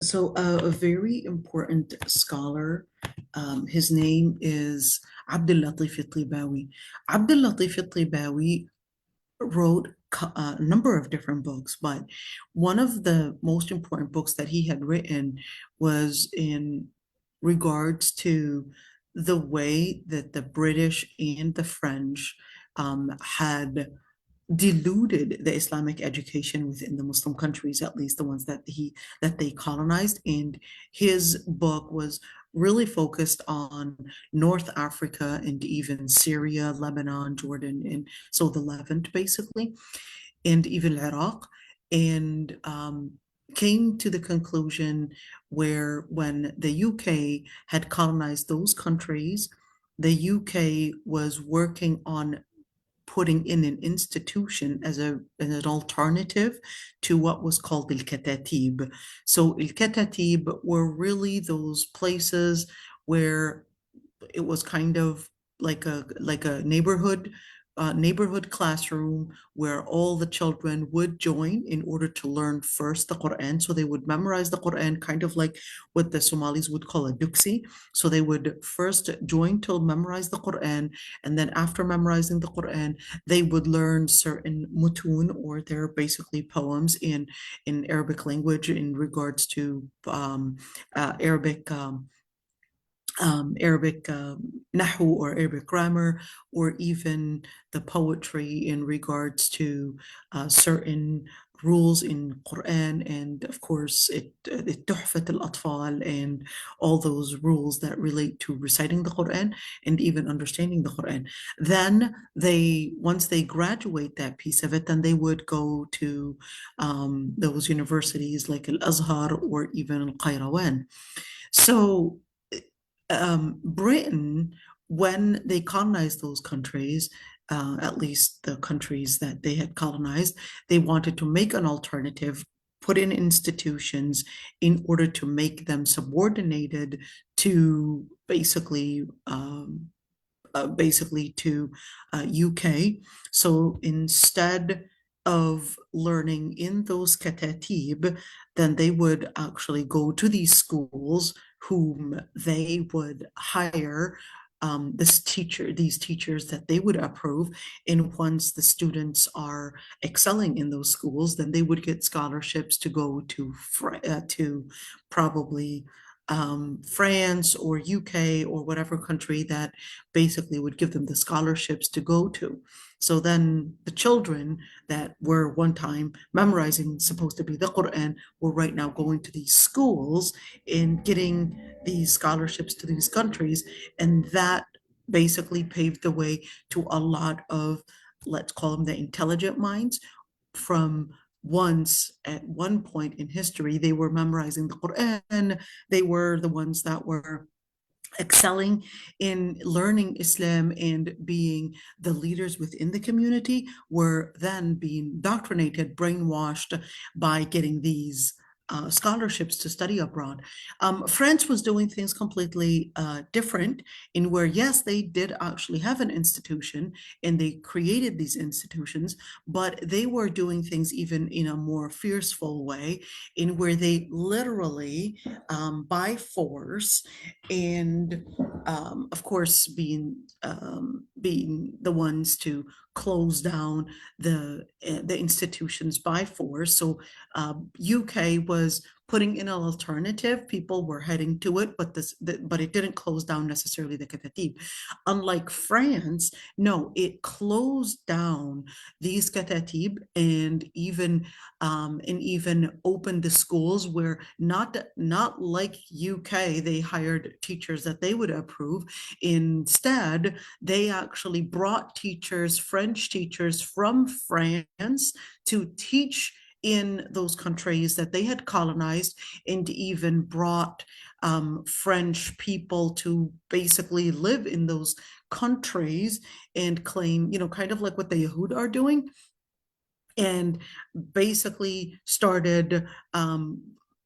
So, a very important scholar, his name is Abdul Latif al-Tibawi. Abdul Latif al-Tibawi wrote a number of different books, but one of the most important books that he had written was in regards to the way that the British and the French had diluted the Islamic education within the Muslim countries, at least the ones that they colonized. And his book was really focused on North Africa and even Syria, Lebanon, Jordan, and so the Levant basically, and even Iraq, and came to the conclusion where when the UK had colonized those countries, the UK was working on putting in an institution as an alternative to what was called al-katatib. So al-katatib were really those places where it was kind of like a neighborhood classroom where all the children would join in order to learn first the Quran. So they would memorize the Quran, kind of like what the Somalis would call a duksi. So they would first join to memorize the Quran, and then after memorizing the Quran, they would learn certain mutun, or they're basically poems in Arabic language in regards to Arabic nahu or Arabic grammar, or even the poetry in regards to certain rules in Quran, and of course it tuhfat al-atfal and all those rules that relate to reciting the Quran and even understanding the Quran. Then once they graduate that piece of it, then they would go to those universities like Al-Azhar or even Al-Qayrawan. So Britain, when they colonized those countries, at least the countries that they had colonized, they wanted to make an alternative, put in institutions in order to make them subordinated to basically to UK. So instead of learning in those katatib, then they would actually go to these schools whom they would hire these teachers that they would approve. And once the students are excelling in those schools, then they would get scholarships to go to probably France or UK or whatever country that basically would give them the scholarships to go to. So then the children that were one time memorizing supposed to be the Quran were right now going to these schools and getting these scholarships to these countries. And that basically paved the way to a lot of, let's call them the intelligent minds from once at one point in history, they were memorizing the Quran. They were the ones that were excelling in learning Islam and being the leaders within the community, were then being indoctrinated, brainwashed by getting these scholarships to study abroad. France was doing things completely different, in where, yes, they did actually have an institution and they created these institutions, but they were doing things even in a more fearful way, in where they literally, by force, and of course being the ones to close down the institutions by force. So UK was putting in an alternative. People were heading to it, but it didn't close down necessarily the katatib. Unlike France, no, it closed down these katatib and even opened the schools where, not like UK, they hired teachers that they would approve. Instead, they actually brought teachers, French teachers from France, to teach in those countries that they had colonized, and even brought French people to basically live in those countries and claim, kind of like what the Yahud are doing, and basically started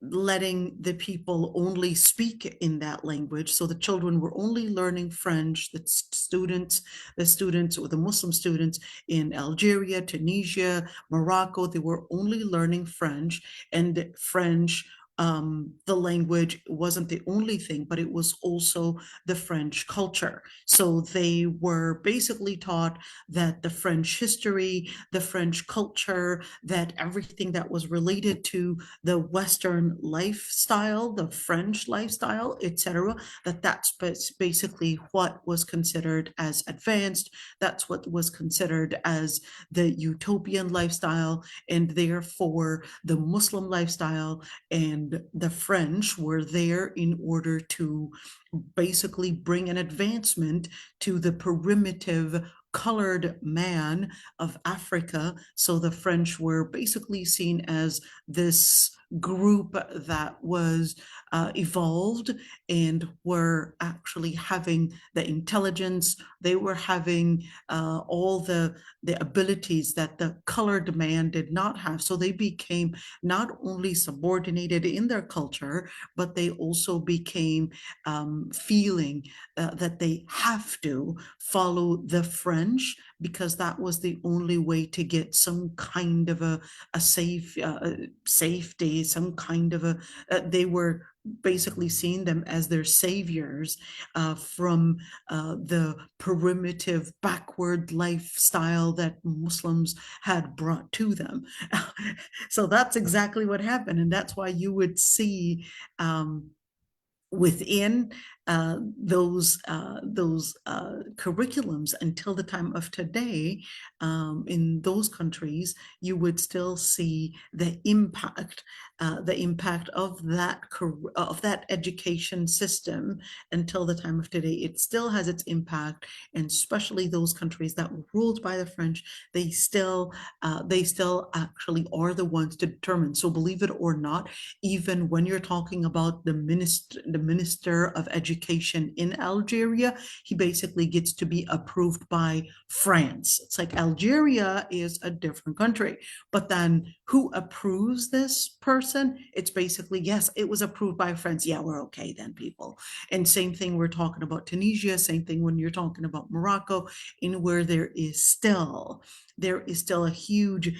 letting the people only speak in that language. So the children were only learning French. The students or the Muslim students in Algeria, Tunisia, Morocco, they were only learning French, and French the language wasn't the only thing, but it was also the French culture. So they were basically taught that the French history, the French culture, that everything that was related to the Western lifestyle, the French lifestyle, etc., that's basically what was considered as advanced. That's what was considered as the utopian lifestyle, and therefore the Muslim lifestyle and the French were there in order to basically bring an advancement to the primitive colored man of Africa. So the French were basically seen as this group that was evolved and were actually having the intelligence. They were having all the abilities that the colored man did not have. So they became not only subordinated in their culture, but they also became feeling that they have to follow the French because that was the only way to get some kind of a safety, some kind of they were basically seeing them as their saviors from the primitive backward lifestyle that Muslims had brought to them. So that's exactly what happened, and that's why you would see within those curriculums until the time of today, in those countries, you would still see the impact of that education system until the time of today. It still has its impact, and especially those countries that were ruled by the French, they still actually are the ones to determine. So believe it or not, even when you're talking about the minister of education in Algeria, he basically gets to be approved by France. It's like Algeria is a different country, but then who approves this person? It's basically, yes, it was approved by France. Yeah, we're okay then, people. And same thing, we're talking about Tunisia, same thing when you're talking about Morocco, in where there is still a huge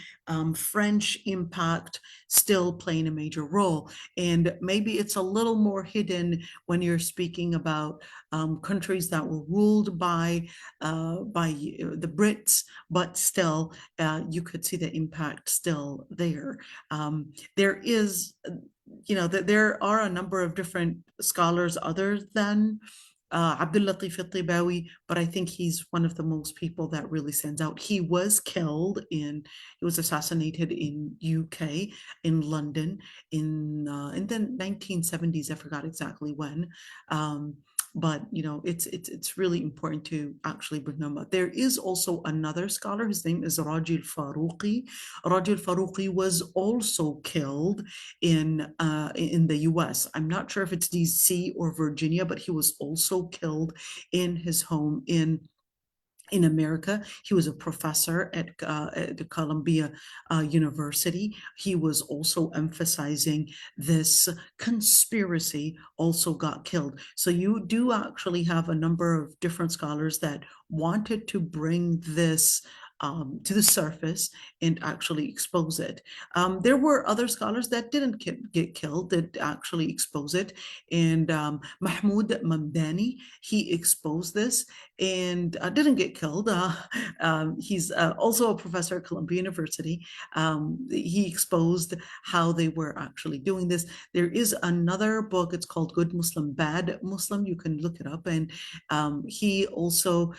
French impact still playing a major role. And maybe it's a little more hidden when you're speaking about countries that were ruled by the Brits, but still you could see the impact still there. There is, there are a number of different scholars other than Abdul Latif al-Tibawi, but I think he's one of the most people that really stands out. He was assassinated in UK, in London, in the 1970s. I forgot exactly when. But it's really important to actually bring them up. There is also another scholar. His name is Raji al-Faruqi. Raji al-Faruqi was also killed in the US. I'm not sure if it's DC or Virginia, but he was also killed in his home in America. He was a professor at the Columbia University. He was also emphasizing this conspiracy, also got killed. So you do actually have a number of different scholars that wanted to bring this to the surface and actually expose it. There were other scholars that didn't get killed, that actually expose it. And Mahmoud Mamdani, he exposed this and didn't get killed. He's also a professor at Columbia University. He exposed how they were actually doing this. There is another book, it's called Good Muslim, Bad Muslim. You can look it up. And he also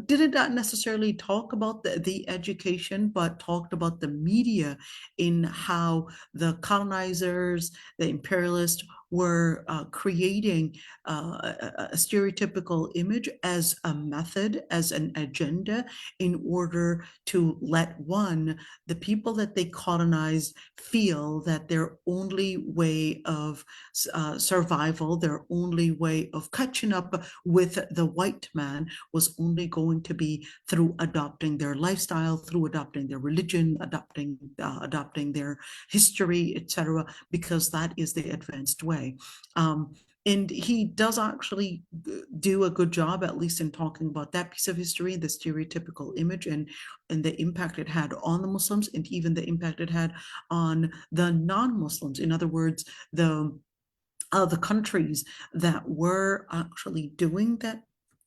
didn't necessarily talk about the education, but talked about the media, in how the colonizers, the imperialists, were creating a stereotypical image as a method, as an agenda, in order to let the people that they colonized feel that their only way of survival, their only way of catching up with the white man was only going to be through adopting their lifestyle, through adopting their religion, adopting their history, etc., because that is the advanced way. And he does actually do a good job, at least in talking about that piece of history, the stereotypical image, and the impact it had on the Muslims, and even the impact it had on the non-Muslims. In other words, the countries that were actually doing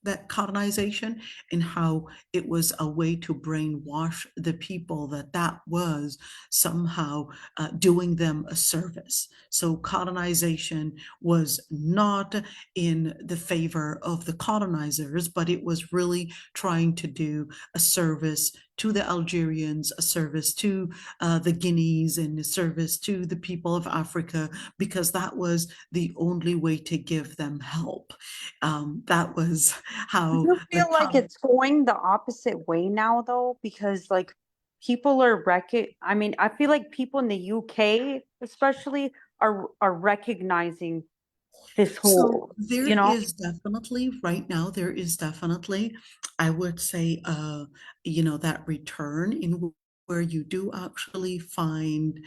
that colonization, and how it was a way to brainwash the people that was somehow doing them a service. So colonization was not in the favor of the colonizers, but it was really trying to do a service to the Algerians, a service to the Guineas, and a service to the people of Africa, because that was the only way to give them help. That was Do how you the feel like it's going the opposite way now, though? Because like people are I mean, I feel like people in the UK especially are recognizing this so whole, there you know? is definitely right now, there is definitely, I would say, that return in where you do actually find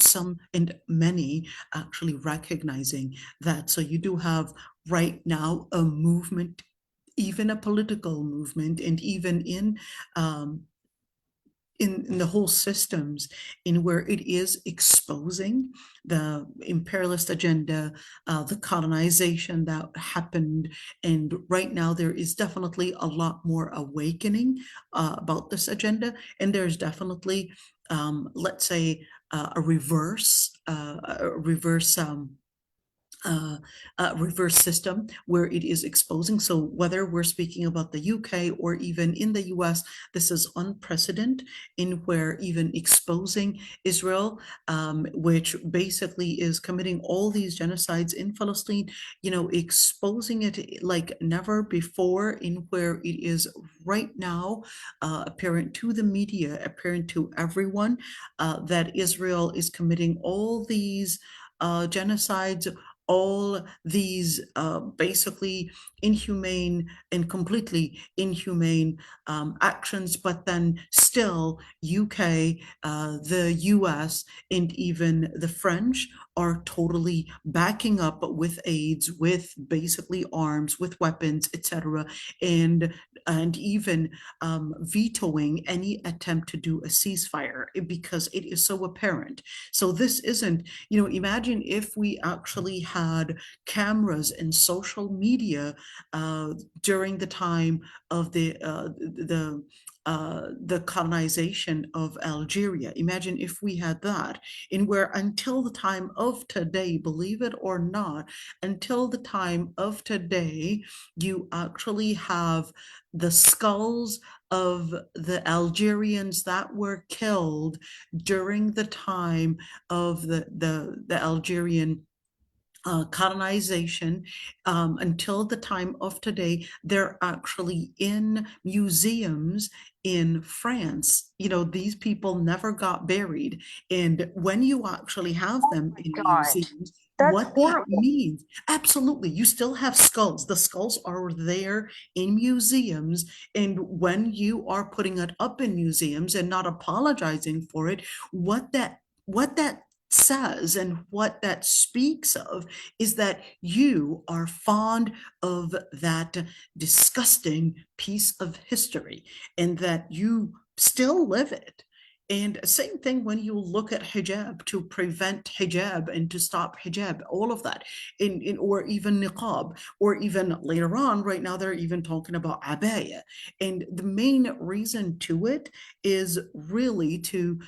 some and many actually recognizing that. So you do have right now a movement, even a political movement, and even um, in the whole systems, in where it is exposing the imperialist agenda, the colonization that happened. And right now, there is definitely a lot more awakening about this agenda. And there's definitely, let's say, uh, reverse system where it is exposing. So whether we're speaking about the UK or even in the US, this is unprecedented, in where even exposing Israel, which basically is committing all these genocides in Palestine, exposing it like never before, in where it is right now apparent to the media, apparent to everyone, that Israel is committing all these genocides, all these basically inhumane and completely inhumane actions, but then still UK, the US, and even the French are totally backing up with aids, with basically arms, with weapons, etc., and even vetoing any attempt to do a ceasefire, because it is so apparent. So this isn't, imagine if we actually had cameras and social media during the time of the colonization of Algeria. Imagine if we had that, in where until the time of today, believe it or not, until the time of today, you actually have the skulls of the Algerians that were killed during the time of the Algerian colonization. Until the time of today, they're actually in museums in France. These people never got buried. And when you actually have Oh them my in God, museums, that's what that horrible. means, absolutely, you still have skulls. The skulls are there in museums. And when you are putting it up in museums and not apologizing for it, what that says and what that speaks of is that you are fond of that disgusting piece of history, and that you still live it. And same thing when you look at hijab, to prevent hijab and to stop hijab, all of that, or even niqab, or even later on, right now, they're even talking about abaya. And the main reason to it is really to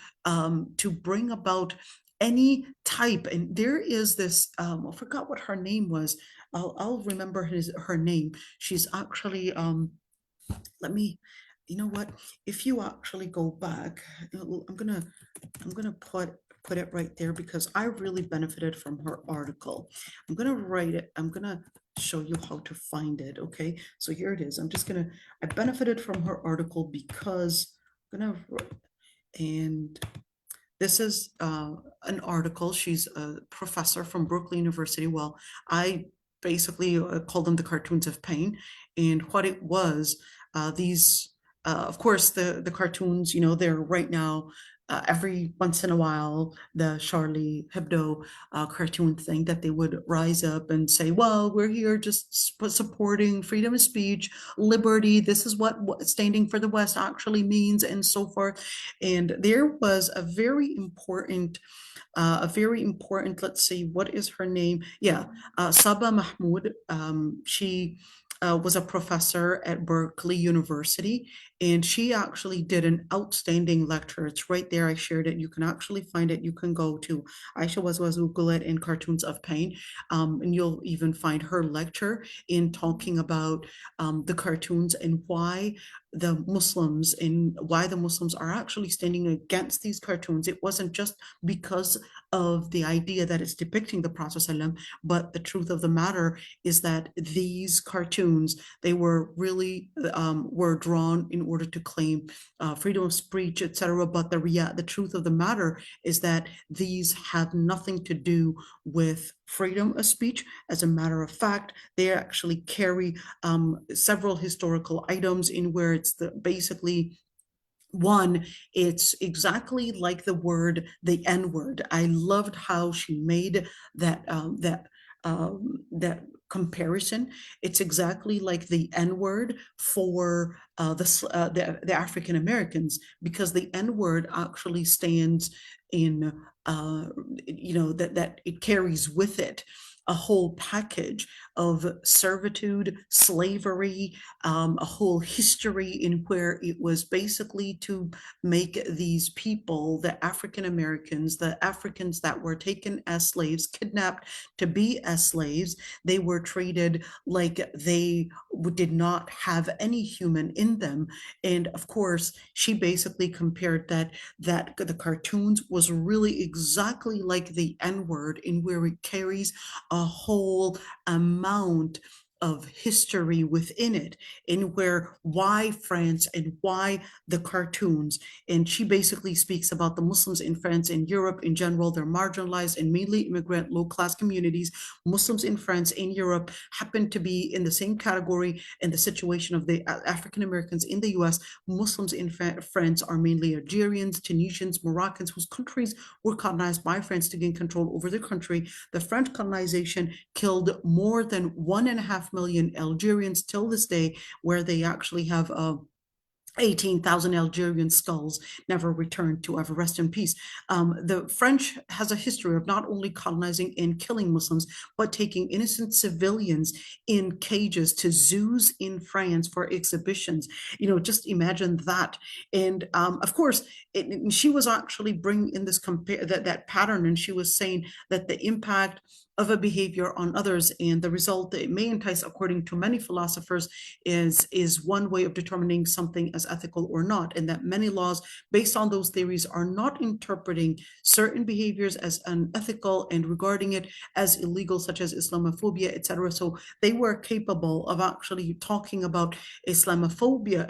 bring about any type. And there is this, I forgot what her name was. I'll remember her name. She's actually, let me, you know what, if you actually go back, I'm gonna put it right there, because I really benefited from her article. I'm gonna write it, I'm gonna show you how to find it. Okay, so here it is. I benefited from her article because I'm gonna, and this is an article. She's a professor from Brooklyn University. Well, I basically call them the cartoons of pain. And what it was, of course, the cartoons, they're right now every once in a while, the Charlie Hebdo cartoon thing, that they would rise up and say, well, we're here just supporting freedom of speech, liberty. This is what standing for the West actually means, and so forth. And there was a very important, let's see, what is her name? Yeah, Saba Mahmoud. She was a professor at Berkeley University, and she actually did an outstanding lecture. It's right there. I shared it. You can actually find it. You can go to Aysha Wazwaz, Google it in Cartoons of Pain, and you'll even find her lecture in talking about the cartoons and why the Muslims are actually standing against these cartoons. It wasn't just because of the idea that it's depicting the Prophet ﷺ, but the truth of the matter is that these cartoons, they were really were drawn in order to claim freedom of speech, etc. But the truth of the matter is that these have nothing to do with freedom of speech. As a matter of fact, they actually carry several historical items in where it's basically one, it's exactly like the N word. I loved how she made that comparison. It's exactly like the N word for the African Americans, because the N word actually stands in that it carries with it a whole package of servitude, slavery, a whole history in where it was basically to make these people, the African Americans, the Africans that were taken as slaves, kidnapped to be as slaves, they were treated like they did not have any human in them. And of course, she basically compared that the cartoons was really exactly like the N-word, in where it carries a whole amount of history within it, in where why France and why the cartoons. And she basically speaks about the Muslims in France and Europe in general. They're marginalized and mainly immigrant low-class communities. Muslims in France and Europe happen to be in the same category in the situation of the African Americans in the US. Muslims in France are mainly Algerians, Tunisians, Moroccans, whose countries were colonized by France to gain control over their country. The French colonization killed more than 1.5 million Algerians till this day, where they actually have 18,000 Algerian skulls never returned to ever rest in peace. The French has a history of not only colonizing and killing Muslims, but taking innocent civilians in cages to zoos in France for exhibitions. Just imagine that. And of course, she was actually bringing in this that pattern, and she was saying that the impact of a behavior on others and the result that it may entice, according to many philosophers, is one way of determining something as ethical or not, and that many laws based on those theories are not interpreting certain behaviors as unethical and regarding it as illegal, such as Islamophobia, etc. So they were capable of actually talking about Islamophobia,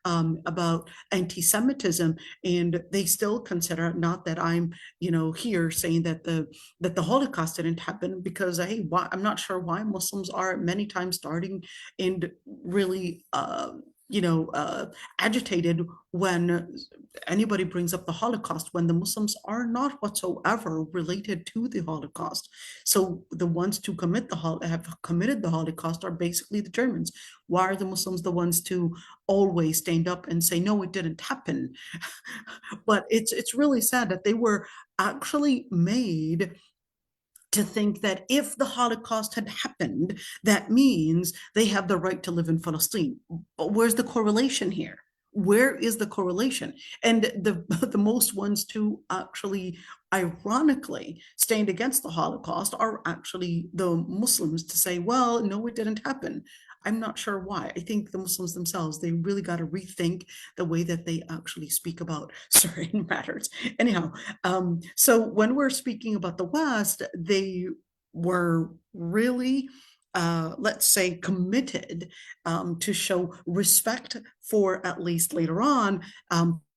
about anti-Semitism, and they still consider, not that I'm, here saying that the Holocaust didn't happen, because I'm not sure why Muslims are many times starting and really agitated when anybody brings up the Holocaust, when the Muslims are not whatsoever related to the Holocaust. So the ones to have committed the Holocaust are basically the Germans. Why are the Muslims the ones to always stand up and say, no, it didn't happen? But it's really sad that they were actually made to think that if the Holocaust had happened, that means they have the right to live in Palestine. But where's the correlation here? Where is the correlation? And the most ones to actually, ironically, stand against the Holocaust are actually the Muslims, to say, well, no, it didn't happen. I'm not sure why. I think the Muslims themselves, they really got to rethink the way that they actually speak about certain matters. Anyhow, so when we're speaking about the West, they were really, let's say, committed to show respect for, at least later on,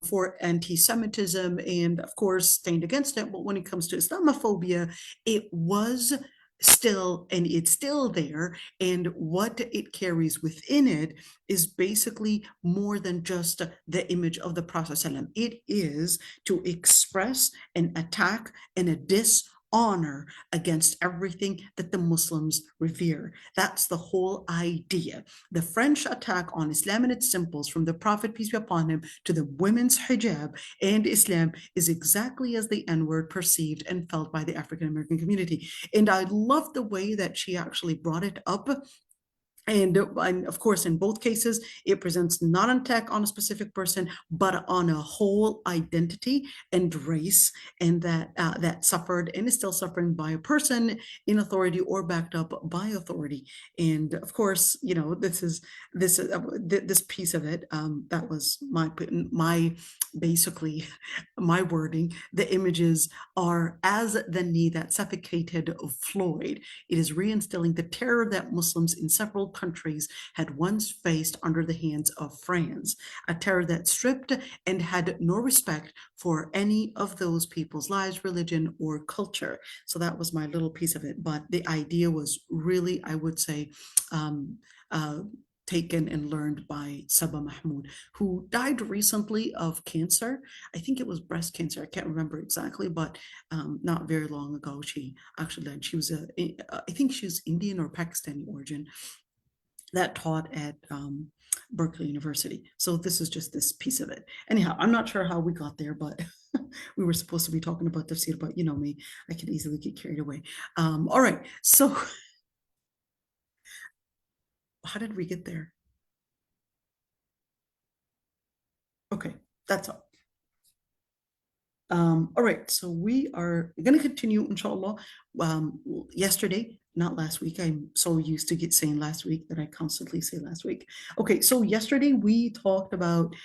for anti-Semitism, and of course stand against it. But when it comes to Islamophobia, it was still, and it's still there, and what it carries within it is basically more than just the image of the Prophet ﷺ. It is to express an attack and a dishonor against everything that the Muslims revere. That's the whole idea. The French attack on Islam and its symbols, from the Prophet, peace be upon him, to the women's hijab and Islam, is exactly as the N-word perceived and felt by the African American community. And I love the way that she actually brought it up. And of course, in both cases, it presents not an attack on a specific person, but on a whole identity and race, and that suffered and is still suffering by a person in authority or backed up by authority. And of course, this piece of it. That was my basically my wording. The images are as the knee that suffocated Floyd. It is reinstilling the terror that Muslims in several countries had once faced under the hands of France, a terror that stripped and had no respect for any of those people's lives, religion, or culture. So that was my little piece of it. But the idea was really, I would say, taken and learned by Saba Mahmoud, who died recently of cancer. I think it was breast cancer. I can't remember exactly, but not very long ago, she actually died. She was I think she was Indian or Pakistani origin, that taught at Berkeley University. So this is just this piece of it. Anyhow, I'm not sure how we got there, but we were supposed to be talking about tafsir, but you know me, I can easily get carried away. All right, so how did we get there? Okay, that's all. All right, so we are going to continue, inshallah. Yesterday, not last week. I'm so used to saying last week that I constantly say last week. Okay, so yesterday we talked about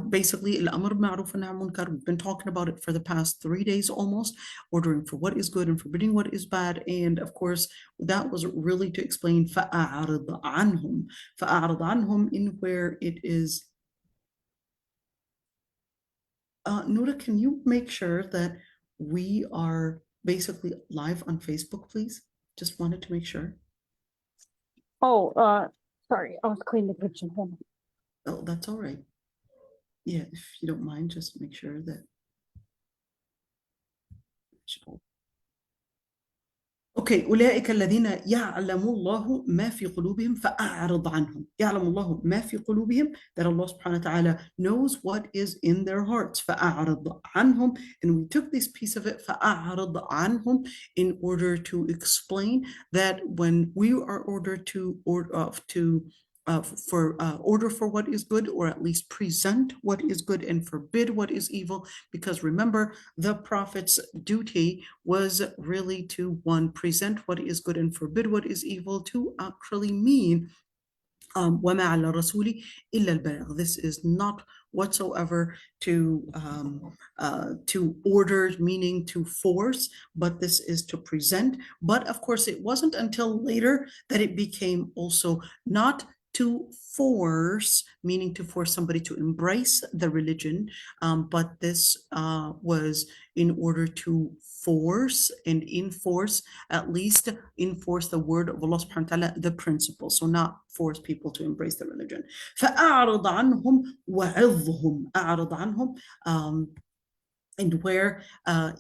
basically al-amr ma'ruf wa nahy munkar. We've been talking about it for the past 3 days almost, ordering for what is good and forbidding what is bad. And of course, that was really to explain fa'a'rid anhum, in where it is. Nura, can you make sure that we are basically live on Facebook, please? Just wanted to make sure. Oh, sorry, I was cleaning the kitchen. Hold on. Oh, that's all right. Yeah, if you don't mind, just make sure that. Okay, أولئك الذين يعلم الله ما في قلوبهم فأعرض عنهم. يعلم الله ما في قلوبهم, that Allah subhanahu wa ta'ala knows what is in their hearts. فأعرض عنهم, and we took this piece of it, فأعرض عنهم, in order to explain that when we are ordered to order for what is good, or at least present what is good and forbid what is evil, because remember, the Prophet's duty was really to, one, present what is good and forbid what is evil, to actually mean وَمَا عَلَى الرَّسُولِ إِلَّا الْبَلَاغُ. This is not whatsoever to order, meaning to force, but this is to present. But of course, it wasn't until later that it became also not to force, meaning to force somebody to embrace the religion, but this was in order to force and enforce, at least enforce the word of Allah subhanahu wa ta'ala, the principle. So not force people to embrace the religion. فَأَعْرِضْ عَنْهُمْ وَعِظْهُمْ. أَعْرِضْ عَنْهُمْ. And where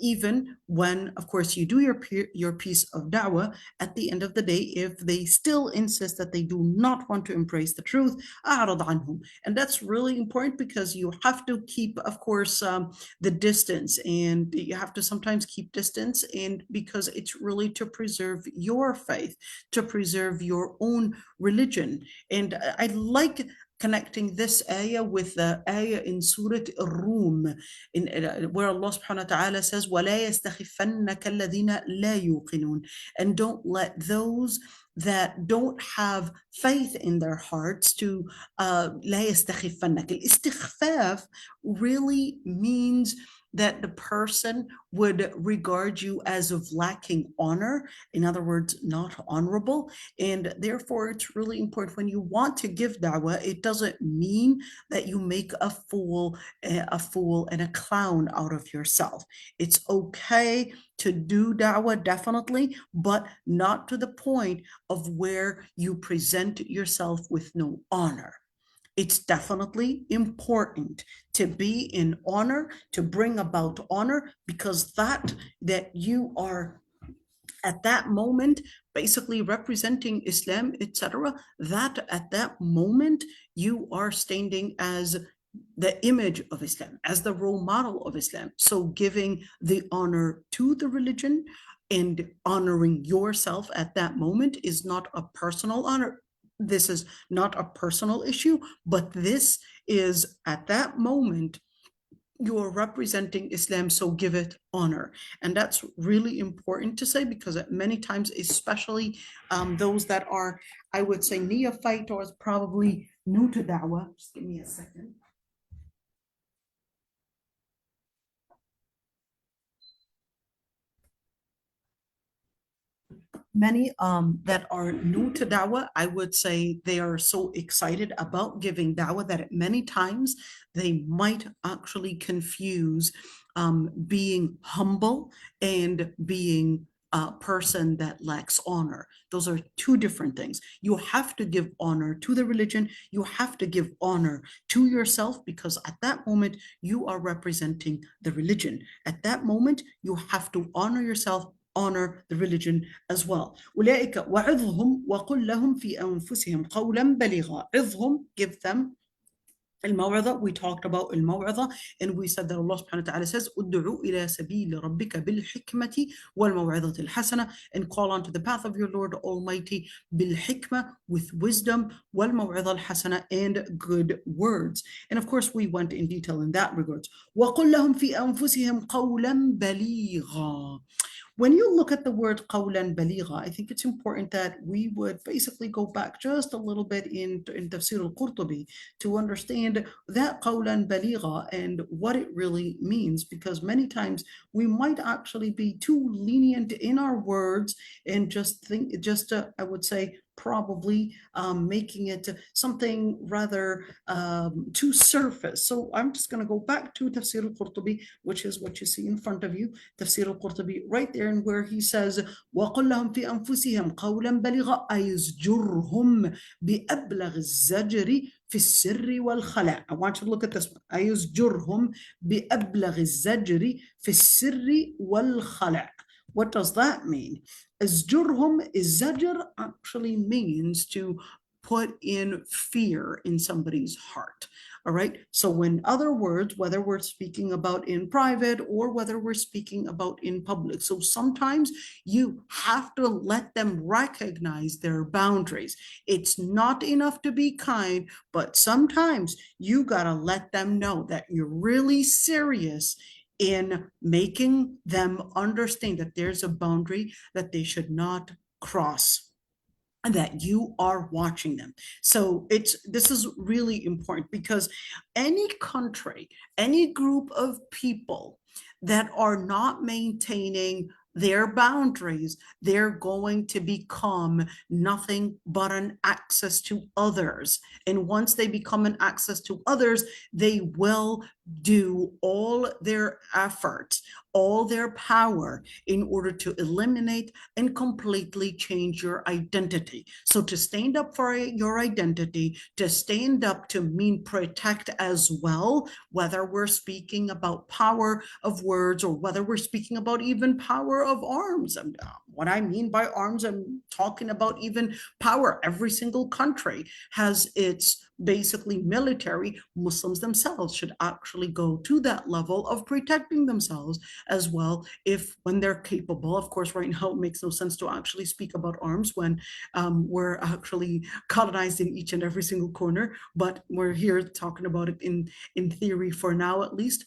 even when, of course, you do your piece of da'wah, at the end of the day, if they still insist that they do not want to embrace the truth, أعرض عنهم. And that's really important, because you have to keep, of course, the distance, and you have to sometimes keep distance, and because it's really to preserve your faith, to preserve your own religion. And I like connecting this ayah with the ayah in Surah Ar-Rum, where Allah subhanahu wa ta'ala says, وَلَا يَسْتَخِفَنَّكَ الَّذِينَ لَا يُوقِنُونَ. And don't let those that don't have faith in their hearts to لا يستخفنك. الاستخفاف really means that the person would regard you as of lacking honor, in other words, not honorable. And therefore, it's really important when you want to give da'wah, it doesn't mean that you make a fool and a clown out of yourself. It's okay to do da'wah, definitely, but not to the point of where you present yourself with no honor. It's definitely important to be in honor, to bring about honor, because that you are at that moment basically representing Islam, etc., that at that moment you are standing as the image of Islam, as the role model of Islam. So giving the honor to the religion and honoring yourself at that moment is not a personal honor. This is not a personal issue, but this is at that moment you're representing Islam, so give it honor. And that's really important to say, because many times, especially those that are, I would say, neophyte or probably new to da'wah. Just give me a second. Many that are new to da'wah, I would say they are so excited about giving da'wah that many times they might actually confuse being humble and being a person that lacks honor. Those are two different things. You have to give honor to the religion. You have to give honor to yourself, because at that moment you are representing the religion. At that moment, you have to honor yourself, honor the religion as well. أولئك وعظهم وقل لهم في أنفسهم قولا بليغا. عظهم, give them الموعظة. We talked about الموعظة, and we said that Allah subhanahu wa ta'ala says ادعوا إلى سبيل ربك بالحكمة والموعظة الحسنة, and call onto the path of your Lord Almighty بالحكمة, with wisdom, والموعظة الحسنة, and good words. And of course we went in detail in that regards. وقل لهم في أنفسهم قولا بليغا. When you look at the word قولا بليغا, I think it's important that we would basically go back just a little bit in Tafsir al-Qurtubi to understand that قولا بليغا and what it really means, because many times we might actually be too lenient in our words and I would say, probably making it something rather too surface. So I'm just going to go back to Tafsir al-Qurtubi, which is what you see in front of you, Tafsir al-Qurtubi, right there, and where he says, وَقُلْ لَهُمْ فِي أَنفُسِهِمْ قَوْلًا بَلِغًا أَيُزْجُرْهُمْ بِأَبْلَغِ الزَّجْرِ في السر والخلاء. I want you to look at this one. أيزجرهم بأبلغ الزجر في السر والخلاء. What does that mean? Azjurhum, zajr actually means to put in fear in somebody's heart. All right. So in other words, whether we're speaking about in private or whether we're speaking about in public. So sometimes you have to let them recognize their boundaries. It's not enough to be kind, but sometimes you got to let them know that you're really serious in making them understand that there's a boundary that they should not cross, and that you are watching them. So this is really important, because any country, any group of people that are not maintaining their boundaries, they're going to become nothing but an access to others. And once they become an access to others, they will do all their efforts, all their power in order to eliminate and completely change your identity. So to stand up for your identity, to stand up to mean protect as well, whether we're speaking about power of words or whether we're speaking about even power of arms. And what I mean by arms, I'm talking about even power. Every single country has its basically military. Muslims themselves should actually go to that level of protecting themselves as well, if when they're capable. Of course, right now it makes no sense to actually speak about arms when we're actually colonized in each and every single corner, but we're here talking about it in theory for now, at least.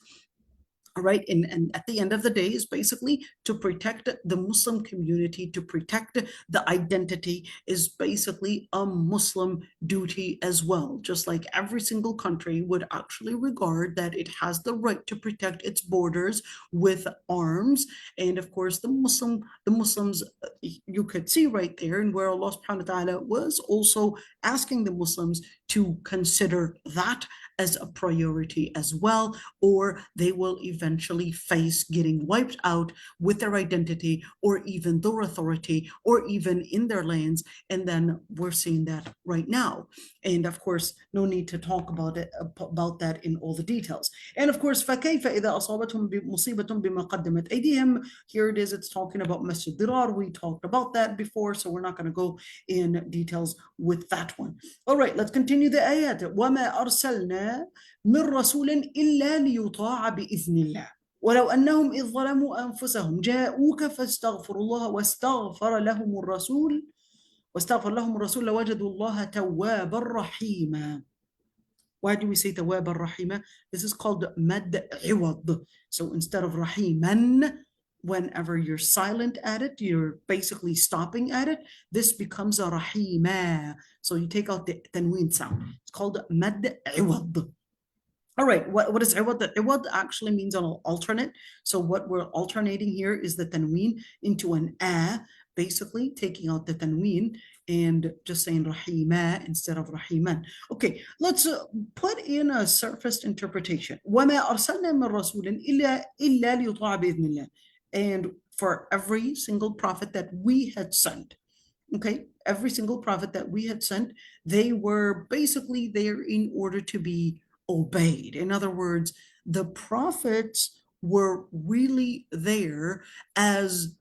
All right, and at the end of the day is basically to protect the Muslim community, to protect the identity is basically a Muslim duty as well. Just like every single country would actually regard that it has the right to protect its borders with arms. And of course, the Muslims, you could see right there, and where Allah subhanahu wa ta'ala was also asking the Muslims to consider that as a priority as well, or they will eventually face getting wiped out with their identity or even their authority or even in their lands. And then we're seeing that right now. And of course, no need to talk about that in all the details. And of course, فَكَيْفَ إِذَا أَصَابَتْهُمْ مُصِيبَةٌ بِمَا قَدَّمَتْ أَيْدِيهِمْ. Here it is, it's talking about Masjid Dirar. We talked about that before, so we're not going to go in details with that one. All right, let's continue the ayat. وَمَا أَرْسَلْنَا من رسول إلا ليطاع بإذن الله ولو أنهم إذ ظلموا أنفسهم جاءوك فاستغفروا الله واستغفر لهم الرسول لوجدوا الله توابا رحيما. Why do we say توابا رحيما? This is called مد عوض. So instead of رحيما, whenever you're silent at it, you're basically stopping at it, this becomes a rahima. So you take out the tanween sound. It's called mad iwad. All right, what is iwad? The iwad actually means an alternate. So what we're alternating here is the tanween into an a, basically taking out the tanween and just saying rahima instead of rahiman. Okay, let's put in a surface interpretation. وَمَا أَرْسَلْنَا مِن رَسُولٍ إِلَّا لِيُطَاعَ بِإِذْنِ اللَّهِ. And for every single prophet that we had sent, okay, every single prophet that we had sent, they were basically there in order to be obeyed. In other words, the prophets were really there as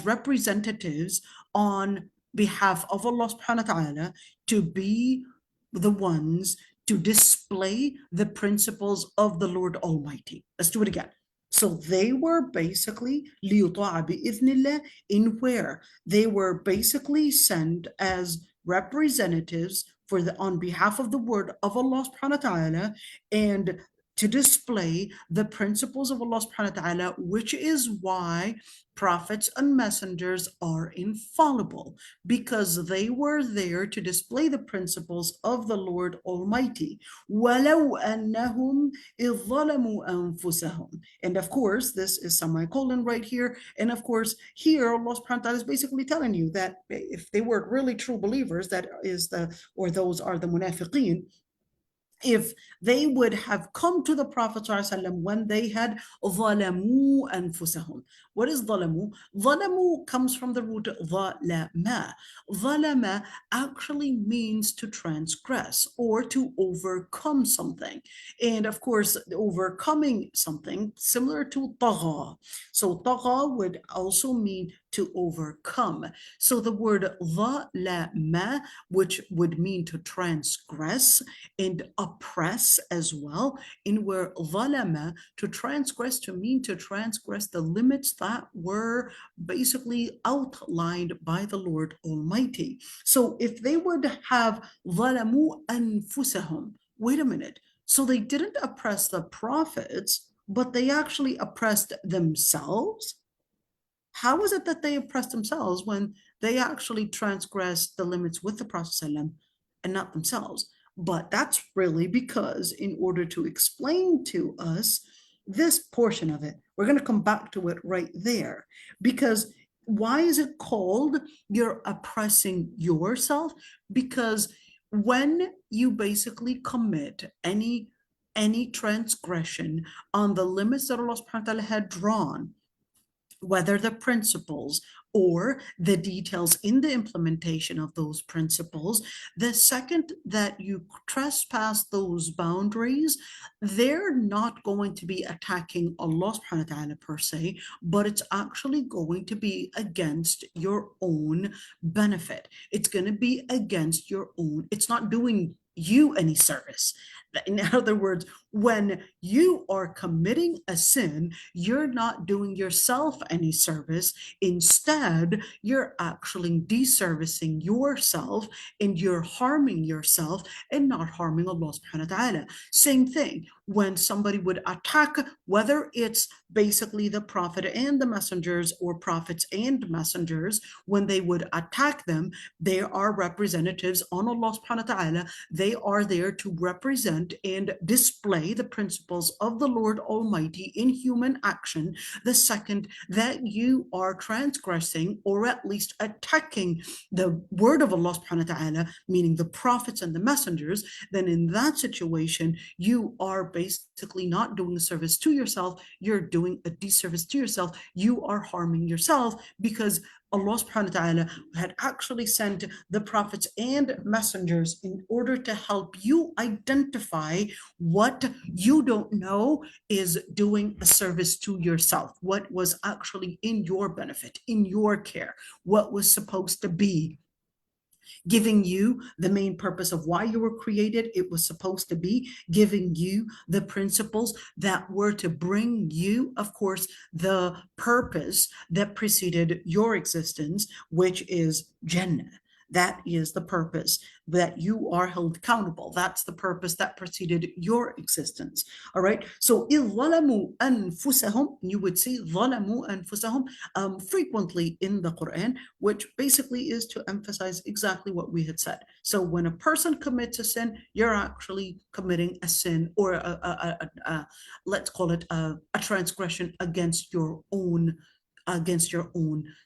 representatives on behalf of Allah subhanahu wa ta'ala to be the ones to display the principles of the Lord Almighty. Let's do it again. So they were basically لِيُطَاعَ بِإِذْنِ اللَّهِ, in where they were basically sent as representatives on behalf of the word of Allah subhanahu wa ta'ala, and to display the principles of Allah subhanahu wa ta'ala, which is why prophets and messengers are infallible, because they were there to display the principles of the Lord Almighty. وَلَوْ أَنَّهُمْ إِذْ ظَلَمُوا أَنفُسَهُم. And of course, this is semicolon right here. And of course, here Allah subhanahu wa ta'ala is basically telling you that if they were really true believers, those are the munafiqeen, if they would have come to the Prophet ﷺ when they had ظَلَمُوا أَنفُسَهُم. What is ظَلَمُوا? ظَلَمُوا comes from the root ظَلَمَا. ظَلَمَا actually means to transgress or to overcome something. And of course, overcoming something similar to طغى. So طغى would also mean to overcome. So the word ظَلَمَا, which would mean to transgress and oppress as well, in where ظَلَمَا, to transgress, to mean to transgress the limits that were basically outlined by the Lord Almighty. So if they would have ظَلَمُوا أَنفُسَهُم, wait a minute, so they didn't oppress the prophets, but they actually oppressed themselves? How is it that they oppressed themselves when they actually transgressed the limits with the Prophet ﷺ and not themselves? But that's really because in order to explain to us this portion of it, we're going to come back to it right there. Because why is it called you're oppressing yourself? Because when you basically commit any transgression on the limits that Allah subhanahu wa ta'ala had drawn, whether the principles or the details in the implementation of those principles, the second that you trespass those boundaries, they're not going to be attacking Allah subhanahu wa ta'ala per se, but it's actually going to be against your own benefit. It's going to be against your own, it's not doing you any service. In other words, when you are committing a sin, you're not doing yourself any service. Instead, you're actually deservicing yourself and you're harming yourself and not harming Allah subhanahu wa ta'ala. Same thing when somebody would attack, whether it's basically the prophet and the messengers or prophets and messengers, when they would attack them, they are representatives on Allah subhanahu wa ta'ala. They are there to represent and display the principles of the Lord Almighty in human action. The second that you are transgressing or at least attacking the word of Allah subhanahu wa ta'ala, meaning the prophets and the messengers, then in that situation, you are basically not doing a service to yourself, you're doing a disservice to yourself, you are harming yourself, because Allah subhanahu wa ta'ala had actually sent the prophets and messengers in order to help you identify what you don't know is doing a service to yourself, what was actually in your benefit, in your care, what was supposed to be giving you the main purpose of why you were created. It was supposed to be giving you the principles that were to bring you, of course, the purpose that preceded your existence, which is Jannah. That is the purpose, that you are held accountable. That's the purpose that preceded your existence. All right. So إِذْ ظَلَمُوا أَنفُسَهُم, you would see ظَلَمُوا أَنفُسَهُم frequently in the Quran, which basically is to emphasize exactly what we had said. So when a person commits a sin, you're actually committing a sin, or let's call it a transgression against your own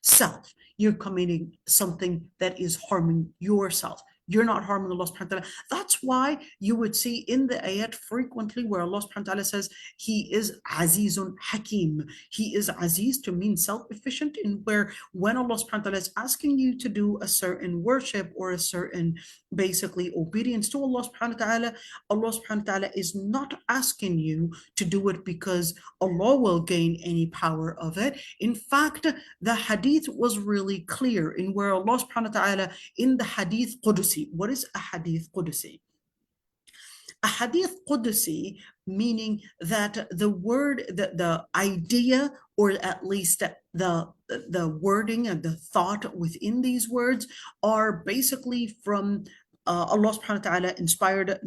self. You're committing something that is harming yourself. You're not harming Allah subhanahu wa ta'ala. That's why you would see in the ayat frequently where Allah subhanahu wa ta'ala says He is Azizun Hakim. He is Aziz to mean self-efficient, in where when Allah subhanahu wa ta'ala is asking you to do a certain worship or a certain basically obedience to Allah subhanahu wa ta'ala, Allah subhanahu wa ta'ala is not asking you to do it because Allah will gain any power of it. In fact, the hadith was really clear in where Allah subhanahu wa ta'ala in the hadith Qudusi. What is a hadith Qudusi? A hadith Qudusi, meaning that the word, the idea, or at least the wording and the thought within these words are basically from Allah subhanahu wa ta'ala inspired.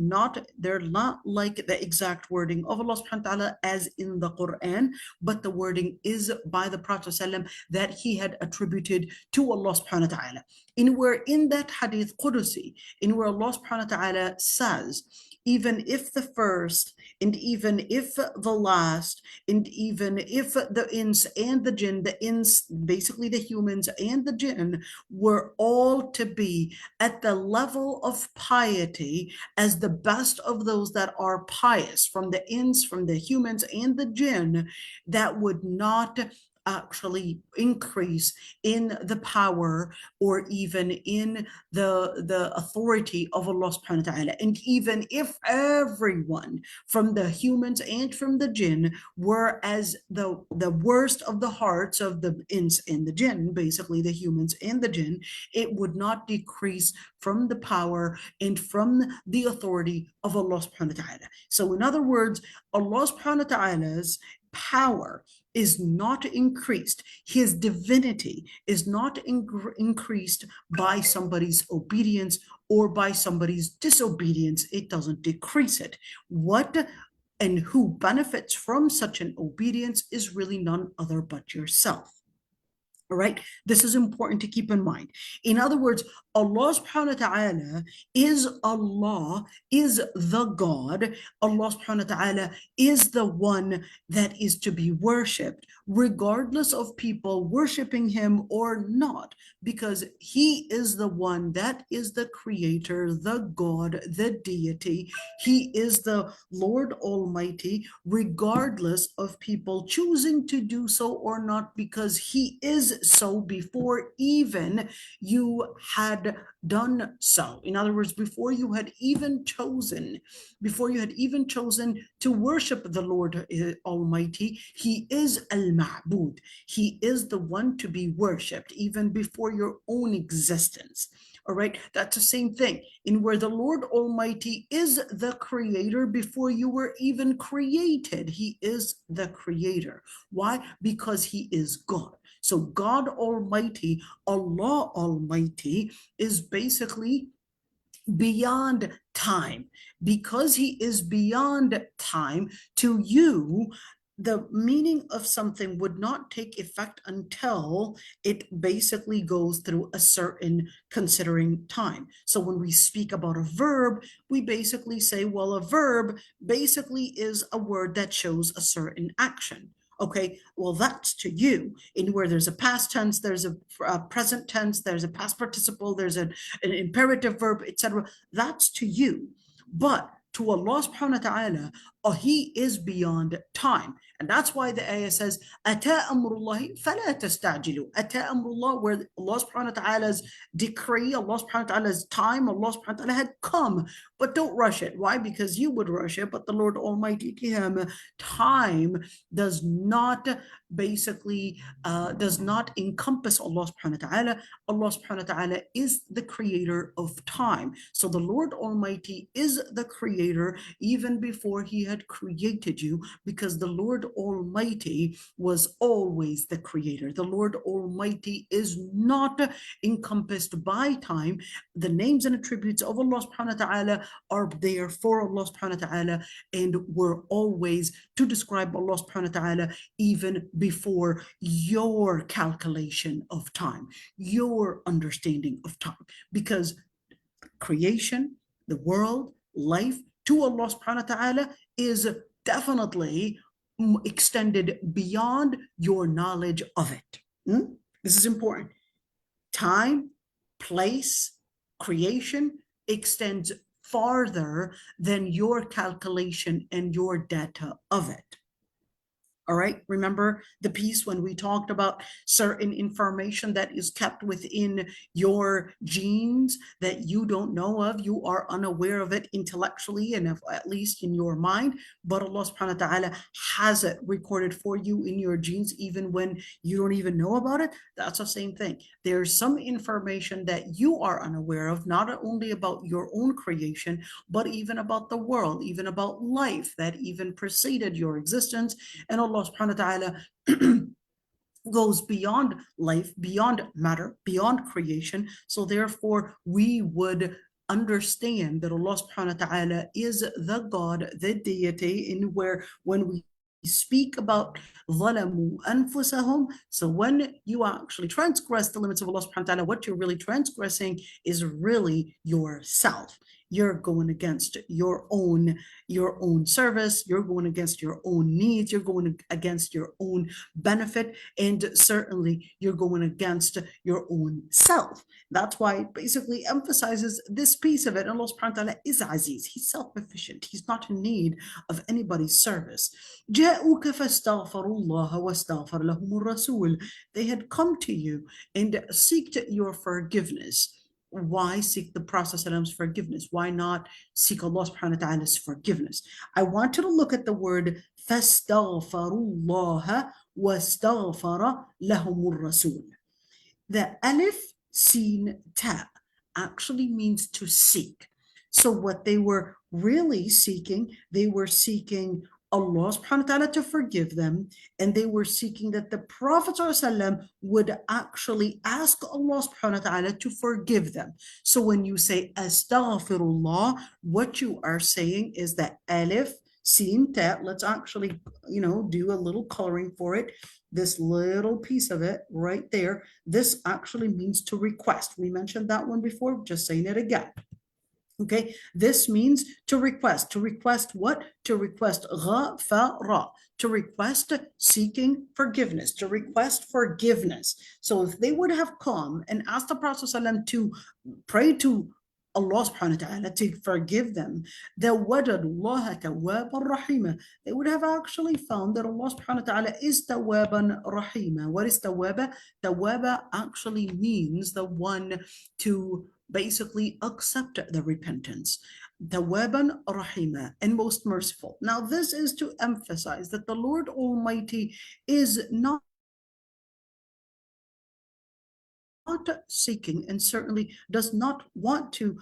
They're not like the exact wording of Allah subhanahu wa ta'ala as in the Quran, but the wording is by the Prophet ﷺ that he had attributed to Allah subhanahu wa ta'ala. In that hadith Qudusi, in where Allah subhanahu wa ta'ala says, even if the first, and even if the last, and even if the ins and the jinn, the ins, basically the humans and the jinn, were all to be at the level of piety as the best of those that are pious, from the ins, from the humans and the jinn, that would not actually increase in the power or even in the authority of Allah subhanahu wa ta'ala. And even if everyone from the humans and from the jinn were as the worst of the hearts of the ins and the jinn, basically the humans and the jinn, it would not decrease from the power and from the authority of Allah subhanahu wa ta'ala. So in other words, Allah subhanahu wa ta'ala's power is not increased. His divinity is not increased by somebody's obedience or by somebody's disobedience. It doesn't decrease it. What and who benefits from such an obedience is really none other but yourself. All right, this is important to keep in mind. In other words, Allah subhanahu wa ta'ala is Allah, is the God. Allah subhanahu wa ta'ala is the one that is to be worshipped, regardless of people worshiping him or not, because he is the one that is the creator, the God, the deity. He is the Lord Almighty, regardless of people choosing to do so or not, because he is so before even you had done so. In other words, before you had even chosen to worship the Lord Almighty, He is al-Ma'bud. He is the one to be worshipped even before your own existence. All right, that's the same thing in where the Lord Almighty is the creator before you were even created. He is the creator. Why? Because He is God. So God Almighty, Allah Almighty, is basically beyond time. Because He is beyond time, to you, the meaning of something would not take effect until it basically goes through a certain considering time. So when we speak about a verb, we basically say, well, a verb basically is a word that shows a certain action. Okay, well, that's to you. In where there's a past tense, there's a present tense, there's a past participle, there's an imperative verb, etc. That's to you. But to Allah subhanahu wa ta'ala, He is beyond time. And that's why the ayah says, أَتَى أَمْرُ اللَّهِ فَلَا تَسْتَعْجِلُوا. أَتَى أَمْرُ اللَّهِ, where Allah subhanahu wa ta'ala's decree, Allah subhanahu wa ta'ala's time, Allah subhanahu wa ta'ala had come. But don't rush it. Why? Because you would rush it, but the Lord Almighty, time does not basically, does not encompass Allah subhanahu wa ta'ala. Allah subhanahu wa ta'ala is the creator of time. So the Lord Almighty is the creator even before He had created you, because the Lord Almighty was always the creator. The Lord Almighty is not encompassed by time. The names and attributes of Allah subhanahu wa ta'ala are there for Allah subhanahu wa ta'ala, and were always to describe Allah subhanahu wa ta'ala even before your calculation of time, your understanding of time. Because creation, the world, life, to Allah subhanahu wa ta'ala is definitely extended beyond your knowledge of it. This is important. Time, place, creation extends farther than your calculation and your data of it. All right, remember the piece when we talked about certain information that is kept within your genes that you don't know of, you are unaware of it intellectually and at least in your mind, but Allah subhanahu wa ta'ala has it recorded for you in your genes even when you don't even know about it. That's the same thing. There's some information that you are unaware of, not only about your own creation, but even about the world, even about life that even preceded your existence. And Allah subhanahu wa ta'ala goes beyond life, beyond matter, beyond creation. So therefore, we would understand that Allah subhanahu wa ta'ala is the God, the deity, in where when we speak about ظَلَمُوا أَنفُسَهُمْ, so when you actually transgress the limits of Allah subhanahu wa ta'ala, what you're really transgressing is really yourself. You're going against your own service, you're going against your own needs, you're going against your own benefit, and certainly you're going against your own self. That's why it basically emphasizes this piece of it. And Allah subhanahu wa ta'ala is Aziz, He's self-efficient, He's not in need of anybody's service. جاءوك فاستغفروا الله واستغفر لهم الرسول. They had come to you and seeked your forgiveness. Why seek the Prophet's forgiveness? Why not seek Allah subhanahu wa ta'ala's forgiveness? I want you to look at the word فَاسْتَغْفَرُوا اللَّهَ وَاسْتَغْفَرَ لَهُمُ الرَّسُولِ. The alif, sin, ta actually means to seek. So what they were really seeking, they were seeking Allah subhanahu wa ta'ala to forgive them, and they were seeking that the Prophet ﷺ would actually ask Allah subhanahu wa ta'ala to forgive them. So when you say astaghfirullah, what you are saying is that alif, sin, ta, let's actually, do a little coloring for it. This little piece of it right there, this actually means to request. We mentioned that one before, just saying it again. Okay, this means to request. To request what? To request ghafara, to request seeking forgiveness, to request forgiveness. So if they would have come and asked the Prophet ﷺ to pray to Allah subhanahu wa ta'ala to forgive them, وَجَدُوا اللَّهَ تَوَّابًا رَحِيمًا. They would have actually found that Allah subhanahu wa ta'ala is tawaban rahima. What is tawaba? Tawaba actually means the one to basically accept the repentance. Tawaban rahima, and most merciful. Now this is to emphasize that the Lord Almighty is not seeking and certainly does not want to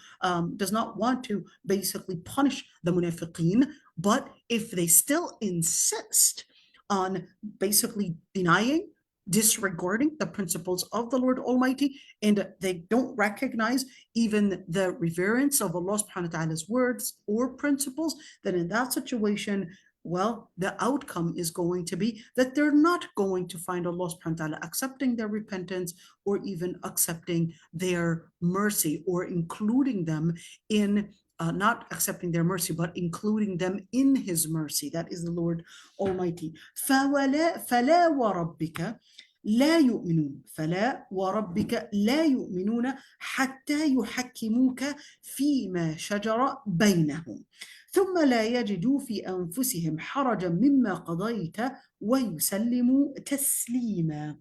basically punish the munafiqeen, but if they still insist on basically denying, disregarding the principles of the Lord Almighty, and they don't recognize even the reverence of Allah subhanahu wa ta'ala's words or principles, then in that situation, well, the outcome is going to be that they're not going to find Allah subhanahu wa ta'ala accepting their repentance or even accepting their mercy, or including them in not accepting their mercy, but including them in His mercy. That is the Lord Almighty. فَلَا وَرَبِّكَ لا يؤمنون فلا وربك لا يؤمنون حتى يحكموك فيما شجر بينهم ثم لا يجدوا في أنفسهم حرجا مما قضيت ويسلموا تسليما.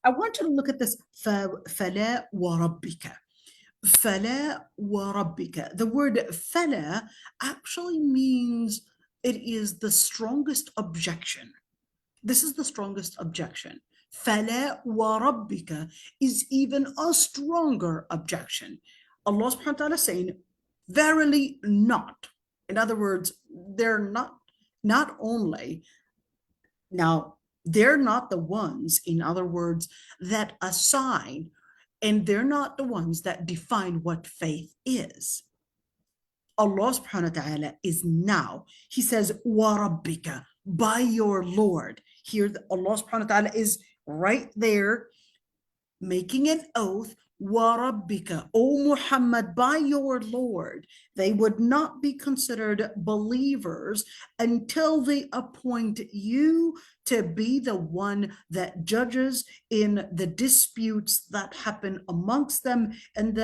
I want you to look at this. فلا وربك. فلا وربك. The word فلا actually means it is the strongest objection. This is the strongest objection. فَلَا وَرَبِّكَ is even a stronger objection. Allah subhanahu wa ta'ala is saying, verily not. In other words, they're not only, now they're not the ones, in other words, that assign, and they're not the ones that define what faith is. Allah subhanahu wa ta'ala is now, He says, وَرَبِّكَ, by your Lord. Here Allah subhanahu wa ta'ala is right there making an oath, وَرَبِّكَ, O Muhammad, by your Lord. They would not be considered believers until they appoint you to be the one that judges in the disputes that happen amongst them. And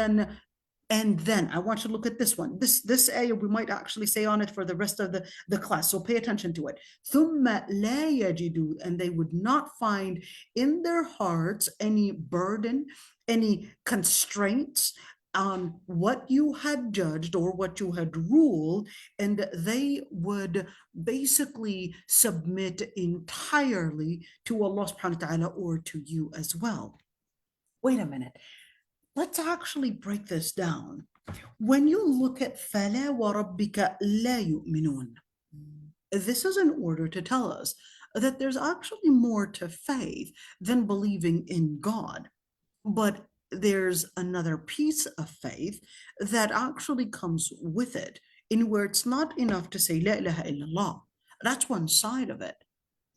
then I want you to look at this one. This ayah, we might actually say on it for the rest of the class, so pay attention to it. ثُمَّ لَا يَجِدُوا, and they would not find in their hearts any burden, any constraints on what you had judged or what you had ruled, and they would basically submit entirely to Allah subhanahu wa ta'ala or to you as well. Wait a minute. Let's actually break this down. When you look at فَلَا وَرَبِّكَ لَا يُؤْمِنُونَ, this is in order to tell us that there's actually more to faith than believing in God. But there's another piece of faith that actually comes with it, in where it's not enough to say La ilaha illallah. That's one side of it.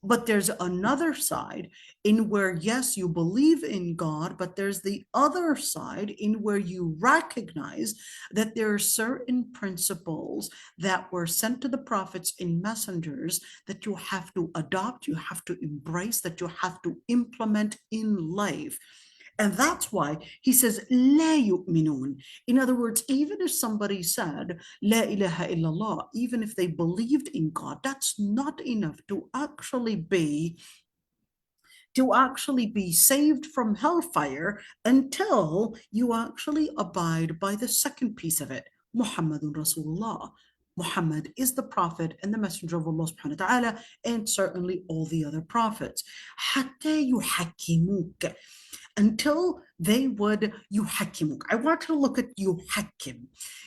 But there's another side in where, yes, you believe in God, but there's the other side in where you recognize that there are certain principles that were sent to the prophets and messengers that you have to adopt, you have to embrace, that you have to implement in life. And that's why he says, لا يؤمنون. In other words, even if somebody said, La ilaha illallah, even if they believed in God, that's not enough to actually be saved from hellfire until you actually abide by the second piece of it, Muhammadun Rasulullah. Muhammad is the prophet and the messenger of Allah subhanahu wa ta'ala, and certainly all the other prophets. حَتَّى يُحَكِّمُوكَ, until they would yuhakimuk. I want to look at yuhakim.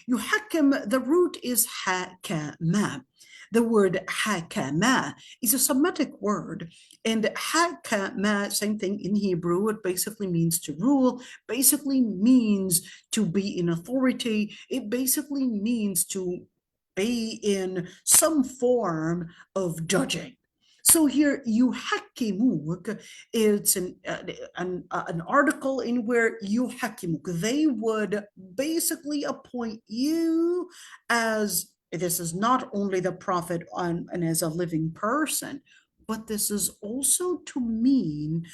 Yuhakim, the root is hakama. The word hakama is a Semitic word, and hakama, same thing in Hebrew, it basically means to rule, basically means to be in authority, it basically means to be in some form of judging. So here, yuhakimuk, it's an article in where yuhakimuk, they would basically appoint you as, this is not only the prophet and as a living person, but this is also to mean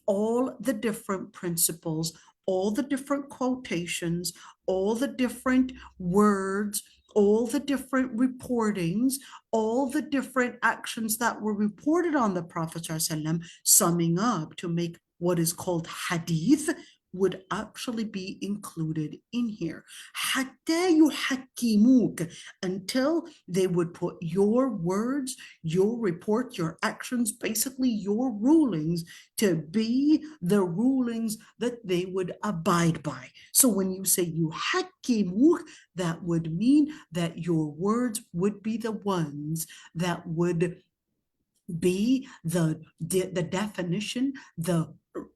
all the different principles, all the different quotations, all the different words, all the different reportings, all the different actions that were reported on the Prophet ﷺ, summing up to make what is called hadith, would actually be included in here. حتى يحكموك, until they would put your words, your report, your actions, basically your rulings, to be the rulings that they would abide by. So when you say يحكموك, that would mean that your words would be the ones that would be the definition,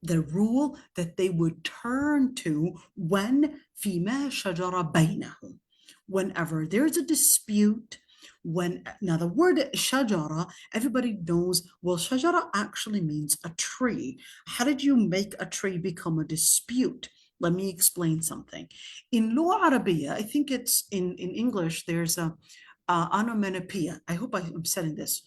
the rule that they would turn to when فيما شجر بينهم. Whenever there's a dispute, now the word shajara, everybody knows, well, shajara actually means a tree. How did you make a tree become a dispute? Let me explain something. In Lugha Arabiya, I think it's in English, there's a onomatopoeia. I hope I'm saying this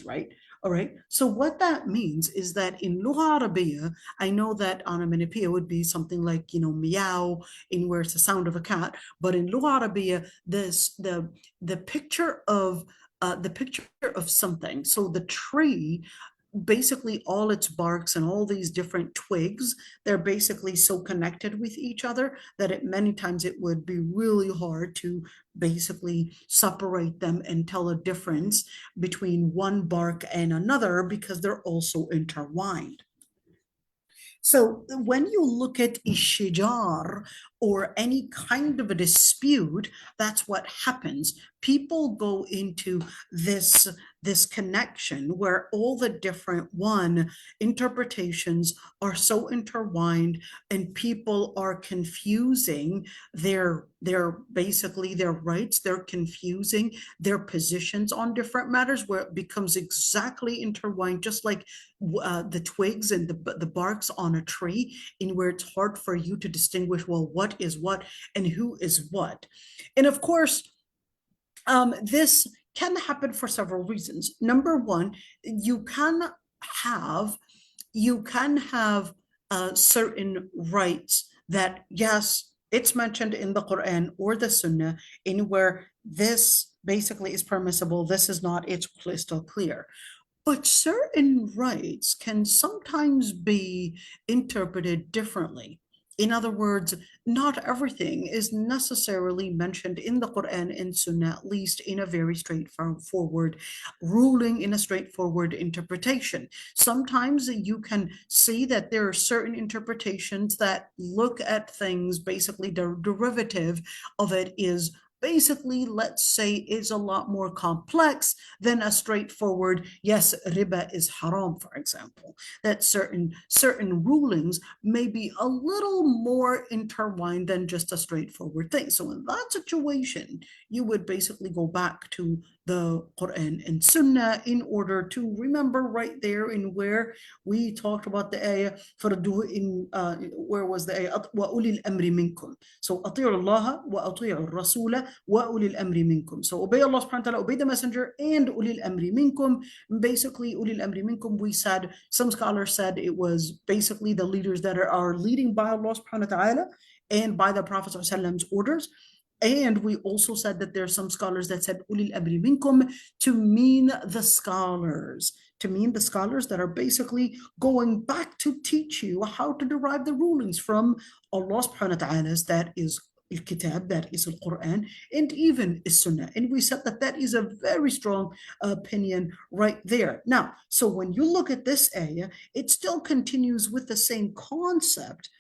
right. All right. So what that means is that in Lugha Arabiya, I know that onomatopoeia would be something like, meow, in where it's the sound of a cat. But in Lugha Arabiya, the picture of something. So the tree, basically all its barks and all these different twigs, they're basically so connected with each other that many times it would be really hard to basically separate them and tell a difference between one bark and another because they're also intertwined. So when you look at ishijar or any kind of a dispute, that's what happens. People go into this connection where all the different interpretations are so intertwined, and people are confusing their basically their rights, they're confusing their positions on different matters, where it becomes exactly intertwined, just like the twigs and the barks on a tree, in where it's hard for you to distinguish, well, what is what and who is what. And of course, this can happen for several reasons. Number one, you can have certain rights that, yes, it's mentioned in the Quran or the Sunnah, in where this basically is permissible, this is not, it's crystal clear. But certain rights can sometimes be interpreted differently. In other words, not everything is necessarily mentioned in the Quran and Sunnah, at least in a very straightforward ruling, in a straightforward interpretation. Sometimes you can see that there are certain interpretations that look at things, basically the derivative of it is basically, let's say, is a lot more complex than a straightforward, yes, riba is haram, for example. That certain rulings may be a little more intertwined than just a straightforward thing. So in that situation, you would basically go back to the Quran and Sunnah in order to remember right there in where we talked about the ayah, where was the ayah? وَأُولِي الْأَمْرِ مِنْكُمْ. So أطيعوا الله وأطيعوا الرسول وأولي الأمر منكم. So obey Allah subhanahu wa ta'ala, obey the messenger, and أولي الأمر منكم. Basically, أولي الأمر منكم, we said, some scholars said it was basically the leaders that are leading by Allah subhanahu wa ta'ala and by the Prophet sallallahu alaihi wasallam's orders. And we also said that there are some scholars that said ulil amri minkum to mean the scholars, that are basically going back to teach you how to derive the rulings from Allah subhanahu wa ta'ala's, that is al-kitab, that is al-Quran, and even is-sunnah. And we said that is a very strong opinion right there. Now, so when you look at this ayah, it still continues with the same concept,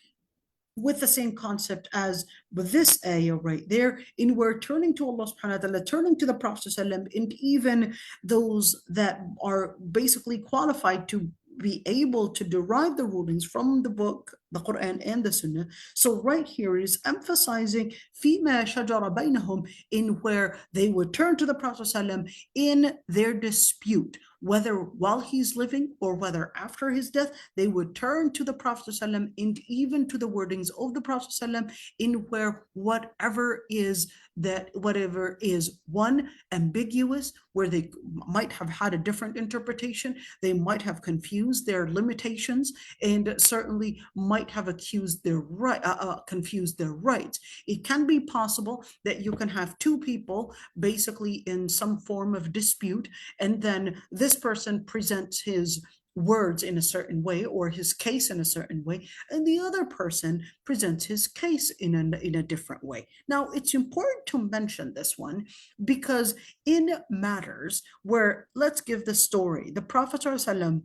as with this ayah right there, in where turning to Allah subhanahu wa ta'ala, turning to the Prophet ﷺ, and even those that are basically qualified to be able to derive the rulings from the book, the Quran and the Sunnah. So right here is emphasizing فِيمَا شَجَرَ بَيْنَهُمْ, in where they would turn to the Prophet ﷺ in their dispute. whether while he's living or whether after his death, they would turn to the Prophet ﷺ and even to the wordings of the Prophet ﷺ in where whatever is one, ambiguous, where they might have had a different interpretation, they might have confused their limitations, and certainly might have confused their rights. It can be possible that you can have two people basically in some form of dispute, and then this person presents his words in a certain way or his case in a certain way, and the other person presents his case in a different way. Now, it's important to mention this one because in matters where, let's give the story, the Prophet ﷺ,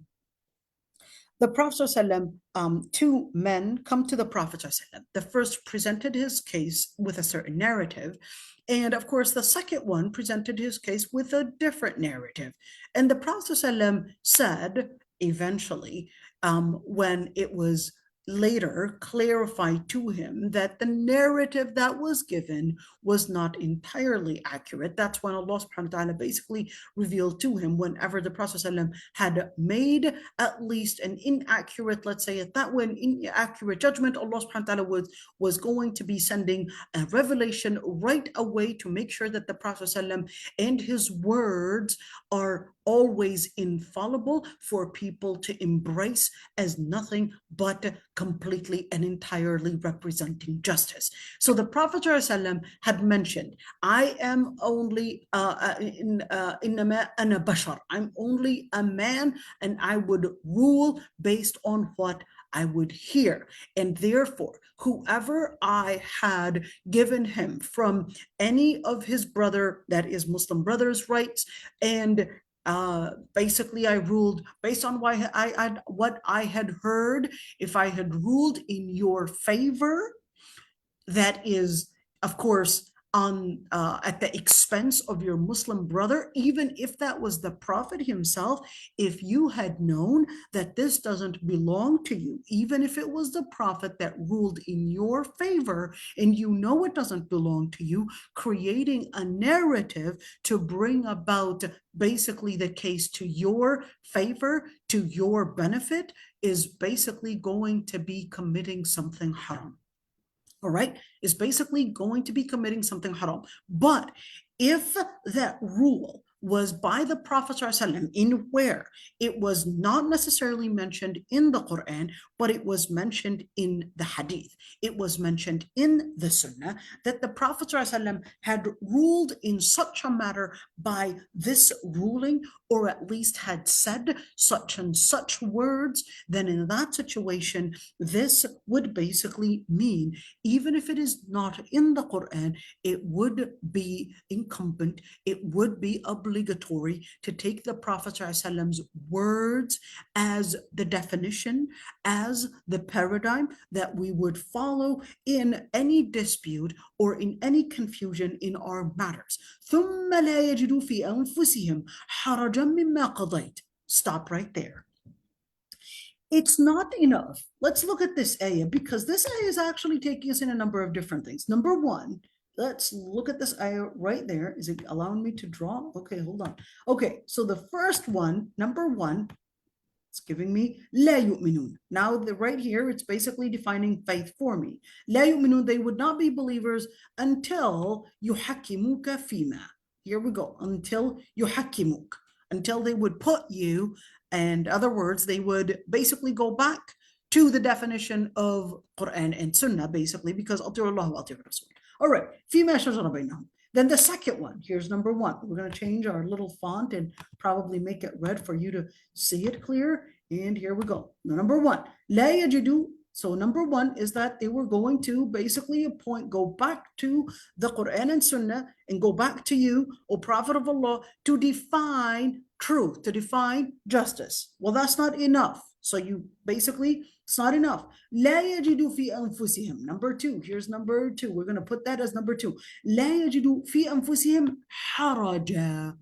two men come to the Prophet ﷺ. The first presented his case with a certain narrative, and of course, the second one presented his case with a different narrative. And the Prophet ﷺ said, eventually, when it was later clarified to him that the narrative that was given was not entirely accurate. That's when Allah subhanahu wa ta'ala basically revealed to him whenever the Prophet ﷺ had made at least an inaccurate, let's say it that way, an inaccurate judgment, Allah subhanahu wa ta'ala was going to be sending a revelation right away to make sure that the Prophet ﷺ and his words are always infallible for people to embrace as nothing but completely and entirely representing justice. So the Prophet ﷺ had mentioned, I am only إنما أنا بشر, I'm only a man, and I would rule based on what I would hear. And therefore, whoever I had given him from any of his brother, that is Muslim brothers' rights, and basically I ruled based on what I had heard. If I had ruled in your favor, that is, of course, on at the expense of your Muslim brother, even if that was the Prophet himself, if you had known that this doesn't belong to you, even if it was the Prophet that ruled in your favor, and you know it doesn't belong to you, creating a narrative to bring about basically the case to your favor, to your benefit, is basically going to be committing something haram. All right, is basically going to be committing something haram. But if that rule was by the Prophet ﷺ in where it was not necessarily mentioned in the Quran, but it was mentioned in the Hadith, it was mentioned in the Sunnah, that the Prophet ﷺ had ruled in such a matter by this ruling, or at least had said such and such words, then in that situation, this would basically mean, even if it is not in the Quran, it would be incumbent, it would be obligatory to take the Prophet ﷺ's words as the definition, as the paradigm that we would follow in any dispute or in any confusion in our matters. ثُمَّ لَا يَجِدُوا فِي أَنفُسِهِمْ حَرَجًا مِمَّا قَضَيْتَ. Stop right there. It's not enough. Let's look at this ayah, because this ayah is actually taking us in a number of different things. Number one, let's look at this ayah right there. Is it allowing me to draw? Okay, hold on. Okay, so the first one, number one, it's giving me لا يؤمنون. Now right here, it's basically defining faith for me. لا يؤمنون, they would not be believers until يحكموك فيما. Here we go, until يحكموك, until they would put you, and other words, they would basically go back to the definition of Quran and Sunnah, basically, because أطيعوا الله وأطيعوا الرسول. All right, فيما شجر بينهم. Then the second one, here's number one. We're going to change our little font and probably make it red for you to see it clear. And here we go. Number one, لا يجدوا. So number one is that they were going to basically go back to the Quran and Sunnah and go back to you, O Prophet of Allah, to define truth, to define justice. Well, that's not enough. So you basically, it's not enough. لا يجدوا في أنفسهم. Number two, here's number two. We're going to put that as number two. لا يجدوا في أنفسهم حرجا.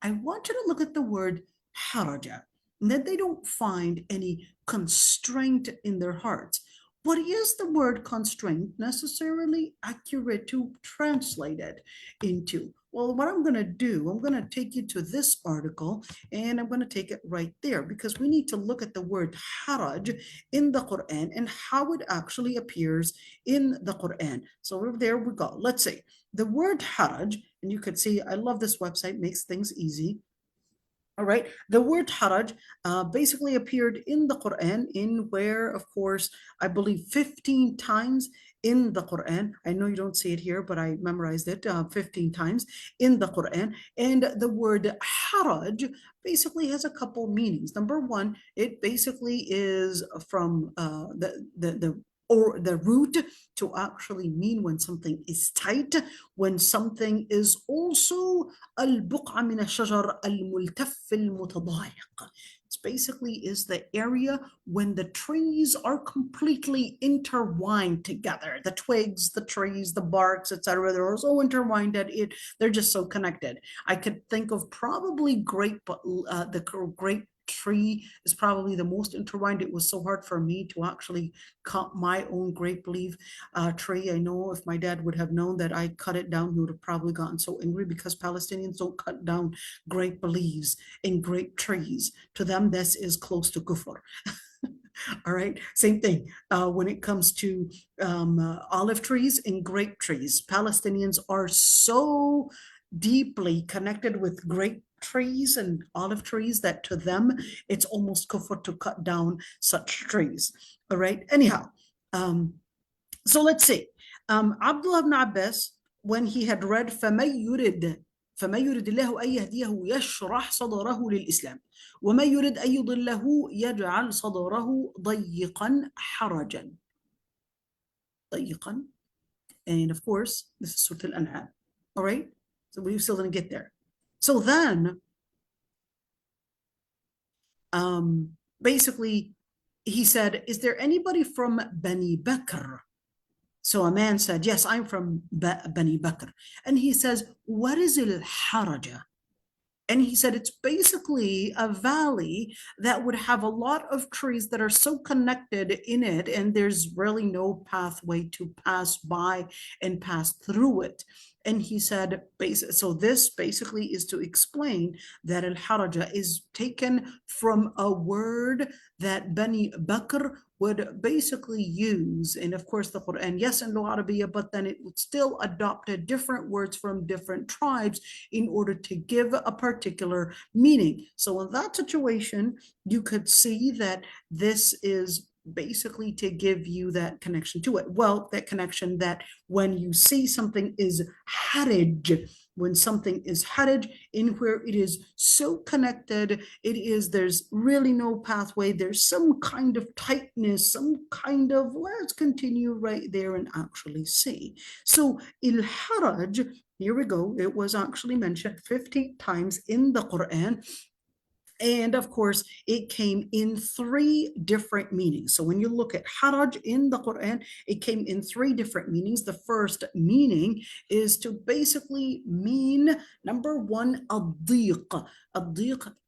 I want you to look at the word حرجا, and that they don't find any constraint in their hearts. What is the word constraint necessarily accurate to translate it into? Well, what I'm going to do, I'm going to take you to this article and I'm going to take it right there because we need to look at the word haraj in the Quran and how it actually appears in the Quran. So there we go. Let's see. The word haraj, and you could see, I love this website, makes things easy. All right, the word haraj basically appeared in the Quran in where, of course, I believe 15 times in the Quran. I know you don't see it here, but I memorized it 15 times in the Quran. And the word haraj basically has a couple meanings. Number one, it basically is from or the root to actually mean when something is tight, when something is also البقعة من الشجر الملتف المتضايق. It's basically is the area when the trees are completely intertwined together. The twigs, the trees, the barks, etc. They're so intertwined that they're just so connected. I could think of probably the grape tree is probably the most intertwined. It was so hard for me to actually cut my own grape leaf tree. I know if my dad would have known that I cut it down, he would have probably gotten so angry because Palestinians don't cut down grape leaves in grape trees. To them, this is close to kufr. All right, same thing when it comes to olive trees and grape trees. Palestinians are so deeply connected with grape trees and olive trees that to them it's almost kufr to cut down such trees. All right, anyhow, so let's see. Abdullah ibn Abbas, when he had read فَمَن يُرِدِ اللَّهُ أَن يَهْدِيَهُ يَشْرَحْ صَدْرَهُ لِلْإِسْلَامِ وَمَن يُرِدْ أَن يُضِلَّهُ يَجْعَلْ صَدْرَهُ ضَيِّقًا حَرَجًا. ضيقا. And of course, this is Surah Al-An'am. All right, so we're still going to get there. So then, basically, he said, is there anybody from Bani Bakr? So a man said, yes, I'm from Bani Bakr. And he says, what is al-haraja? And he said, it's basically a valley that would have a lot of trees that are so connected in it, and there's really no pathway to pass by and pass through it. And he said, so this basically is to explain that al-haraja is taken from a word that Bani Bakr would basically use. And of course, the Quran, yes, in Arabiya, but then it would still adopted different words from different tribes in order to give a particular meaning. So in that situation, you could see that this is basically to give you that connection to it. Well, that connection that when you see something is haraj, when something is haraj, in where it is so connected, there's really no pathway, there's some kind of tightness, some kind of, let's continue right there and actually see. So il-haraj, here we go, it was actually mentioned 50 times in the Quran. And of course, it came in 3 different meanings. So when you look at haraj in the Quran, it came in 3 different meanings. The first meaning is to basically mean, number 1, a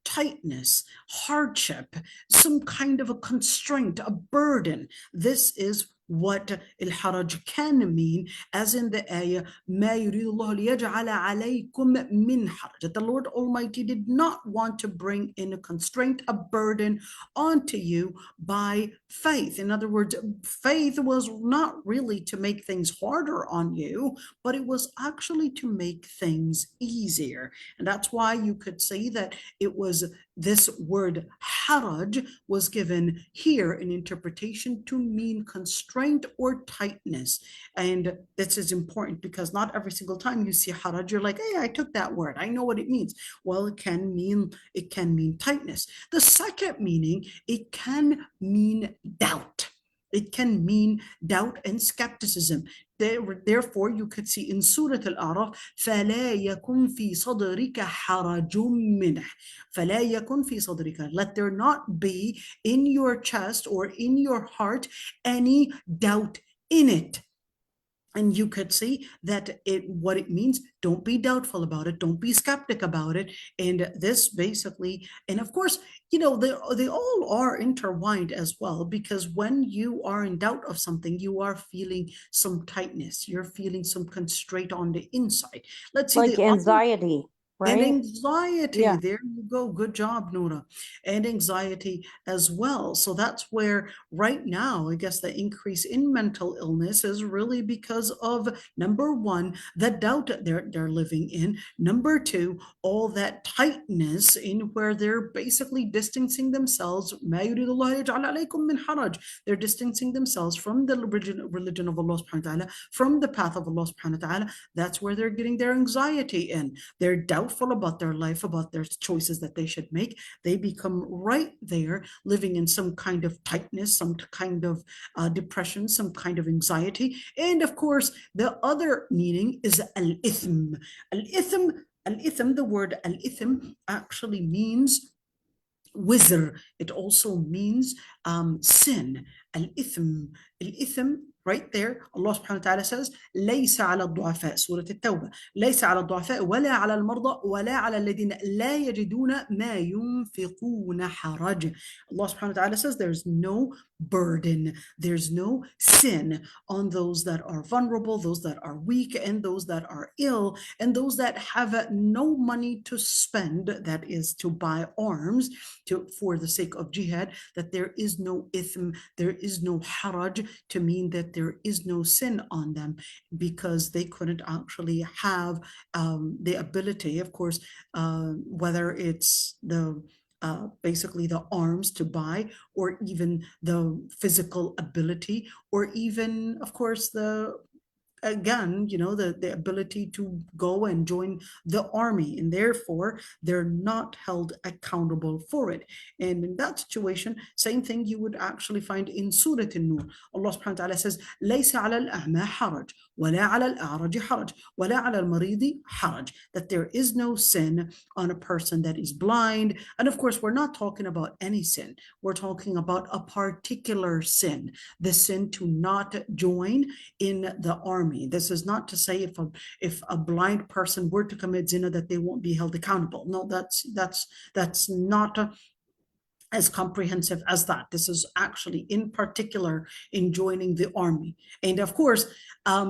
tightness, hardship, some kind of a constraint, a burden. This is what الحرج can mean, as in the ayah, ما يريد الله ليجعل عليكم من حرج. That the Lord Almighty did not want to bring in a constraint, a burden onto you by faith. In other words, faith was not really to make things harder on you, but it was actually to make things easier. And that's why you could say that it was this word haraj was given here in interpretation to mean constraint or tightness. And this is important because not every single time you see haraj, you're like, hey, I took that word, I know what it means. Well, it can mean tightness. The second meaning, it can mean doubt. It can mean doubt and skepticism. Therefore, you could see in Surah Al-A'raf, فَلَا يَكُنْ فِي صَدْرِكَ حَرَجٌ مِّنْهُ. فَلَا يَكُنْ فِي صَدْرِكَ. Let there not be in your chest or in your heart any doubt in it. And you could see that what it means, don't be doubtful about it, don't be skeptic about it. And this basically, and of course, they all are intertwined as well, because when you are in doubt of something, you are feeling some tightness, you're feeling some constraint on the inside. Let's see Like the other. anxiety, And right? anxiety, Yeah. there you go. Good job, Nora. And anxiety as well. So that's where right now, I guess the increase in mental illness is really because of, number one, the doubt that they're living in. Number two, all that tightness in where they're basically distancing themselves. مَا يُرِيدُ اللَّهُ يَجْعَلَ عَلَيْكُم مِّنْ حَرَجٍ. They're distancing themselves from the religion of Allah subhanahu wa ta'ala, from the path of Allah subhanahu wa ta'ala. That's where they're getting their anxiety in. They're doubtful about their life, about their choices that they should make. They become right there living in some kind of tightness, some kind of depression, some kind of anxiety. And of course, the other meaning is al-ithm. Al-ithm, the word al-ithm actually means wizr. It also means sin. Al-ithm. Al-ithm, right there, Allah subhanahu wa ta'ala says, ليس على الضعفاء, Surah التوبة, ليس على الضعفاء ولا على المرضى ولا على الذين لا يجدون ما ينفقون حرج. Allah subhanahu wa ta'ala says there's no burden, there's no sin on those that are vulnerable, those that are weak, and those that are ill, and those that have no money to spend, that is to buy arms for the sake of jihad, that there is no ithm, there is no haraj, to mean that there is no sin on them, because they couldn't actually have the ability, of course, whether it's basically the arms to buy, or even the physical ability, or even, of course, again, the ability to go and join the army, and therefore they're not held accountable for it. And in that situation, same thing you would actually find in Surah An-Nur. Allah subhanahu wa ta'ala says, لَيْسَ عَلَى الْأَعْمَى حَرَجٌ وَلَا عَلَى الْأَعْرَجِ حَرَجٌ وَلَا عَلَى الْمَرِيضِ حَرَجٌ, that there is no sin on a person that is blind. And of course, we're not talking about any sin. We're talking about a particular sin, the sin to not join in the army. This is not to say if a blind person were to commit zina that they won't be held accountable. No, that's not as comprehensive as that. This is actually in particular in joining the army. And of course,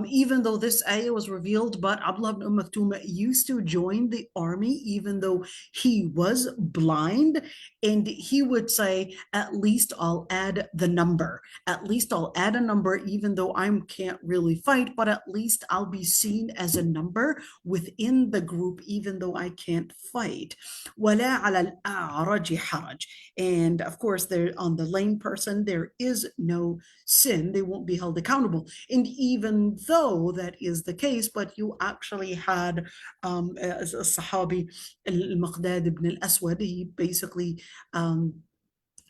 even though this ayah was revealed, but Abdullah ibn Maktoum used to join the army even though he was blind, and he would say, at least I'll add the number. At least I'll add a number, even though I can't really fight, but at least I'll be seen as a number within the group, even though I can't fight. وَلَا عَلَى الْأَعْرَجِ حَرَجٍ. And of course, there on the lame person, there is no sin. They won't be held accountable. And even though that is the case, but you actually had a Sahabi, al-Miqdad ibn al-Aswad, he basically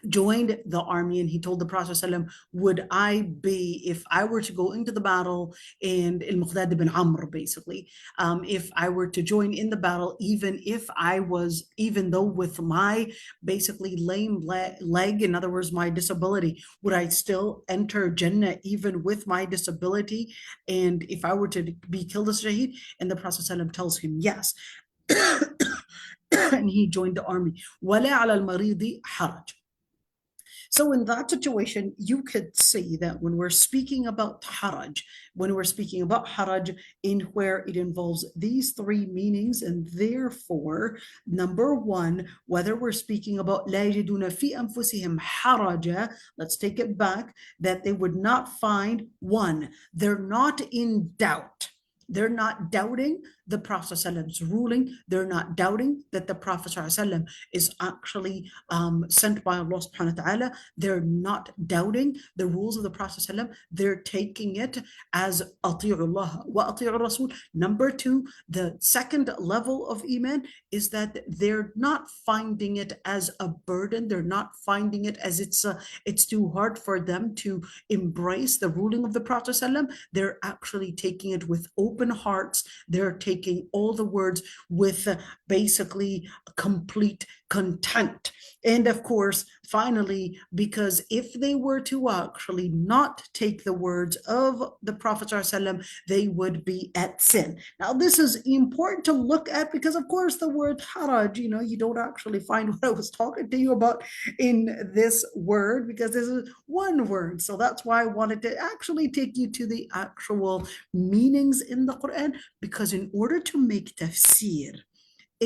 joined the army, and he told the Prophet ﷺ, would I be, if I were to go into the battle, and al-Muqdad ibn Amr basically, if I were to join in the battle, even though with my basically lame leg, in other words, my disability, would I still enter Jannah even with my disability? And if I were to be killed as shaheed? And the Prophet ﷺ tells him yes. And he joined the army. وَلَا عَلَى الْمَرِيضِ حَرَجٌ. So in that situation, you could see that when we're speaking about haraj, in where it involves these three meanings, and therefore, number one, whether we're speaking about لا يجدون في أنفسهم حرجا, let's take it back, that they would not find, one, they're not in doubt. They're not doubting the Prophet ﷺ's ruling. They're not doubting that the Prophet ﷺ is actually sent by Allah subhanahu wa ta'ala. They're not doubting the rules of the Prophet ﷺ. They're taking it as أطيعوا الله وأطيعوا الرسول. Number two, the second level of Iman is that they're not finding it as a burden. They're not finding it as it's too hard for them to embrace the ruling of the Prophet ﷺ. They're actually taking it with open hearts. They're taking all the words with basically complete content. And of course, finally, because if they were to actually not take the words of the Prophet ﷺ, they would be at sin. Now, this is important to look at because, of course, the word haraj, you don't actually find what I was talking to you about in this word because this is one word. So that's why I wanted to actually take you to the actual meanings in the Quran, because in order to make tafsir,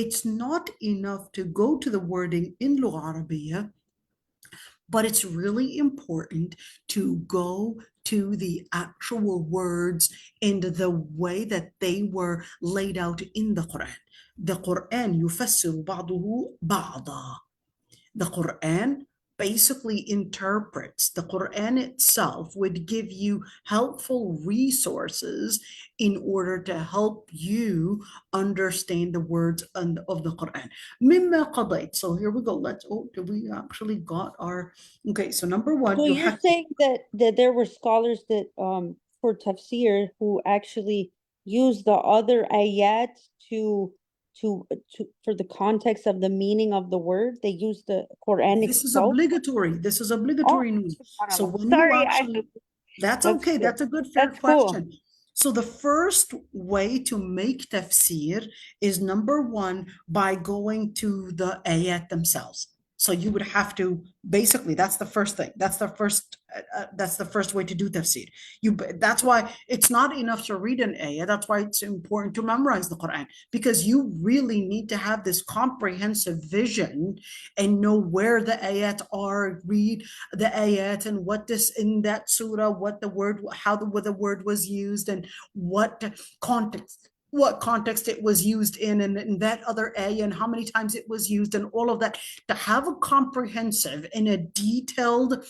it's not enough to go to the wording in Lugha Arabiya, but it's really important to go to the actual words in the way that they were laid out in the Quran. The Quran يفسر بعضه بعضا. The Quran basically interprets. The Quran itself would give you helpful resources in order to help you understand the words of the Quran. مما قضيت. So here we go. Did we actually got our, okay, so number one, So you you're have saying that there were scholars that for tafsir who actually use the other ayat to for the context of the meaning of the word, they use the Quran this is itself. obligatory. This is Oh, obligatory news. So subhanallah. when you Sorry, actually, that's that's okay. good. That's a good, fair That's cool. question. So the first way to make tafsir is number one, by going to the ayat themselves. So you would have to basically, that's the first thing. That's the first way to do tafsir. That's why it's not enough to read an ayah. That's why it's important to memorize the Quran, because you really need to have this comprehensive vision and know where the ayat are, read the ayat and what this in that surah, what the word, how the word was used, and what context it was used in that other ayah, and how many times it was used, and all of that, to have a comprehensive and a detailed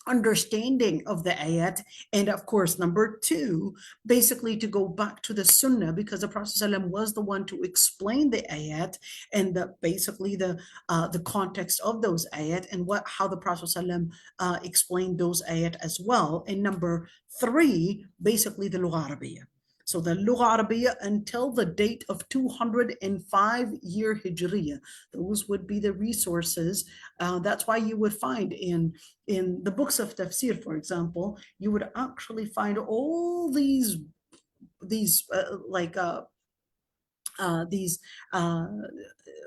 understanding of the ayat. And of course, number two, basically to go back to the sunnah, because the Prophet ﷺ was the one to explain the ayat and basically the context of those ayat, and how the Prophet ﷺ explained those ayat as well. And number three, basically the Lugha Arabiya. So the Lugha Arabiya until the date of 205 year Hijriya, those would be the resources. That's why you would find in the books of tafsir, for example, you would actually find all these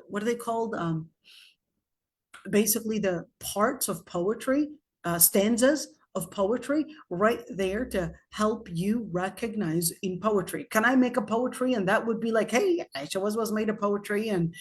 what are they called? Basically the parts of poetry, stanzas of poetry right there to help you recognize in poetry. Can I make a poetry? And that would be like, hey, Aysha was made a poetry and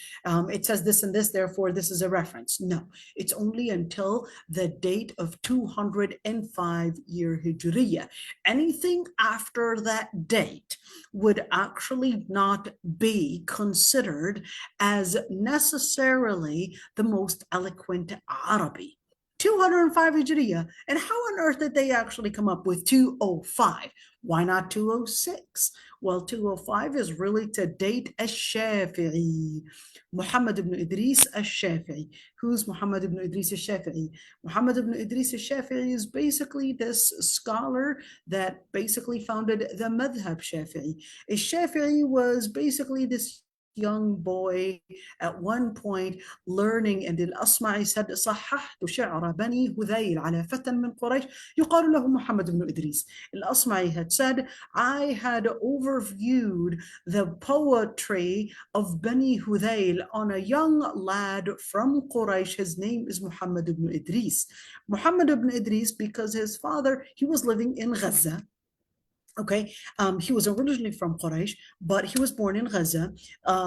it says this and this, therefore this is a reference. No, it's only until the date of 205 year Hijriya. Anything after that date would actually not be considered as necessarily the most eloquent Arabic. 205 Hijriya. And how on earth did they actually come up with 205? Why not 206? Well, 205 is really to date al-Shafi'i, Muhammad ibn Idris al-Shafi'i. Who's Muhammad ibn Idris al-Shafi'i? Muhammad ibn Idris al-Shafi'i is basically this scholar that basically founded the madhab Shafi'i. Al-Shafi'i was basically this young boy at one point learning, and الأصمعي said صححت شعر بني هذيل على فتى من قريش يقال له محمد بن إدريس. الأصمعي had said, I had overviewed the poetry of Bani Hudayl on a young lad from Quraysh. His name is Muhammad ibn Idris. Muhammad ibn Idris, because his father, he was living in Gaza. Okay, he was originally from Quraysh, but he was born in Gaza,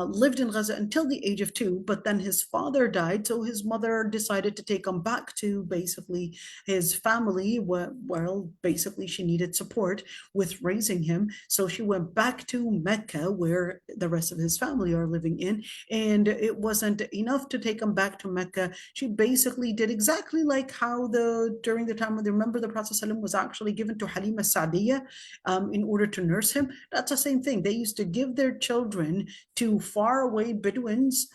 lived in Gaza until the age of 2, but then his father died, so his mother decided to take him back to basically his family. Well, basically she needed support with raising him, so she went back to Mecca, where the rest of his family are living in, and it wasn't enough to take him back to Mecca. She basically did exactly like how during the time when, remember, the Prophet ﷺ was actually given to Halima Sa'diyah, in order to nurse him. That's the same thing. They used to give their children to faraway Bedouins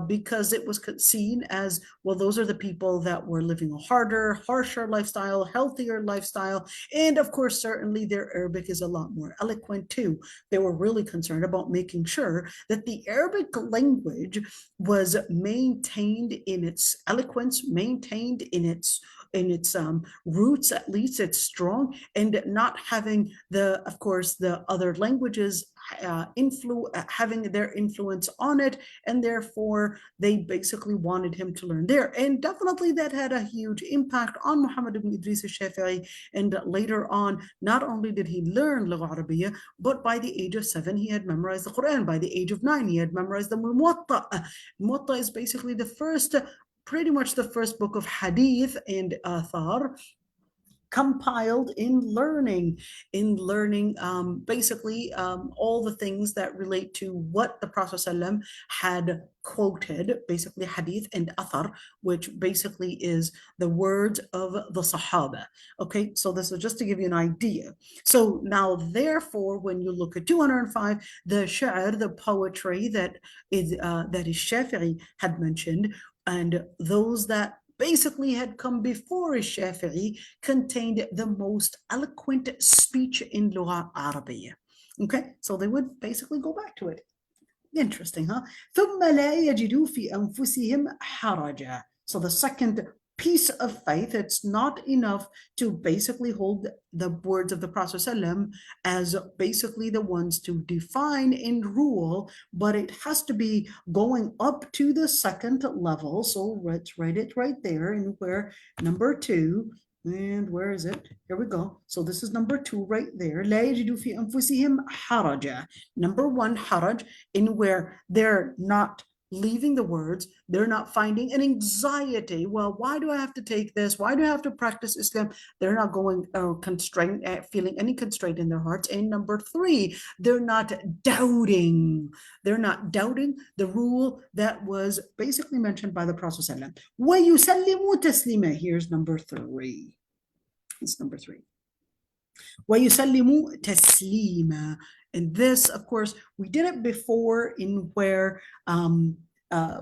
because it was seen as, well, those are the people that were living a harder, harsher lifestyle, healthier lifestyle. And of course, certainly their Arabic is a lot more eloquent too. They were really concerned about making sure that the Arabic language was maintained in its eloquence, maintained in its roots, at least it's strong, and not having of course, the other languages having their influence on it, and therefore they basically wanted him to learn there. And definitely that had a huge impact on Muhammad ibn Idris al-Shafi'i. And later on, not only did he learn Lugha Arabiya, but by the age of 7 he had memorized the Quran. By the age of 9 he had memorized the Muwatta. Muwatta is basically pretty much the first book of hadith and athar compiled in learning basically all the things that relate to what the Prophet ﷺ had quoted, basically hadith and athar, which basically is the words of the Sahaba. Okay, so this is just to give you an idea. So now, therefore, when you look at 205, the sha'r, the poetry that is Shafi'i had mentioned, and those that basically had come before Shafi'i, contained the most eloquent speech in Lugha Arabiya. Okay, so they would basically go back to it. Interesting, huh? ثم لا يجدوا في أنفسهم حرجا. So the second piece of faith, it's not enough to basically hold the words of the Prophet ﷺ as basically the ones to define and rule, but it has to be going up to the second level. So let's write it right there, and where number 2, and where is it? Here we go. So this is number 2 right there. لا يجدوا في أنفسهم حرجا. Number 1, haraj, in where they're not leaving the words, they're not finding an anxiety. Well, why do I have to take this? Why do I have to practice Islam? They're not going constrained, feeling any constraint in their hearts. And number 3, they're not doubting. They're not doubting the rule that was basically mentioned by the Prophet ﷺ. وَيُسَلِّمُوا تَسْلِيمًا. Here's number 3. It's number 3. وَيُسَلِّمُوا تَسْلِيمًا. And this, of course, we did it before in where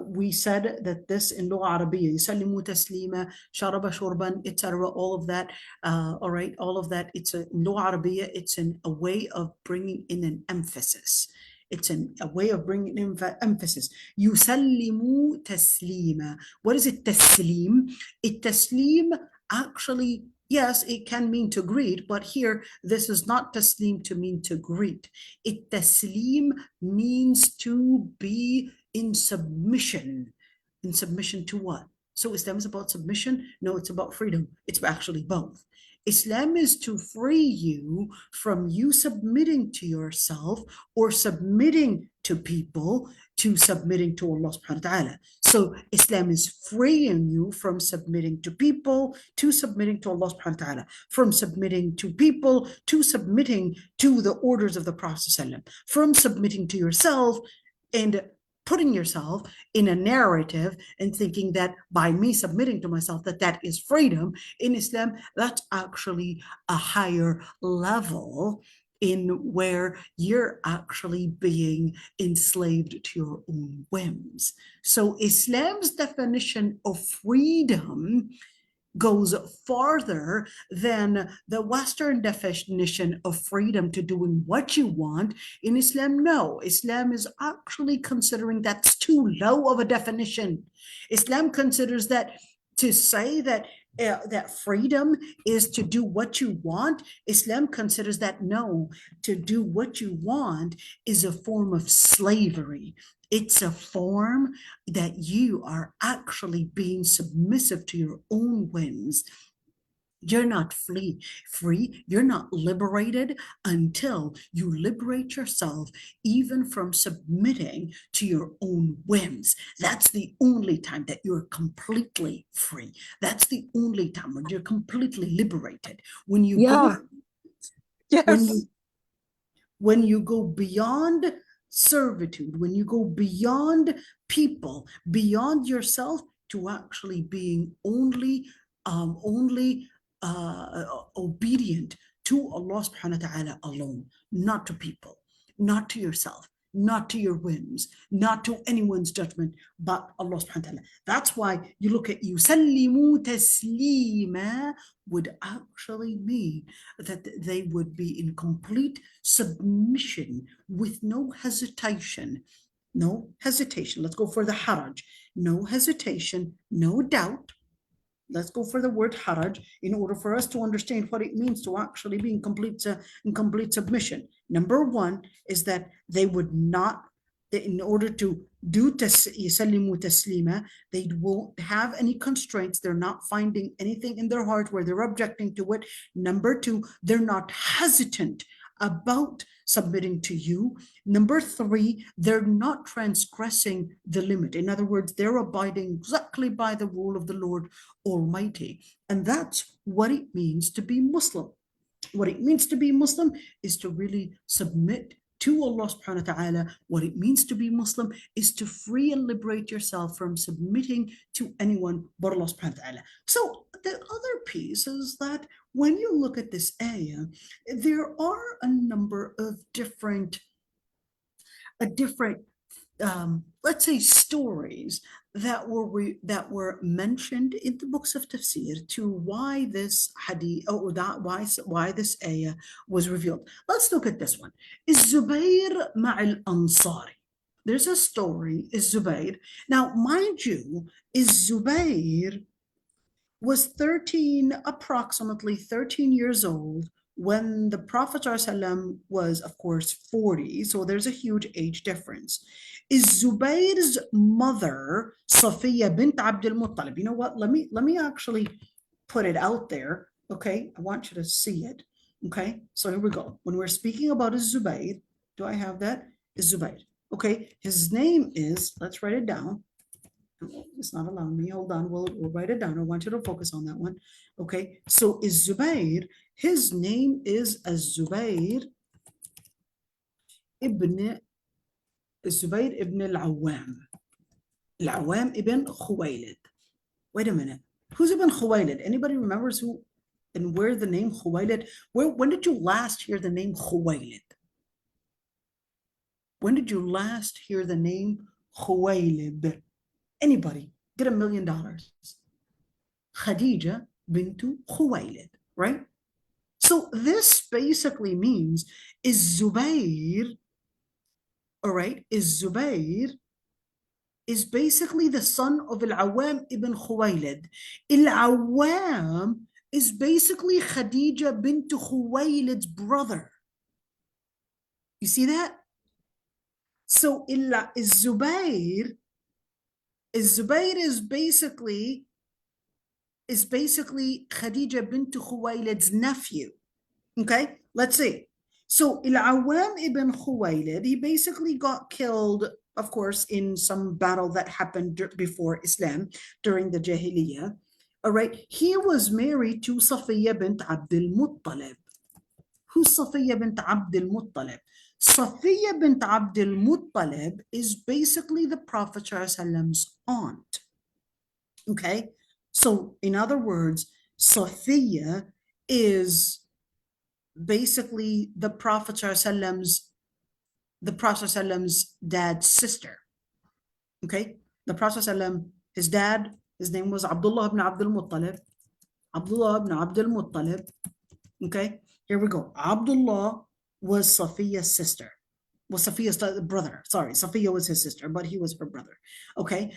we said that this in Lugha Arabiya, يُسَلِّمُوا تَسْلِيمًا, شَرَبَ شُرْبًا, etc. All of that, all right, all of that, it's in Lugha Arabiya, it's a way of bringing in an emphasis. It's a way of bringing in emphasis. يُسَلِّمُوا تَسْلِيمًا. What is it, taslim? Taslim actually, yes, it can mean to greet, but here, this is not taslim to mean to greet. Taslim means to be in submission. In submission to what? So Islam is about submission? No, it's about freedom. It's actually both. Islam is to free you from you submitting to yourself or submitting to people to submitting to Allah subhanahu wa ta'ala. So Islam is freeing you from submitting to people to submitting to Allah subhanahu wa ta'ala, from submitting to people to submitting to the orders of the Prophet, from submitting to yourself and putting yourself in a narrative and thinking that by me submitting to myself, that is freedom. In Islam, that's actually a higher level in where you're actually being enslaved to your own whims. So Islam's definition of freedom goes farther than the Western definition of freedom to doing what you want. In Islam, no. Islam is actually considering that's too low of a definition. Islam considers that to say that that freedom is to do what you want, Islam considers that no, to do what you want is a form of slavery. It's a form that you are actually being submissive to your own whims. You're not free. You're not liberated until you liberate yourself even from submitting to your own whims. That's the only time that you're completely free. That's the only time when you're completely liberated. When you when you go beyond servitude, when you go beyond people, beyond yourself, to actually being only obedient to to Allah subhanahu wa ta'ala alone, not to people, not to yourself, not to your whims, not to anyone's judgment, but Allah subhanahu wa ta'ala. That's why you look at yusallimu taslima would actually mean that they would be in complete submission with no hesitation. No hesitation. Let's go for the haraj. No hesitation, no doubt. Let's go for the word haraj in order for us to understand what it means to actually be in complete submission. Number one is that they would not, in order to do yusallimu taslima, they won't have any constraints. They're not finding anything in their heart where they're objecting to it. Number two, they're not hesitant about submitting to you. Number three, they're not transgressing the limit. In other words, they're abiding exactly by the rule of the Lord Almighty. And that's what it means to be Muslim. What it means to be Muslim is to really submit to Allah subhanahu wa ta'ala. What it means to be Muslim is to free and liberate yourself from submitting to anyone but Allah subhanahu wa ta'ala. So the other piece is that when you look at this ayah, there are a number of different let's say stories that were mentioned in the books of tafsir to why this hadith or that why this ayah was revealed. Let's look at this one. Is Zubayr ma'al Ansari. There's a story, is Zubayr. Now, mind you, is Zubayr was approximately 13 years old when the Prophet ﷺ was, of course, 40. So there's a huge age difference. Is Zubayr's mother Safiya bint Abdul Muttalib? You know what? Let me actually put it out there. Okay, I want you to see it. Okay, so here we go. When we're speaking about Zubayr, do I have that? Is Zubayr. Okay, his name is, let's write it down. It's not allowing me. Hold on, we'll write it down. I want you to focus on that one. Okay, so is Zubayr, his name is Zubayr ibn al-Awwam. Al-Awwam ibn Khuwaylid. Wait a minute. Who's Ibn Khuwaylid? Anybody remembers who and where the name Khuwaylid? When did you last hear the name Khuwaylid? When did you last hear the name Khuwaylid? Anybody? Get $1 million. Khadija bintu Khuwaylid, right? So this basically means is Zubayr, all right, is Zubayr is basically the son of Al-Awwam ibn Khuwaylid. Al-Awwam is basically Khadija bintu Khuwaylid's brother. You see that? So Zubayr is basically Khadija bint Khuwaylid's nephew. Okay, let's see. So Al-Awwam ibn Khuwaylid, he basically got killed, of course, in some battle that happened before Islam during the Jahiliyyah. All right, he was married to Safiya bint Abdul Muttalib. Who's Safiya bint Abdul Muttalib? Safiya bint Abdul Muttalib is basically the Prophet ﷺ's aunt. Okay, so in other words, Safiya is basically the Prophet ﷺ's dad's sister. Okay, the Prophet ﷺ, his dad, his name was Abdullah ibn Abdul Muttalib. Abdullah ibn Abdul Muttalib. Okay, here we go. Abdullah was Safiya's sister. Was Safiya's brother. Sorry, Safiya was his sister, but he was her brother. Okay,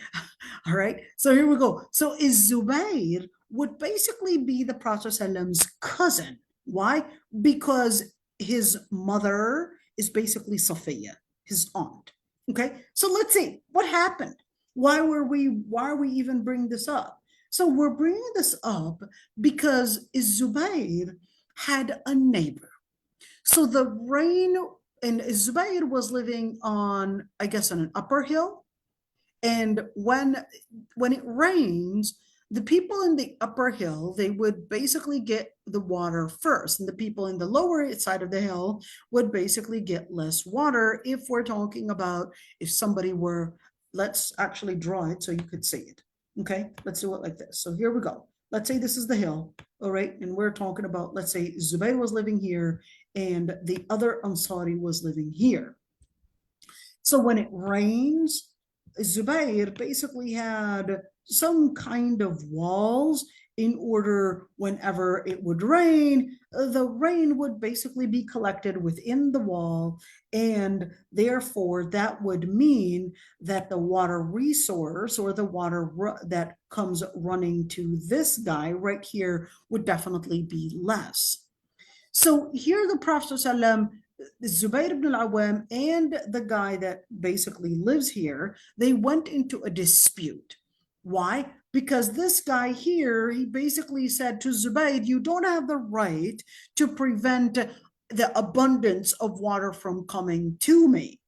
all right. So here we go. So is Zubayr would basically be the Prophet ﷺ's cousin. Why? Because his mother is basically Safiya, his aunt. Okay, so let's see what happened. Why are we even bringing this up? So we're bringing this up because Zubayr had a neighbor. So the rain, and Zubayr was living on, I guess, on an upper hill. And when it rains, the people in the upper hill, they would basically get the water first. And the people in the lower side of the hill would basically get less water. If we're talking about if somebody were, let's actually draw it so you could see it. Okay, let's do it like this. So here we go. let's say this is the hill, all right, and we're talking about, let's say Zubayr was living here and the other Ansari was living here. So when it rains, Zubayr basically had some kind of walls in order whenever it would rain, the rain would basically be collected within the wall, and therefore that would mean that the water resource or the water that comes running to this guy right here would definitely be less. So here the Prophet ﷺ, Zubayr ibn al-Awwam and the guy that basically lives here, they went into a dispute. Why? Because this guy here, he basically said to Zubayr, you don't have the right to prevent the abundance of water from coming to me.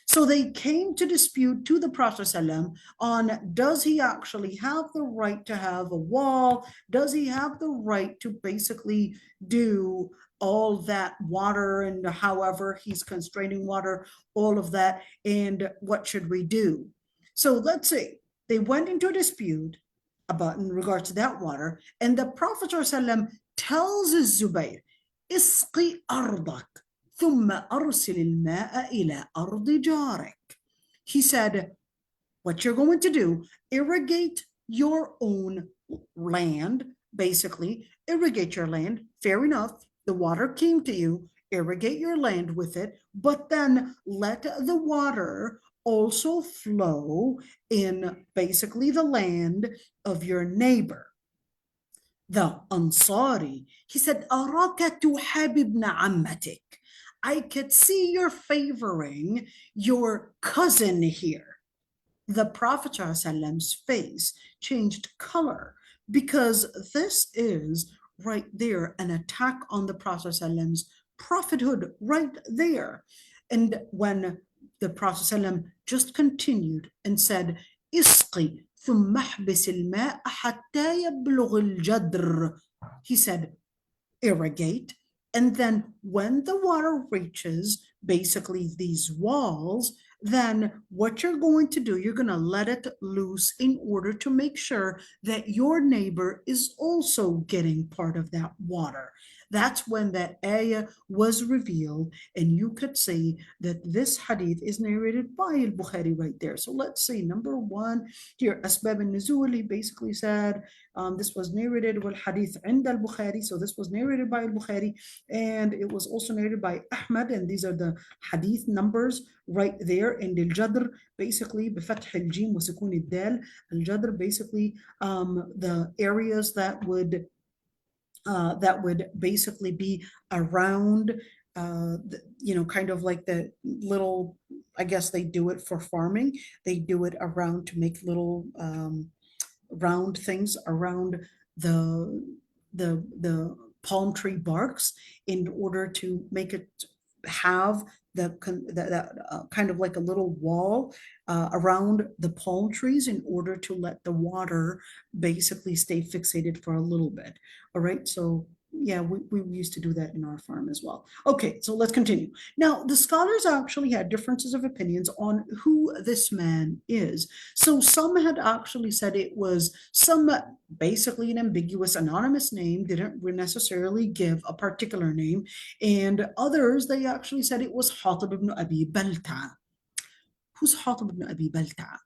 So they came to dispute to the Prophet ﷺ on, does he actually have the right to have a wall? Does he have the right to basically do all that water, and however he's constraining water, all of that, and what should we do? So let's see, they went into a dispute about in regards to that water, and the Prophet ﷺ tells Zubayr, اسقي أرضك ثم أرسل الماء إلى أرض جارك. He said, what you're going to do, irrigate your own land, basically, irrigate your land, fair enough, the water came to you, irrigate your land with it, but then let the water also flow in basically the land of your neighbor. The Ansari, he said, أراك تحب ابن عمتك. I could see you're favoring your cousin here. The Prophet ﷺ's face changed color, because this is right there an attack on the Prophet ﷺ's prophethood right there. And when the Prophet ﷺ just continued and said, اسقي ثم احبس الماء حتى يبلغ الجدر. He said, irrigate, and then when the water reaches basically these walls, then what you're going to do, you're going to let it loose in order to make sure that your neighbor is also getting part of that water. That's when that ayah was revealed, and you could see that this hadith is narrated by al-Bukhari right there. So let's see, number one here, Asbab al-Nuzul, he basically said, this was narrated with hadith عند al-Bukhari, so this was narrated by al-Bukhari, and it was also narrated by Ahmad, and these are the hadith numbers right there. In al-Jadr, basically بفتح الجيم وسكون الدال, al-Jadr, basically the areas that would basically be around, kind of like the little, I guess they do it for farming. They do it around to make little round things around the palm tree barks in order to make it have that kind of like a little wall around the palm trees in order to let the water basically stay fixated for a little bit. All right, so yeah, we used to do that in our farm as well. Okay, so let's continue. Now, the scholars actually had differences of opinions on who this man is. So some had actually said it was some basically an ambiguous anonymous name, didn't necessarily give a particular name, and others, they actually said it was Hatib ibn Abi Balta'a. Who's Hatib ibn Abi Balta'a?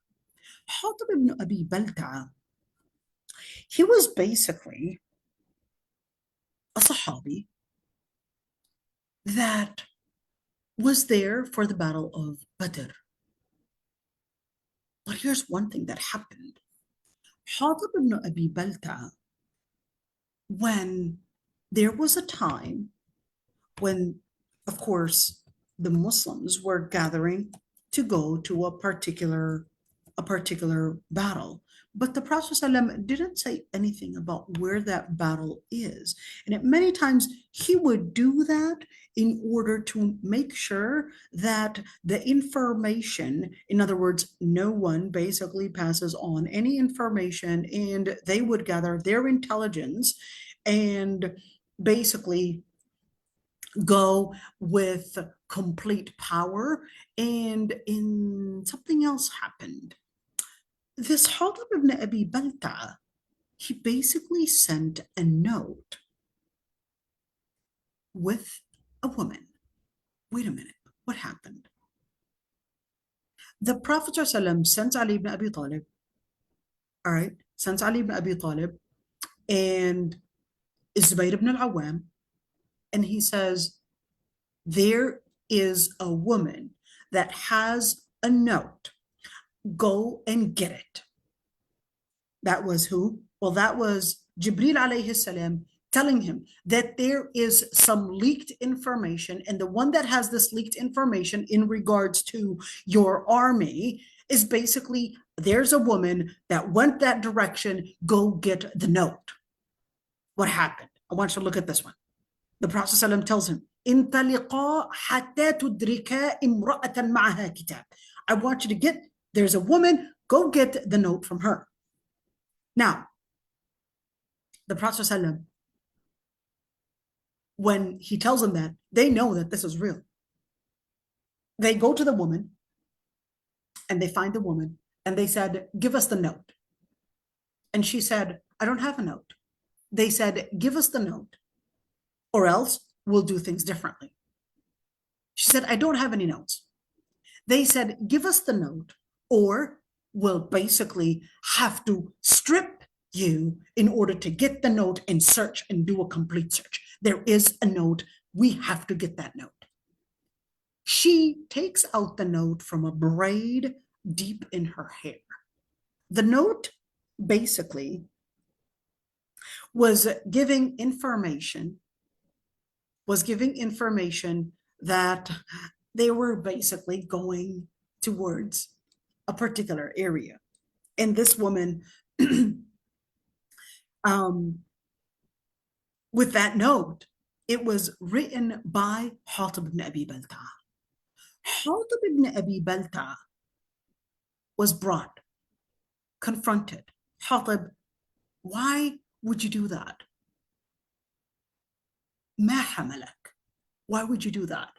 Hatib ibn Abi Balta'a, he was basically a Sahabi that was there for the Battle of Badr. But here's one thing that happened. Hatib ibn Abi Balta'a, when there was a time when, of course, the Muslims were gathering to go to a particular battle, but the Prophet ﷺ didn't say anything about where that battle is. And many times he would do that in order to make sure that the information, in other words, no one basically passes on any information, and they would gather their intelligence and basically go with complete power. And in something else happened. This Hatib ibn Abi Balta'a, he basically sent a note with a woman. Wait a minute, what happened? The Prophet ﷺ sent Ali ibn Abi Talib, all right, sent Ali ibn Abi Talib and Zubayr ibn al-Awwam, and he says, there is a woman that has a note. Go and get it. That was who? Well, that was Jibril alayhi salam telling him that there is some leaked information, and the one that has this leaked information in regards to your army is basically, there's a woman that went that direction, go get the note. What happened? I want you to look at this one. The Prophet ﷺ tells him, انطلقا حتى تدركا امرأة معها كتاب. I want you to get, there's a woman, go get the note from her. Now, the Prophet ﷺ, when he tells them that, they know that this is real. They go to the woman and they find the woman and they said, give us the note. And she said, I don't have a note. They said, give us the note or else we'll do things differently. She said, I don't have any notes. They said, give us the note or we'll basically have to strip you in order to get the note and search and do a complete search. There is a note. We have to get that note. She takes out the note from a braid deep in her hair. The note basically was giving information that they were basically going towards a particular area. And this woman, with that note, it was written by Hatib ibn Abi Balta'a. Hatib ibn Abi Balta'a was brought, confronted. Hatib, why would you do that? ما حملك? Why would you do that?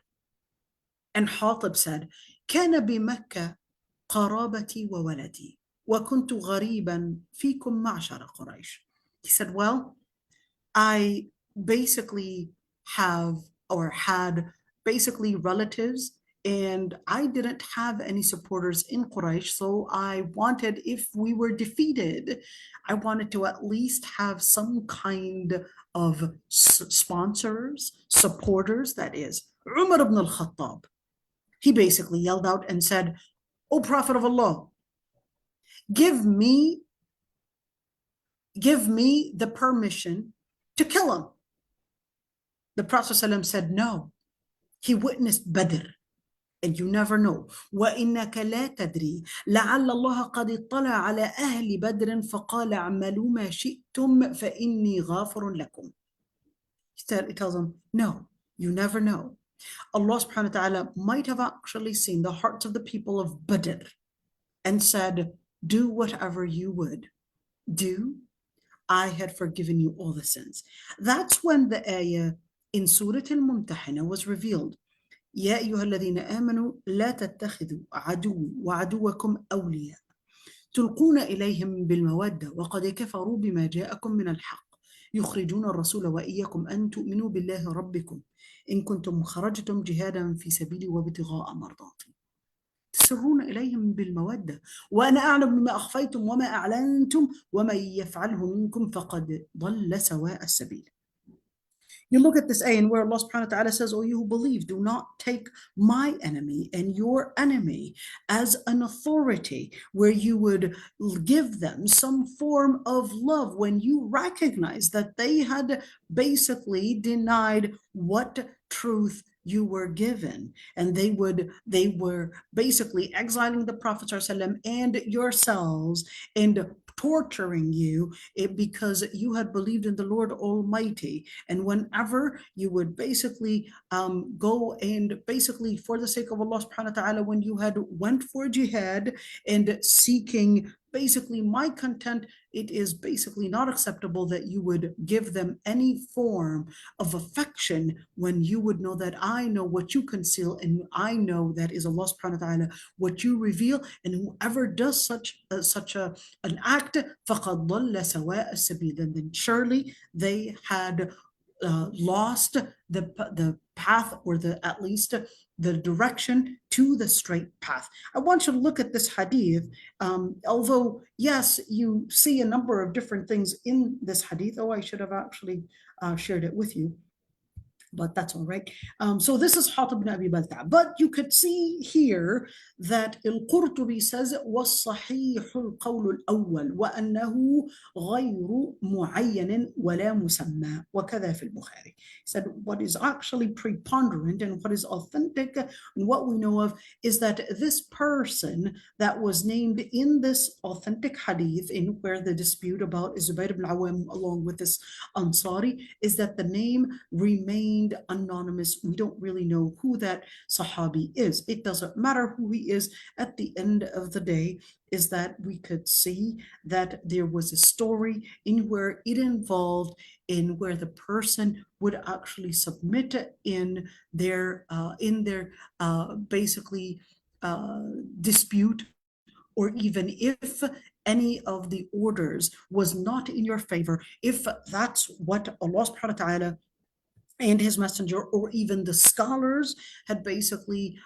And Hatib said, كان بمكة قرابتي وولدي وكنت غريبا فيكم معشر قريش. He said, well, I basically have or had basically relatives and I didn't have any supporters in Quraysh. So I wanted, if we were defeated, I wanted to at least have some kind of sponsors, supporters, that is. Umar ibn al-Khattab, he basically yelled out and said, O Prophet of Allah, give me the permission to kill him. The Prophet ﷺ said, no. He witnessed Badr. And you never know. وَإِنَّكَ لَا تَدْرِي لَعَلَّ اللَّهَ قَدِ اطَّلَعَ عَلَى أَهْلِ بَدْرٍ فَقَالَ اعْمَلُوا مَا شِئْتُمْ فَإِنِّي غَافِرٌ لَكُمْ. He tells them, no, you never know. Allah subhanahu wa ta'ala might have actually seen the hearts of the people of Badr and said, do whatever you would do. I had forgiven you all the sins. That's when the ayah in Surah al-Mumtahina was revealed. يا أيها الذين آمنوا لا تتخذوا عدوي وعدوكم أولياء تلقون إليهم بالمودة وقد كفروا بما جاءكم من الحق يخرجون الرسول وإياكم أن تؤمنوا بالله ربكم إن كنتم خرجتم جهادا في سبيلي وابتغاء مرضاتي تسرون إليهم بالمودة وأنا أعلم بما أخفيتم وما أعلنتم ومن يفعله منكم فقد ضل سواء السبيل. You look at this ayah where Allah subhanahu wa ta'ala says, oh, you who believe, do not take my enemy and your enemy as an authority, where you would give them some form of love when you recognize that they had basically denied what truth you were given. And they were basically exiling the Prophet ﷺ and yourselves and torturing you because you had believed in the Lord Almighty. And whenever you would basically go and basically for the sake of Allah subhanahu wa ta'ala, when you had went for jihad and seeking basically my content, it is basically not acceptable that you would give them any form of affection when you would know that I know what you conceal and I know that is Allah subhanahu wa ta'ala what you reveal, and whoever does such an act فَقَدْ ضَلَّ سَوَاءَ السَّبِيلِ, and then surely they had lost the path, or at least the direction to the straight path. I want you to look at this hadith. Although, yes, you see a number of different things in this hadith. Oh, I should have actually shared it with you, but that's all right. So this is Hatib ibn Abi Balta. But you could see here that Al-Qurtubi says, وَالصَّحِيحُ الْقَوْلُ الْأَوَّلُ وَأَنَّهُ غَيْرُ مُعَيَّنٍ وَلَا مُسَمَّى وَكَذَا فِي الْبُخَارِ. He said what is actually preponderant and what is authentic and what we know of is that this person that was named in this authentic hadith, in where the dispute about Zubayr ibn Awam along with this Ansari, is that the name remained anonymous. We don't really know who that Sahabi is. It doesn't matter who he is. At the end of the day, is that we could see that there was a story in where it involved in where the person would actually submit in their basically dispute, or even if any of the orders was not in your favor, if that's what Allah subhanahu wa ta'ala and his messenger, or even the scholars had basically,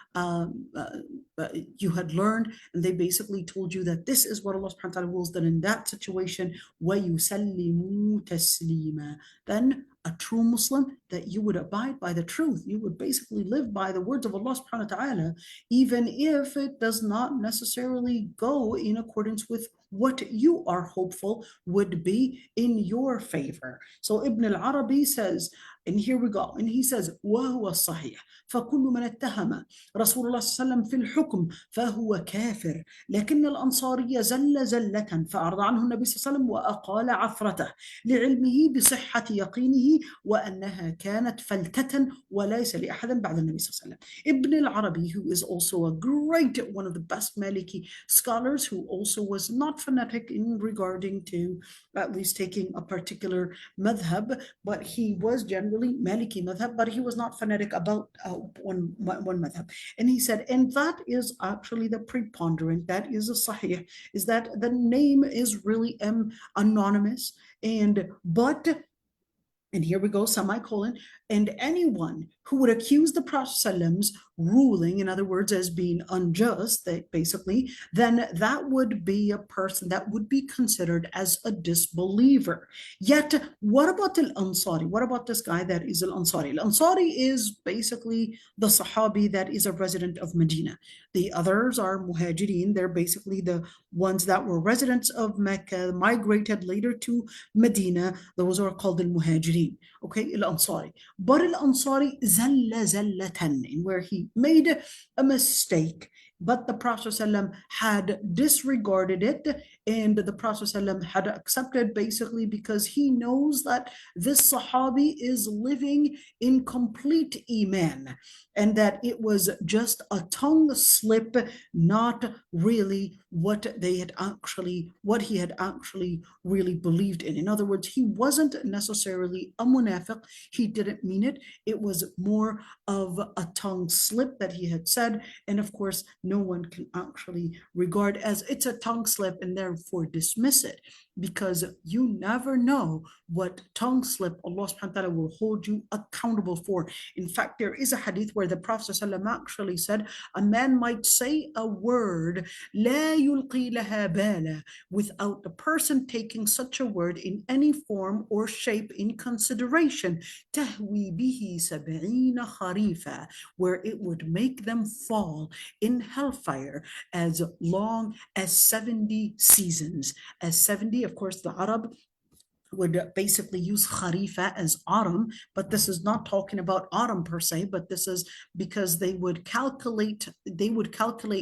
you had learned, and they basically told you that this is what Allah subhanahu wa ta'ala wills, then in that situation, وَيُسَلِّمُوا تَسْلِيمًا, then a true Muslim, that you would abide by the truth. You would basically live by the words of Allah subhanahu wa ta'ala, even if it does not necessarily go in accordance with what you are hopeful would be in your favor. So Ibn al-Arabi says, and here we go, and he says, وَهُوَ الصَّحِيحُ فَكُلُّ مَنْ اتَّهَمَ رسول الله صلى الله عليه وسلم في الحكم فهو كافر لكن الأنصاري زل زلة فأعرض عنه النبي صلى الله عليه وسلم وأقال عثرته لعلمه بصحة يقينه وأنها كانت فلتة وليس لأحد بعد النبي صلى الله عليه وسلم. Ibn al-Arabi, who is also a great, one of the best Maliki scholars, who also was not fanatic in regarding to at least taking a particular madhab, but he was generally Maliki madhab, but he was not fanatic about one madhab. And he said, and that is actually the preponderant, that is a sahih, is that the name is really anonymous, and here we go, semicolon, and anyone who would accuse the Prophet's ruling, in other words, as being unjust, that basically, then that would be a person that would be considered as a disbeliever. Yet, what about al-Ansari? What about this guy that is al-Ansari? Al-Ansari is basically the Sahabi that is a resident of Medina. The others are Muhajirin. They're basically the ones that were residents of Mecca, migrated later to Medina. Those are called al-Muhajirin. Okay, al-Ansari. But al-Ansari zalla zallatan, in where he made a mistake, but the Prophet ﷺ had disregarded it, and the Prophet ﷺ had accepted, basically because he knows that this Sahabi is living in complete Iman, and that it was just a tongue slip, not really what he had actually really believed in. In other words, he wasn't necessarily a munafiq, he didn't mean it, it was more of a tongue slip that he had said, and of course no one can actually regard as it's a tongue slip and therefore dismiss it, because you never know what tongue slip Allah subhanahu wa ta'ala will hold you accountable for. In fact, there is a hadith where the Prophet ﷺ actually said, a man might say a word لا يلقي لها بالا, without the person taking such a word in any form or shape in consideration, تهوي به 70 خريفا, where it would make them fall in hellfire as long as 70 seasons. As 70, of course, the Arab would basically use kharifa as autumn, but this is not talking about autumn per se, but this is because they would calculate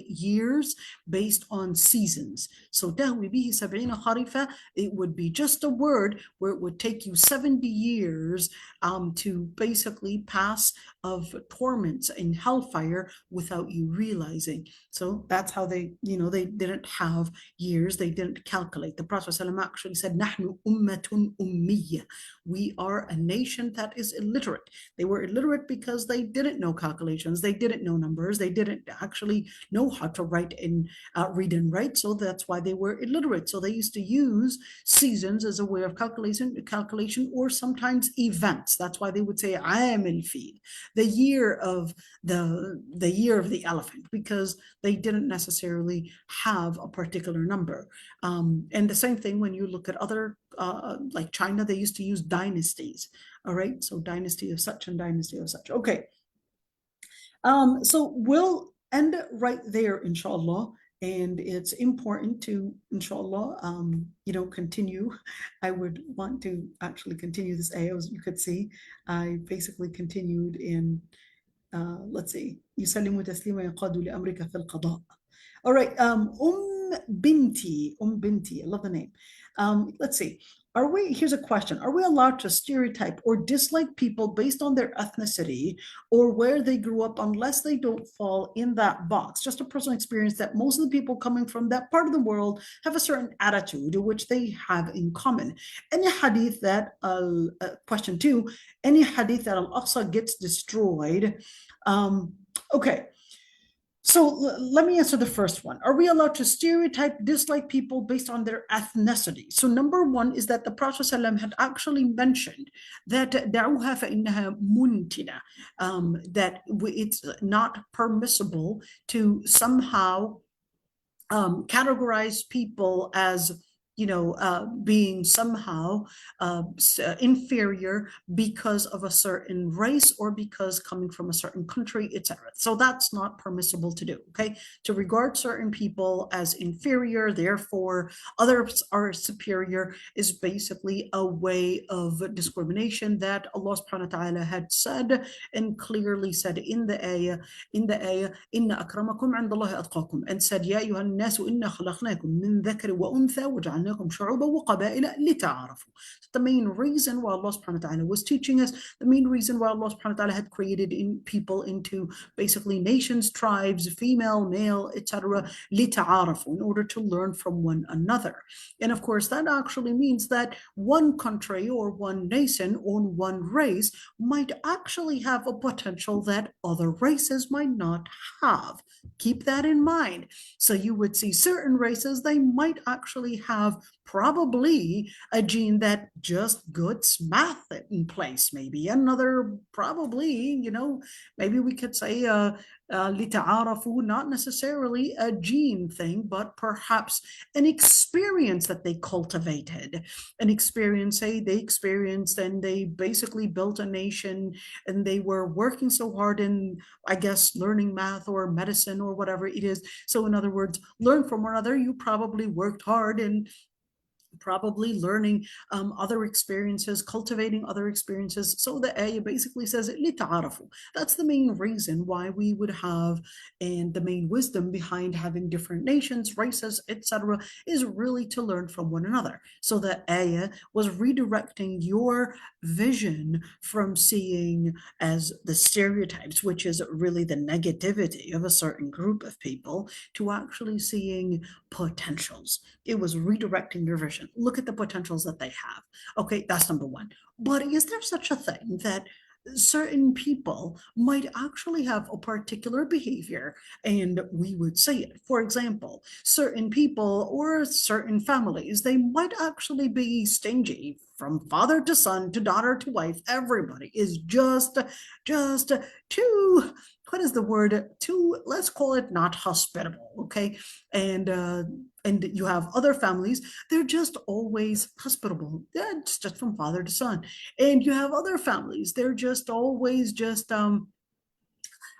years based on seasons. So dahwi bihi sab'ina kharifa, it would be just a word where it would take you 70 years to basically pass of torments in hellfire without you realizing. So that's how they, they didn't have years, they didn't calculate. The Prophet ﷺ actually said, "Nahnu ummatun ummiyya." We are a nation that is illiterate. They were illiterate because they didn't know calculations, they didn't know numbers, they didn't actually know how to write and read and write. So that's why they were illiterate. So they used to use seasons as a way of calculation, or sometimes events. That's why they would say "Aam al-Fil," the year of the elephant, because they didn't necessarily have a particular number. And the same thing when you look at other, like China, they used to use dynasties. All right, so dynasty of such and dynasty of such. Okay, so we'll end right there, inshallah. And it's important to, inshallah, continue. I would want to actually continue this ayah. As you could see, I basically continued in, let's see, يسلم تسليما ينقاد لأمرك في القضاء. All right, Binti, Binti, I love the name. Let's see. Here's a question. Are we allowed to stereotype or dislike people based on their ethnicity or where they grew up unless they don't fall in that box? Just a personal experience that most of the people coming from that part of the world have a certain attitude which they have in common. Any hadith that, question 2, any hadith that Al-Aqsa gets destroyed. Okay. So let me answer the first one. Are we allowed to stereotype, dislike people based on their ethnicity? So number one is that the Prophet ﷺ had actually mentioned that دعوها فإنها منتنة, that it's not permissible to somehow categorize people as being somehow inferior because of a certain race or because coming from a certain country, etc. So that's not permissible to do, okay? To regard certain people as inferior, therefore others are superior, is basically a way of discrimination that Allah subhanahu wa ta'ala had said and clearly said in the ayah, inna akramakum 'inda Allahi atqakum, and said, ya ayyuhan nasu inna khalaqnakum min dhakari wa untha waj'alnakum shu'uban wa qaba'ila lita'arafu. The main reason why Allah subhanahu wa ta'ala was teaching us, the main reason why Allah subhanahu wa ta'ala had created people into basically nations, tribes, female, male, etc., lita'arafu, in order to learn from one another. And of course, that actually means that one country or one nation or one race might actually have a potential that other races might not have. Keep that in mind. So you would see certain races, they might actually have probably a gene that just goods math in place. Maybe another, probably, maybe we could say lita'arafu, not necessarily a gene thing, but perhaps an experience that they cultivated, an experience, say they experienced and they basically built a nation and they were working so hard in, I guess, learning math or medicine or whatever it is. So in other words, learn from one another. You probably worked hard and probably learning other experiences, cultivating other experiences. So the ayah basically says, لِتَعَارَفُوا. That's the main reason why we would have, and the main wisdom behind having different nations, races, etc., is really to learn from one another. So the ayah was redirecting your vision from seeing as the stereotypes, which is really the negativity of a certain group of people, to actually seeing potentials. It was redirecting your vision. Look at the potentials that they have. Okay, that's number one. But is there such a thing that certain people might actually have a particular behavior and we would say it? For example, certain people or certain families, they might actually be stingy from father to son to daughter to wife. Everybody is just too, what is the word, too, let's call it not hospitable, okay? And you have other families, they're just always hospitable. That's just from father to son. And you have other families, they're just always just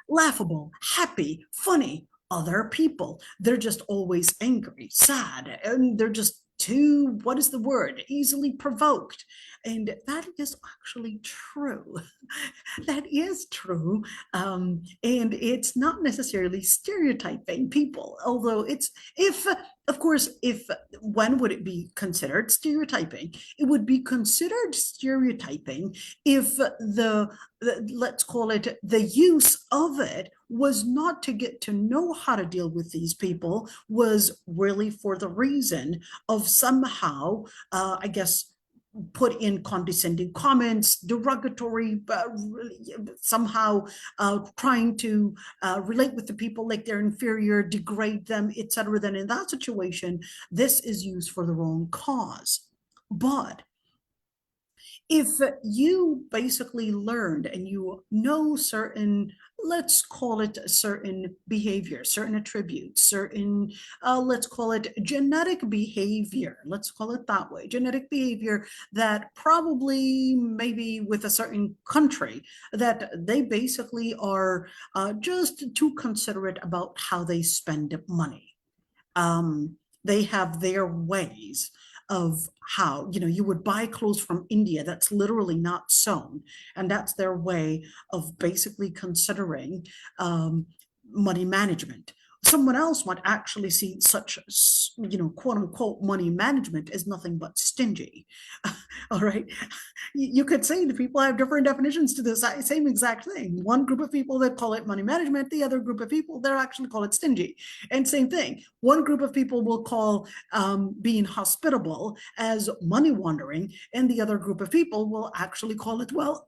laughable, happy, funny. Other people, they're just always angry, sad, and they're just too, what is the word, easily provoked. And that is actually true. That is true. And it's not necessarily stereotyping people, although it's, if, of course, if, when would it be considered stereotyping? It would be considered stereotyping if let's call it, the use of it was not to get to know how to deal with these people, was really for the reason of somehow, I guess, put in condescending comments, derogatory, somehow trying to relate with the people like they're inferior, degrade them, etc. Then in that situation, this is used for the wrong cause. But if you basically learned and you know certain, let's call it certain behavior, certain attributes, certain, let's call it genetic behavior, let's call it that way, genetic behavior that probably maybe with a certain country that they basically are just too considerate about how they spend money. They have their ways of how, you would buy clothes from India that's literally not sewn, and that's their way of basically considering money management. Someone else might actually see such, quote unquote, money management as nothing but stingy. All right. You could say the people have different definitions to the same exact thing. One group of people that call it money management, the other group of people that actually call it stingy. And same thing. One group of people will call being hospitable as money laundering, and the other group of people will actually call it, well,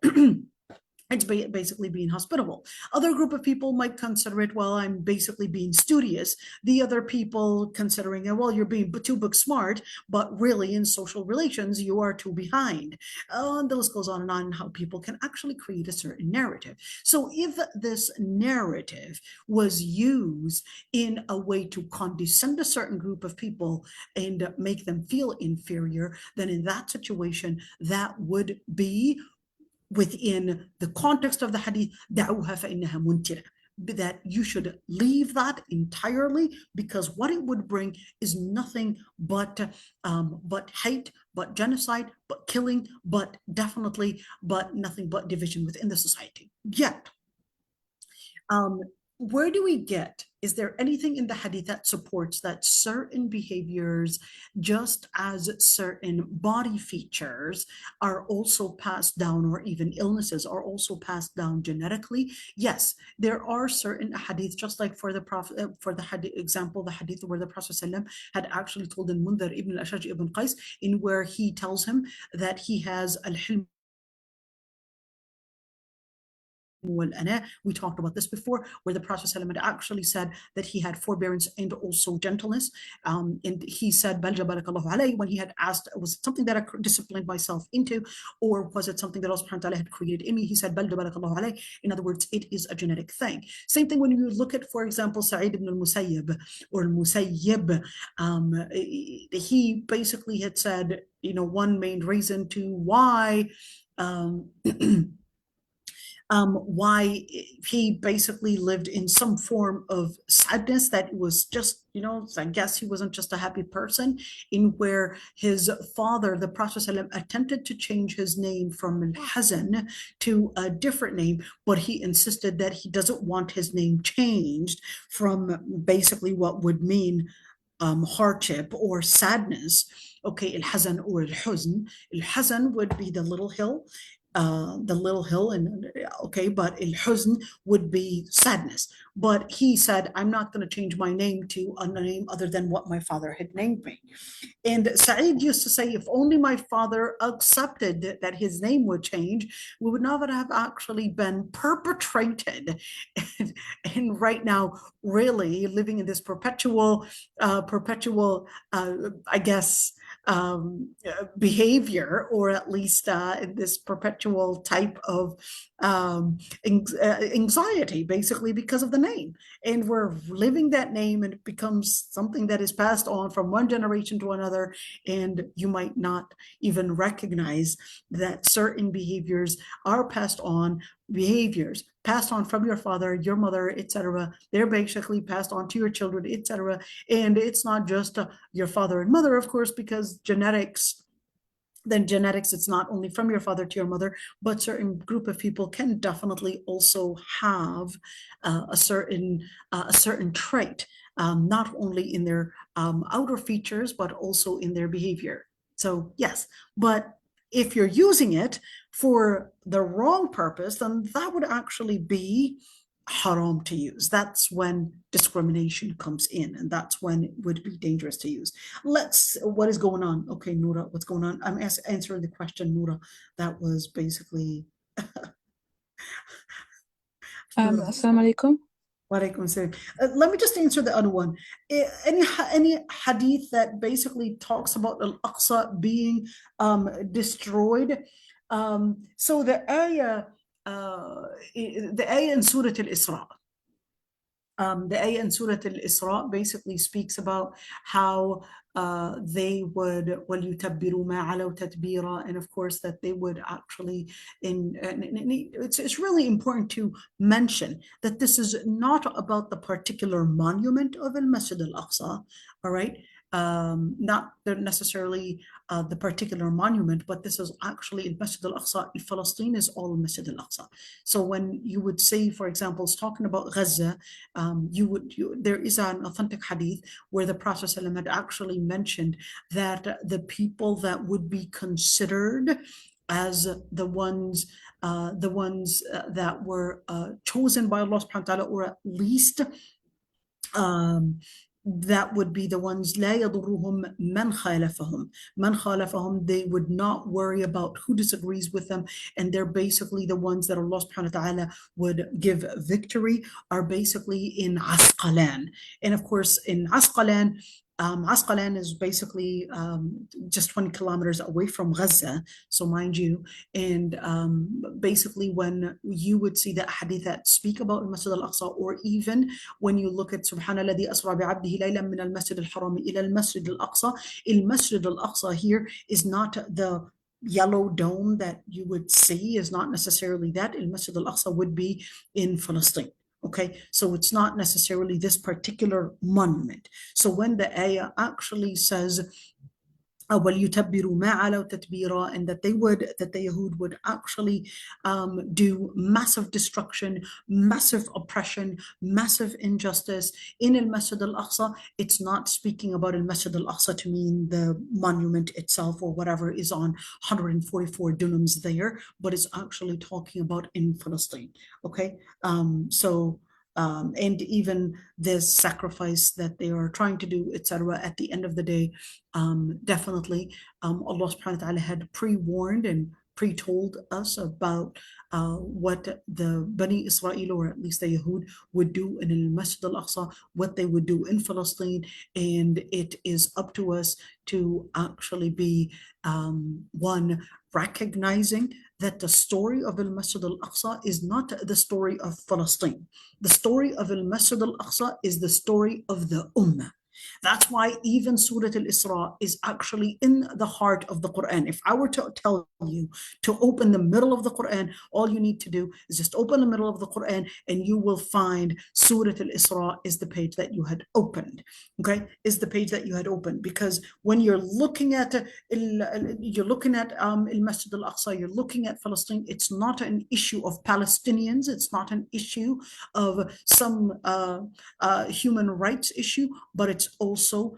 it's basically being hospitable. Other group of people might consider it, well, I'm basically being studious. The other people considering it, well, you're being too book smart, but really in social relations, you are too behind. And the list goes on and on, how people can actually create a certain narrative. So if this narrative was used in a way to condescend a certain group of people and make them feel inferior, then in that situation, that would be within the context of the hadith, دعوها فإنها منتنة, that you should leave that entirely, because what it would bring is nothing but hate, but genocide, but killing, but definitely, but nothing but division within the society. Yet, where do we get, is there anything in the hadith that supports that certain behaviors, just as certain body features are also passed down, or even illnesses are also passed down genetically? Yes, there are certain hadith, just like for the Prophet, for the hadith example, the hadith where the Prophet ﷺ had actually told in Mundhir ibn al-Ashaj ibn Qais, in where he tells him that he has al-hilm. We talked about this before, where the Prophet ﷺ had actually said that he had forbearance and also gentleness. And he said, "Bal jabarakallahu alayhi," when he had asked, was it something that I disciplined myself into, or was it something that Allah subhanahu wa ta'ala had created in me? He said, "Bal jabarakallahu alayhi." In other words, it is a genetic thing. Same thing when you look at, for example, Sa'id ibn al-Musayyib, or al-Musayyib. He basically had said, one main reason to why why he basically lived in some form of sadness, that was just, I guess he wasn't just a happy person, in where his father, the Prophet ﷺ, attempted to change his name from al-Hazan to a different name, but he insisted that he doesn't want his name changed from basically what would mean hardship or sadness. Okay, al-Hazan or al-Huzn. Al-Hazan would be the little hill, and okay, but al-huzn would be sadness. But he said, I'm not going to change my name to a name other than what my father had named me. And Sa'id used to say, if only my father accepted that his name would change, we would not have actually been perpetrated. And right now, really living in this perpetual, I guess, behavior, or at least this perpetual type of anxiety, basically because of the name. And we're living that name, and it becomes something that is passed on from one generation to another, and you might not even recognize that certain behaviors are passed on behaviors passed on from your father, your mother, etc. They're basically passed on to your children, etc. And it's not just your father and mother, of course, because genetics, it's not only from your father to your mother, but certain group of people can definitely also have a certain trait, not only in their outer features, but also in their behavior. So yes, but if you're using it for the wrong purpose, then that would actually be haram to use. That's when discrimination comes in, and that's when it would be dangerous to use. What is going on? Okay, Noura, what's going on? I'm answering the question, Noura. That was basically Noura. Assalamu alaikum. Walaikum salam. Let me just answer the other one. Any hadith that basically talks about Al-Aqsa being destroyed? So the ayah in Surah Al-Isra, the ayah in Surah Al-Isra basically speaks about how they would وَلْيُتَبِّرُوا مَا عَلَوْا تَتْبِيرًا, and of course that they would actually it's really important to mention that this is not about the particular monument of al-Masjid al-Aqsa, all right? Not necessarily the particular monument, but this is actually al-Masjid al-Aqsa. Palestine is all Masjid al-Aqsa. So when you would say, for example, it's talking about Gaza, there is an authentic hadith where the Prophet ﷺ had actually mentioned that the people that would be considered as the ones that were chosen by Allah subhanahu wa ta'ala, or at least that would be the ones لا يضرهم من خالفهم. They would not worry about who disagrees with them, and they're basically the ones that Allah subhanahu wa ta'ala would give victory, are basically in Asqalan. And of course in Asqalan, Asqalan is basically just 20 kilometers away from Gaza, so mind you. And basically when you would see the hadith that speak about Masjid al-Aqsa, or even when you look at Subhanalladhi asra bi'abdihi laylan min al-Masjid al-Haram ila al-Masjid al-Aqsa, al-Masjid al-Aqsa here is not the yellow dome that you would see, is not necessarily that. Al-Masjid al-Aqsa would be in Palestine. Okay, so it's not necessarily this particular monument. So when the ayah actually says وَلْيُتَبِّرُوا مَا عَلَوْا تَتْبِيرًا, and that the Yahud would actually do massive destruction, massive oppression, massive injustice in al-Masjid al-Aqsa, it's not speaking about al-Masjid al-Aqsa to mean the monument itself or whatever is on 144 dunams there, but it's actually talking about in Palestine. Okay, and even this sacrifice that they are trying to do, etc. At the end of the day, definitely Allah subhanahu wa ta'ala had pre-warned and pre-told us about what the Bani Israel, or at least the Yahud, would do in al-Masjid al-Aqsa, what they would do in Palestine, and it is up to us to actually be one, recognizing that the story of al-Masjid al-Aqsa is not the story of Palestine. The story of al-Masjid al-Aqsa is the story of the Ummah. That's why even Surah Al-Isra is actually in the heart of the Quran. If I were to tell you to open the middle of the Quran, all you need to do is just open the middle of the Quran and you will find Surah Al-Isra is the page that you had opened. Okay, is the page that you had opened, because when you're looking at al-Masjid al-Aqsa, you're looking at Palestine. It's not an issue of Palestinians. It's not an issue of some human rights issue, but it's also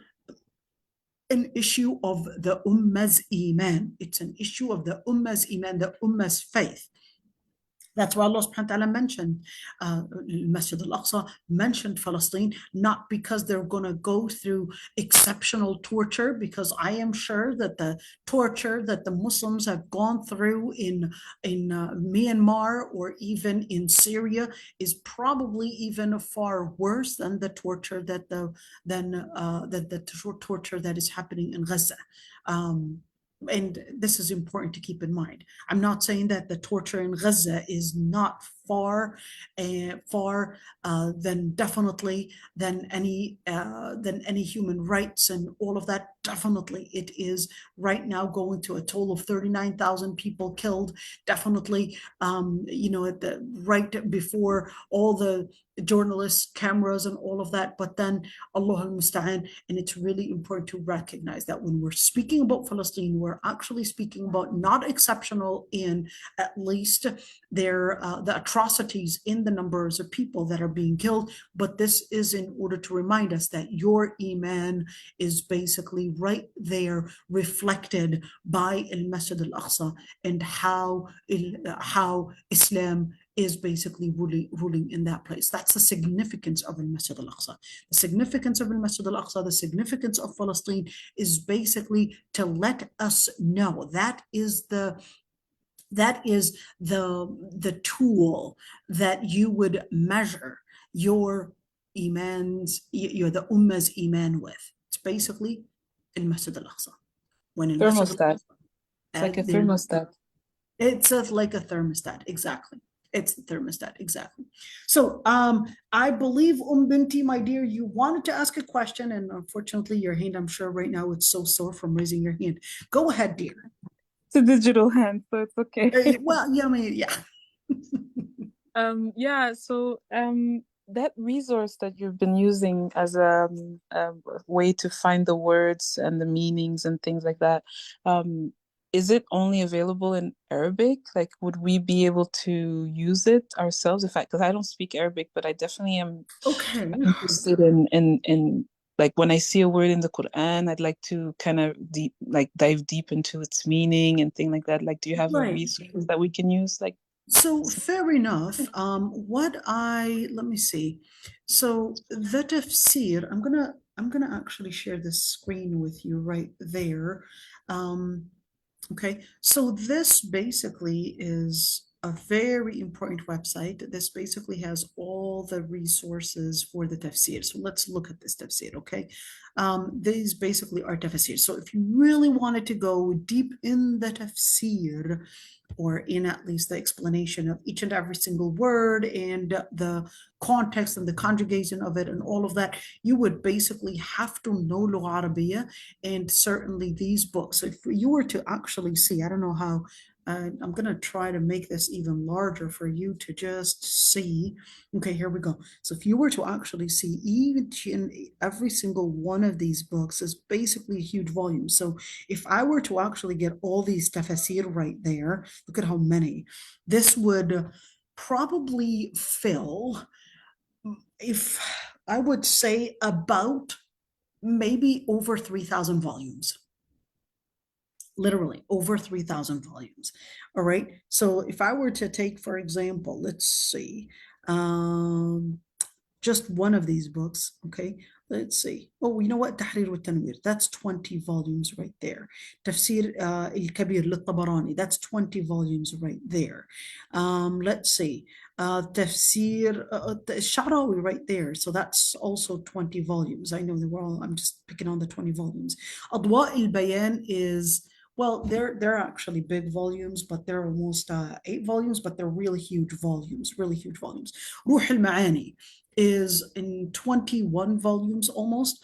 an issue of the Ummah's Iman. It's an issue of the Ummah's Iman, the Ummah's faith. That's why Allah subhanahu wa ta'ala mentioned Masjid al-Aqsa, mentioned Palestine, not because they're going to go through exceptional torture, because I am sure that the torture that the Muslims have gone through in Myanmar or even in Syria is probably even far worse than the torture that torture that is happening in Gaza. And this is important to keep in mind. I'm not saying that the torture in Gaza is not far, far than definitely than any human rights and all of that. Definitely, it is right now going to a total of 39,000 people killed. Definitely, right before all the journalists, cameras, and all of that. But then Allah al-Musta'an, and it's really important to recognize that when we're speaking about Palestine, we're actually speaking about not exceptional in at least the atrocities in the numbers of people that are being killed, but this is in order to remind us that your iman is basically right there reflected by al-Masjid al-Aqsa and how Islam is basically ruling in that place. That's the significance of al-Masjid al-Aqsa. The significance of al-Masjid al-Aqsa, the significance of Palestine is basically to let us know that is the tool that you would measure your the ummah's iman with. It's basically al-Masjid al-Aqsa. When thermostat. It's like a thermostat. It's like a thermostat, exactly. It's the thermostat, exactly. So I believe Binti, my dear, you wanted to ask a question, and unfortunately your hand, I'm sure right now it's so sore from raising your hand. Go ahead, dear. It's a digital hand, so it's okay. Well, yeah, I mean, yeah. So that resource that you've been using as a way to find the words and the meanings and things like that, is it only available in Arabic? Like, would we be able to use it ourselves? Because I don't speak Arabic, but I definitely am interested in like when I see a word in the Quran, I'd like to kind of dive deep into its meaning and things like that. Like, do you have a resource that we can use? Like, so fair enough. Let me see. So the tafsir, I'm gonna actually share this screen with you right there. Okay, so this basically is a very important website. This basically has all the resources for the tafsir. So let's look at this tafsir, okay? These basically are tafsir. So if you really wanted to go deep in the tafsir, or in at least the explanation of each and every single word and the context and the conjugation of it and all of that, you would basically have to know Lugha Arabiya, and certainly these books. If you were to actually see, I don't know how, I'm going to try to make this even larger for you to just see. Okay, here we go. So if you were to actually see each and every single one of these books is basically a huge volume. So if I were to actually get all these tafsir right there, look at how many, this would probably fill, if I would say, about maybe over 3,000 volumes. Literally over 3,000 volumes. All right. So if I were to take, for example, let's see, just one of these books. Okay. Let's see. Oh, you know what? Tahrir wa Tanwir. That's 20 volumes right there. Tafsir al-Kabir lil-Tabarani. That's 20 volumes right there. Let's see. Tafsir Sharawi right there. So that's also 20 volumes. I know they were all, I'm just picking on the 20 volumes. Adwa al-Bayan is, well, they're actually big volumes, but they're almost 8 volumes, but they're really huge volumes, really huge volumes. Ruh al-Ma'ani is in 21 volumes almost.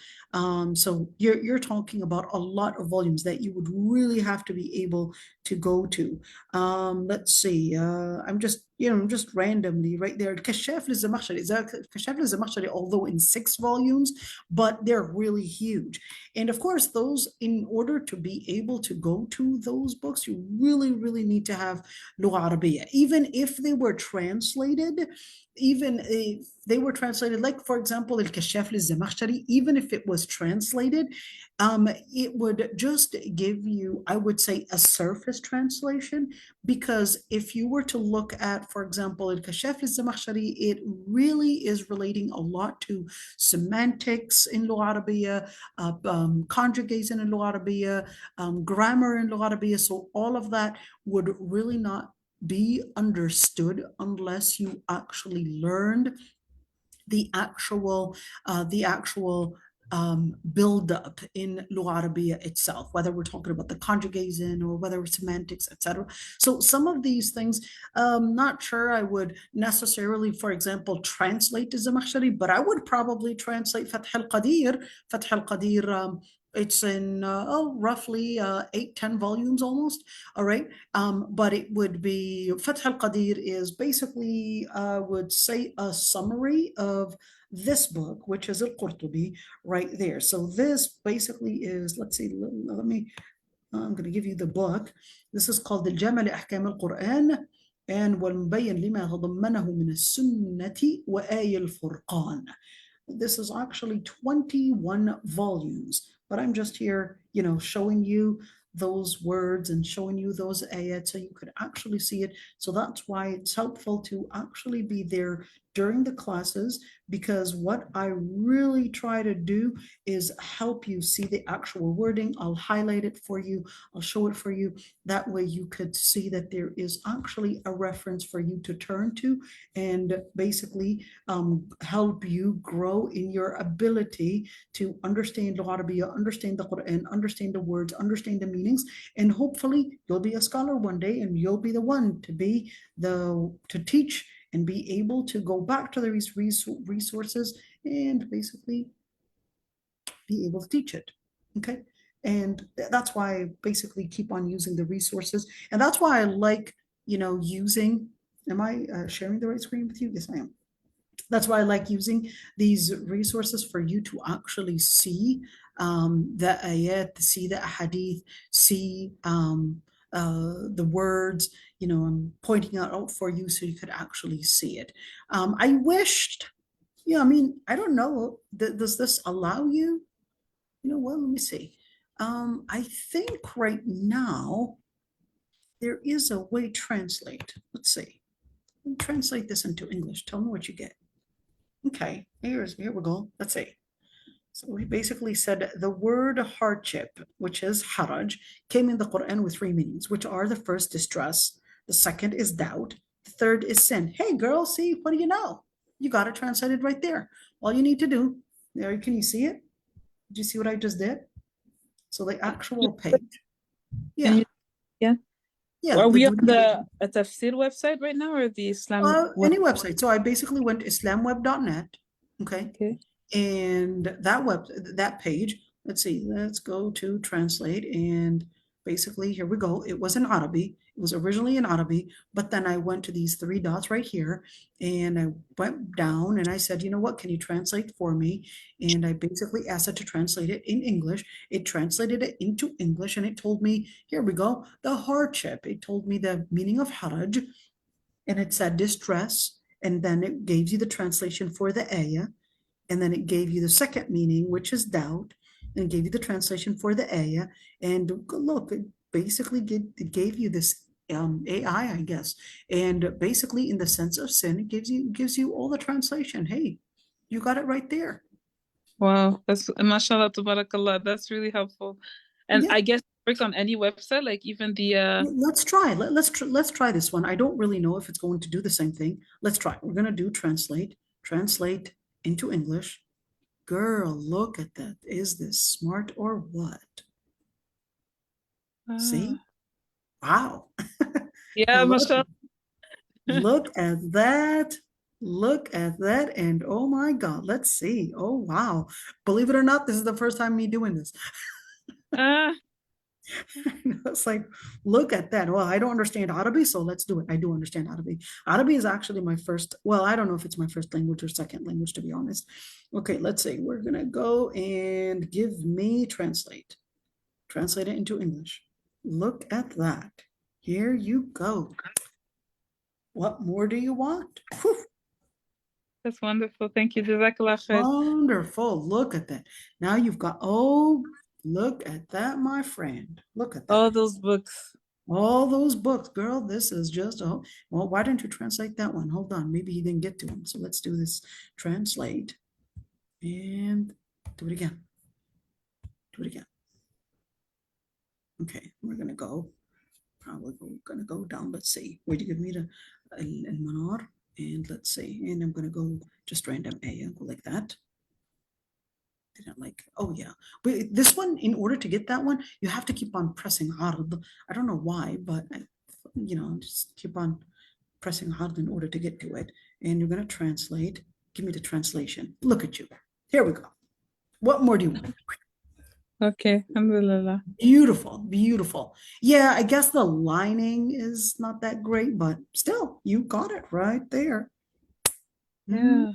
So you're talking about a lot of volumes that you would really have to be able to go to. Let's see. I'm just randomly right there. Kashaf al-Zamakhshari, although in 6 volumes, but they're really huge. And of course, those, in order to be able to go to those books, you really, really need to have Lugha Arabiya. Even if they were translated, like, for example, Al-Kashaf al-Zamakhshari, even if it was translated, it would just give you, I would say, a surface translation, because if you were to look at, for example, Al-Kashaf al-Zamakhshari, it really is relating a lot to semantics in Lugha Arabiya, conjugation in Lugha Arabiya, grammar in Lugha Arabiya. So all of that would really not be understood unless you actually learned the actual build up in Lugha Arabiya itself, whether we're talking about the conjugation or whether it's semantics, etc. So some of these things, not sure I would necessarily, for example, translate to Zamakhshari, but I would probably translate Fath al-Qadir. Fath al-Qadir, it's in roughly 8-10 volumes almost. All right. But it would be Fath al-Qadir is basically, I would say, a summary of this book, which is al-Qurtubi right there. So this basically is, let's see, let me, I'm going to give you the book. This is called الجامع لأحكام القرآن and والمبين لما تضمنه من السنة وآي الفرقان. This is actually 21 volumes, but I'm just here, showing you those words and showing you those ayats so you could actually see it. So that's why it's helpful to actually be there during the classes, because what I really try to do is help you see the actual wording. I'll highlight it for you. I'll show it for you. That way you could see that there is actually a reference for you to turn to and basically help you grow in your ability to understand Lugha Arabiya, understand the Quran, understand the words, understand the meanings, and hopefully you'll be a scholar one day and you'll be the one to teach and be able to go back to these resources and basically be able to teach it. Okay. And that's why I basically keep on using the resources. And that's why I like, using, am I sharing the right screen with you? Yes, I am. That's why I like using these resources for you to actually see the ayat, see the hadith, see the words, I'm pointing out for you so you could actually see it. I wished, I don't know, does this allow you? Well, let me see. I think right now there is a way to translate. Let's see. Let me translate this into English. Tell me what you get. Okay, here we go. Let's see. So we basically said the word hardship, which is haraj, came in the Quran with 3 meanings, which are the first, distress, the second is doubt, the third is sin. Hey girl, see, what do you know? You got it translated right there. All you need to do, there, can you see it? Did you see what I just did? So the actual page. Yeah. Yeah. Yeah. Are we on the Tafsir website right now or the Islamic any website? So I basically went to islamweb.net. Okay. And that page, let's see, let's go to translate, and basically here we go. It was in Arabic. It was originally in Arabic, but then I went to these 3 dots right here and I went down and I said, you know what, can you translate for me? And I basically asked it to translate it in English. It translated it into English and it told me, here we go, the hardship. It told me the meaning of haraj and it said distress. And then it gave you the translation for the ayah. And then it gave you the second meaning, which is doubt, and gave you the translation for the ayah. And look, it basically gave you this AI, I guess. And basically, in the sense of sin, it gives you all the translation. Hey, you got it right there. Wow, that's mashallah, tabarakallah. That's really helpful. And I guess work on any website, like even the let's try. Let's try this one. I don't really know if it's going to do the same thing. Let's try. We're gonna do translate into English. Girl, look at that. Is this smart or what? See? Wow. Yeah, mashallah. Look at that. Look at that. And oh my God, let's see. Oh, wow. Believe it or not, this is the first time me doing this. It's like, look at that. Well, I don't understand Arabic, so let's do it. I do understand Arabic. Arabic is actually my first, well, I don't know if it's my first language or second language, to be honest. Okay, let's see. We're going to go and give me translate it into English. Look at that. Here you go. What more do you want? Whew. That's wonderful. Thank you. Jazakallah khair. Wonderful. Look at that. Now you've got, oh, look at that, my friend. Look at that. All those books. All those books, girl. This is just, oh, well, why didn't you translate that one? Hold on. Maybe he didn't get to them. So let's do this. Translate and do it again. Do it again. Okay, we're going to go. Probably going to go down. Let's see. Where do you give me the al-manar? And let's see. And I'm going to go just random A. Go like that. didn't like it. Oh yeah. But this one, in order to get that one, you have to keep on pressing hard. I don't know why, but just keep on pressing hard in order to get to it. And you're going to translate. Give me the translation. Look at you. Here we go. What more do you want? Okay, alhamdulillah. Beautiful, beautiful. Yeah, I guess the lining is not that great, but still, you got it right there. Yeah.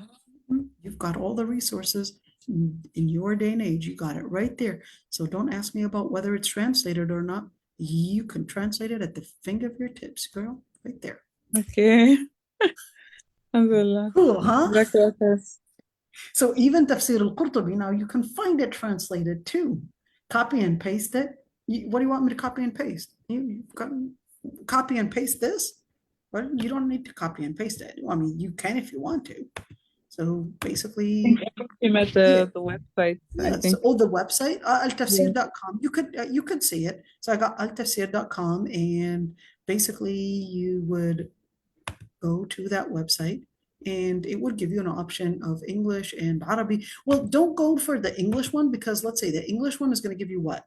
You've got all the resources in your day and age. You got it right there. So don't ask me about whether it's translated or not. You can translate it at the finger of your tips, girl, right there. Okay. Alhamdulillah. Cool, huh? Jazakallah. So even Tafsir al-Qurtubi, now you can find it translated too. Copy and paste it. What do you want me to copy and paste? You copy and paste this? Well, you don't need to copy and paste it. I mean, you can if you want to. So basically, I'm at the website, I think. So, the website, altafsir.com. You could see it. So I got altafsir.com, and basically you would go to that website and it would give you an option of English and Arabic. Well, don't go for the English one, because let's say the English one is going to give you what?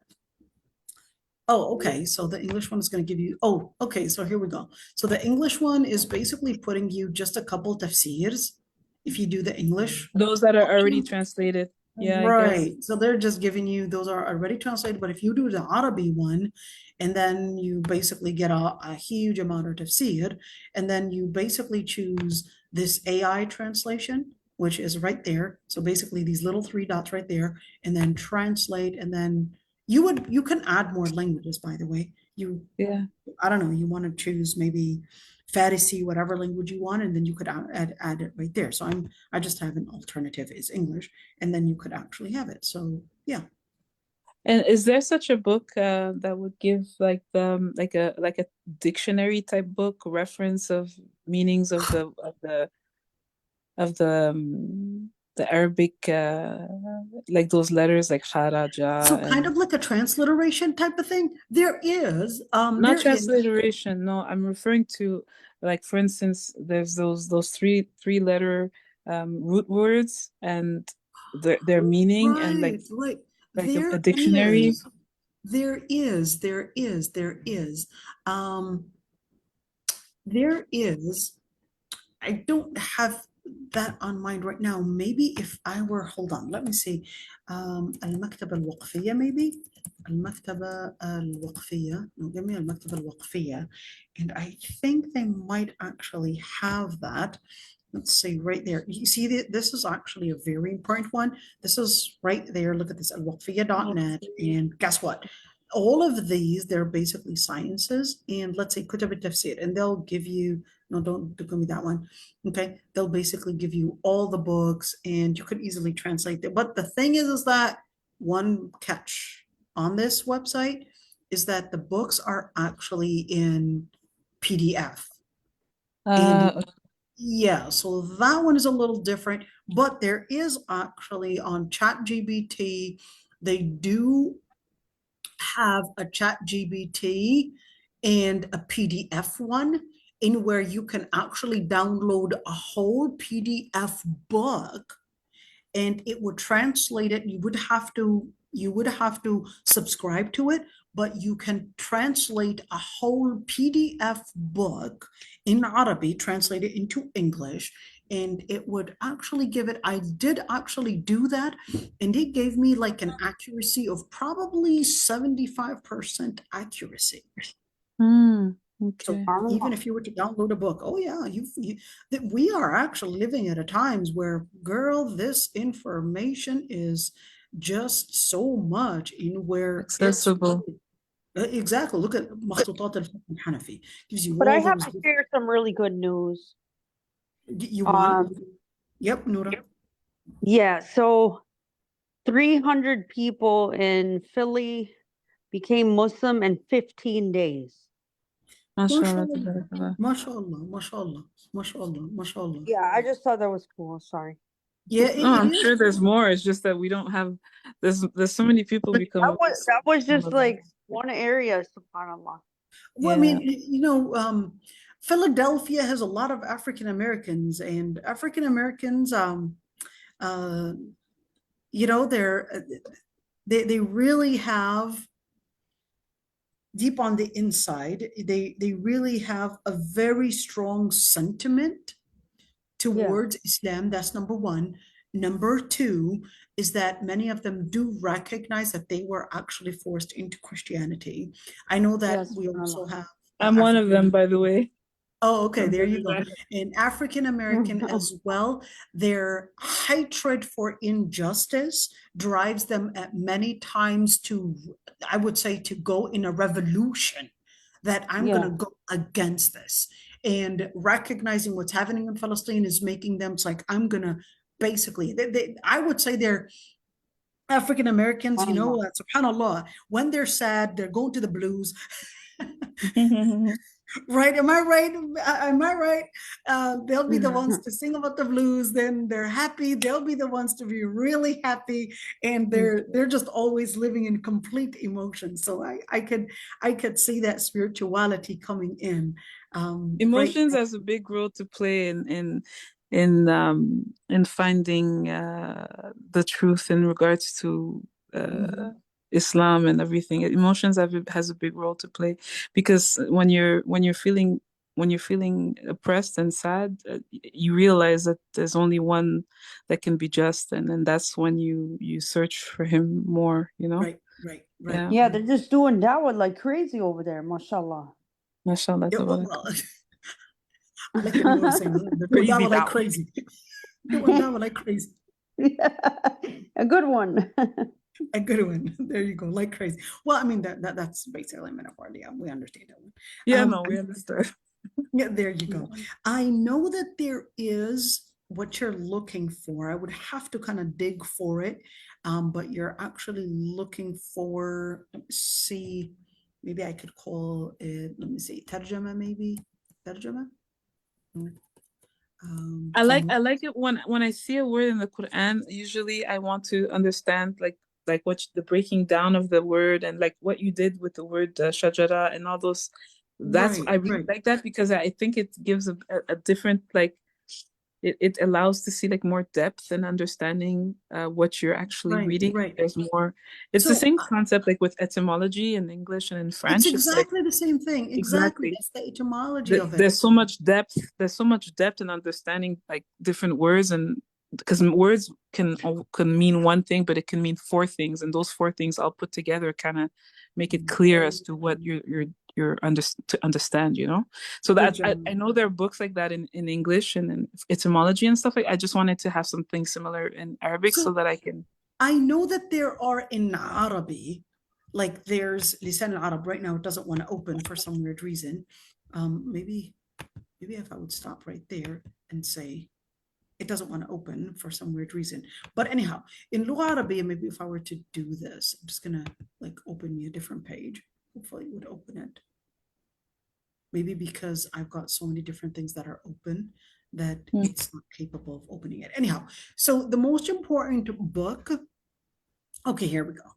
Oh, okay. So the English one is going to give you, oh, okay. So here we go. So the English one is basically putting you just a couple tafsirs if you do the English. Those that are already translated. Yeah, I guess. Right. So they're just giving you, those are already translated. But if you do the Arabic one, and then you basically get a huge amount of tafsir, and then you basically choose this AI translation, which is right there. So basically these little three dots right there, and then translate, and then you can add more languages, by the way. Yeah. I don't know, you want to choose maybe Farsi, whatever language you want, and then you could add it right there. So I just have an alternative is English, and then you could actually have it. So yeah. And is there such a book that would give like like a dictionary type book reference of meanings of the Arabic like those letters like kharaja? So kind of like a transliteration type of thing. There is Not transliteration, no, I'm referring to, like, for instance, there's those three letter root words and their meaning, and like a dictionary. There is. I don't have that on mind right now. Maybe if I were, hold on, let me see. المكتبة الوقفية maybe. المكتبة الوقفية. No, give me المكتبة الوقفية. And I think they might actually have that. Let's see right there. You see that this is actually a very important one. This is right there. Look at this, alwaqfiyya.net. And guess what? All of these, they're basically sciences. And let's say Kutub al-Tafsir, and they'll give you, no, don't give me that one. Okay. They'll basically give you all the books, and you could easily translate them. But the thing is that one catch on this website is that the books are actually in PDF. And yeah, so that one is a little different, but there is actually on ChatGPT, they do have a ChatGPT and a PDF one, in where you can actually download a whole PDF book, and it would translate it. You would have to subscribe to it, but you can translate a whole PDF book in Arabic, translate it into English, and it would actually give it, I did actually do that, and it gave me like an accuracy of probably 75% accuracy. Okay. So even if you were to download a book, oh yeah, we are actually living at a times where, girl, this information is just so much in where accessible. Exactly. Look at Makhtutat al-Hanafi. Gives you But all I have those. to share some really good news. You want? Yep, Noura. Yeah, so 300 people in Philly became Muslim in 15 days. MashaAllah. MashaAllah. Yeah, I just thought that was cool. Sorry. Yeah, I'm sure there's more. It's just that we don't have, there's so many people become. That was just like one area, subhanAllah. Well, I mean, Philadelphia has a lot of African Americans, and African Americans, you know, they really have deep on the inside, they really have a very strong sentiment towards Islam. That's number one. Number two is that many of them do recognize that they were actually forced into Christianity. I know that Yes, we also have I'm one of them, by the way. Oh, okay, I'm there you very go. bad. And African American as well, their hatred for injustice drives them at many times to, I would say, to go in a revolution that I'm going to go against this. And recognizing what's happening in Palestine is making them, it's like, I'm going to basically, I would say they're African Americans, you know, subhanAllah, when they're sad, they're going to the blues. Right? Am I right? Am I right? They'll be the ones to sing about the blues. Then they're happy. They'll be the ones to be really happy, and they're just always living in complete emotion. So I could see that spirituality coming in. Emotions has a big role to play in finding the truth in regards to Islam and everything. Emotions has a big role to play, because when you're feeling oppressed and sad, you realize that there's only one that can be just, and then that's when you search for him more, you know. Right. Yeah, they're just doing dawah like crazy over there, mashallah. Mashallah. Yeah, well, I like the way saying they're doing dawah like crazy. Doing dawah like crazy. A good one. A good one. There you go, like crazy. Well, I mean that's basically a metaphor. Yeah, we understand that one. Yeah, no, we understand. Yeah, there you go. I know that there is what you're looking for. I would have to kind of dig for it, but you're actually looking for. Let me see. Maybe I could call it. Let me see. Tarjama, maybe. Tarjama. I like it when I see a word in the Quran. Usually, I want to understand like what the breaking down of the word, and like what you did with the word shajara and all those. That's I really like that, because I think it gives a different, like it allows to see like more depth and understanding what you're actually reading. There's more. It's the same concept like with etymology in English and in French. It's exactly the same thing. Exactly. That's the etymology of it. There's so much depth. There's so much depth in understanding like different words, and because words can mean one thing, but it can mean four things, and those four things all put together kind of make it clear as to what you're to understand, you know. So that I know there are books like that in English and in etymology and stuff. I just wanted to have something similar in Arabic so that I can. I know that there are in Arabic, like there's Lisan al-Arab right now. It doesn't want to open for some weird reason. Maybe if I would stop right there and say it doesn't want to open for some weird reason. But anyhow, in Lugha Arabiya, maybe if I were to do this, I'm just gonna like open me a different page. Hopefully it would open it. Maybe because I've got so many different things that are open that it's not capable of opening it. Anyhow, so the most important book, okay, here we go.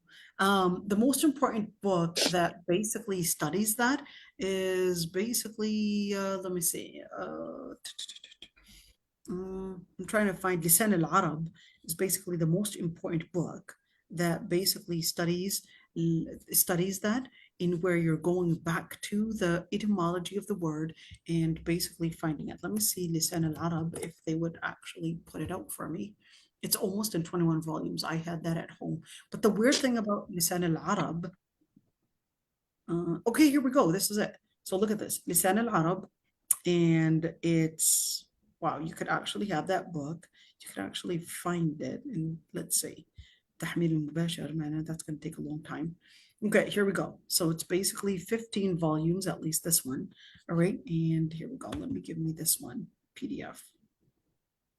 The most important book that basically studies that is basically, let me see, I'm trying to find Lisan al-Arab is basically the most important book that basically studies that, in where you're going back to the etymology of the word and basically finding it. Let me see Lisan al-Arab if they would actually put it out for me. It's almost in 21 volumes. I had that at home. But the weird thing about Lisan al-Arab, okay, here we go. This is it. So look at this, Lisan al-Arab, and it's, wow, you could actually have that book. You could actually find it. And let's see, Tahmil al-Mubashir, man, that's going to take a long time. Okay, here we go. So it's basically 15 volumes, at least this one. All right, and here we go. Let me give me this one, PDF.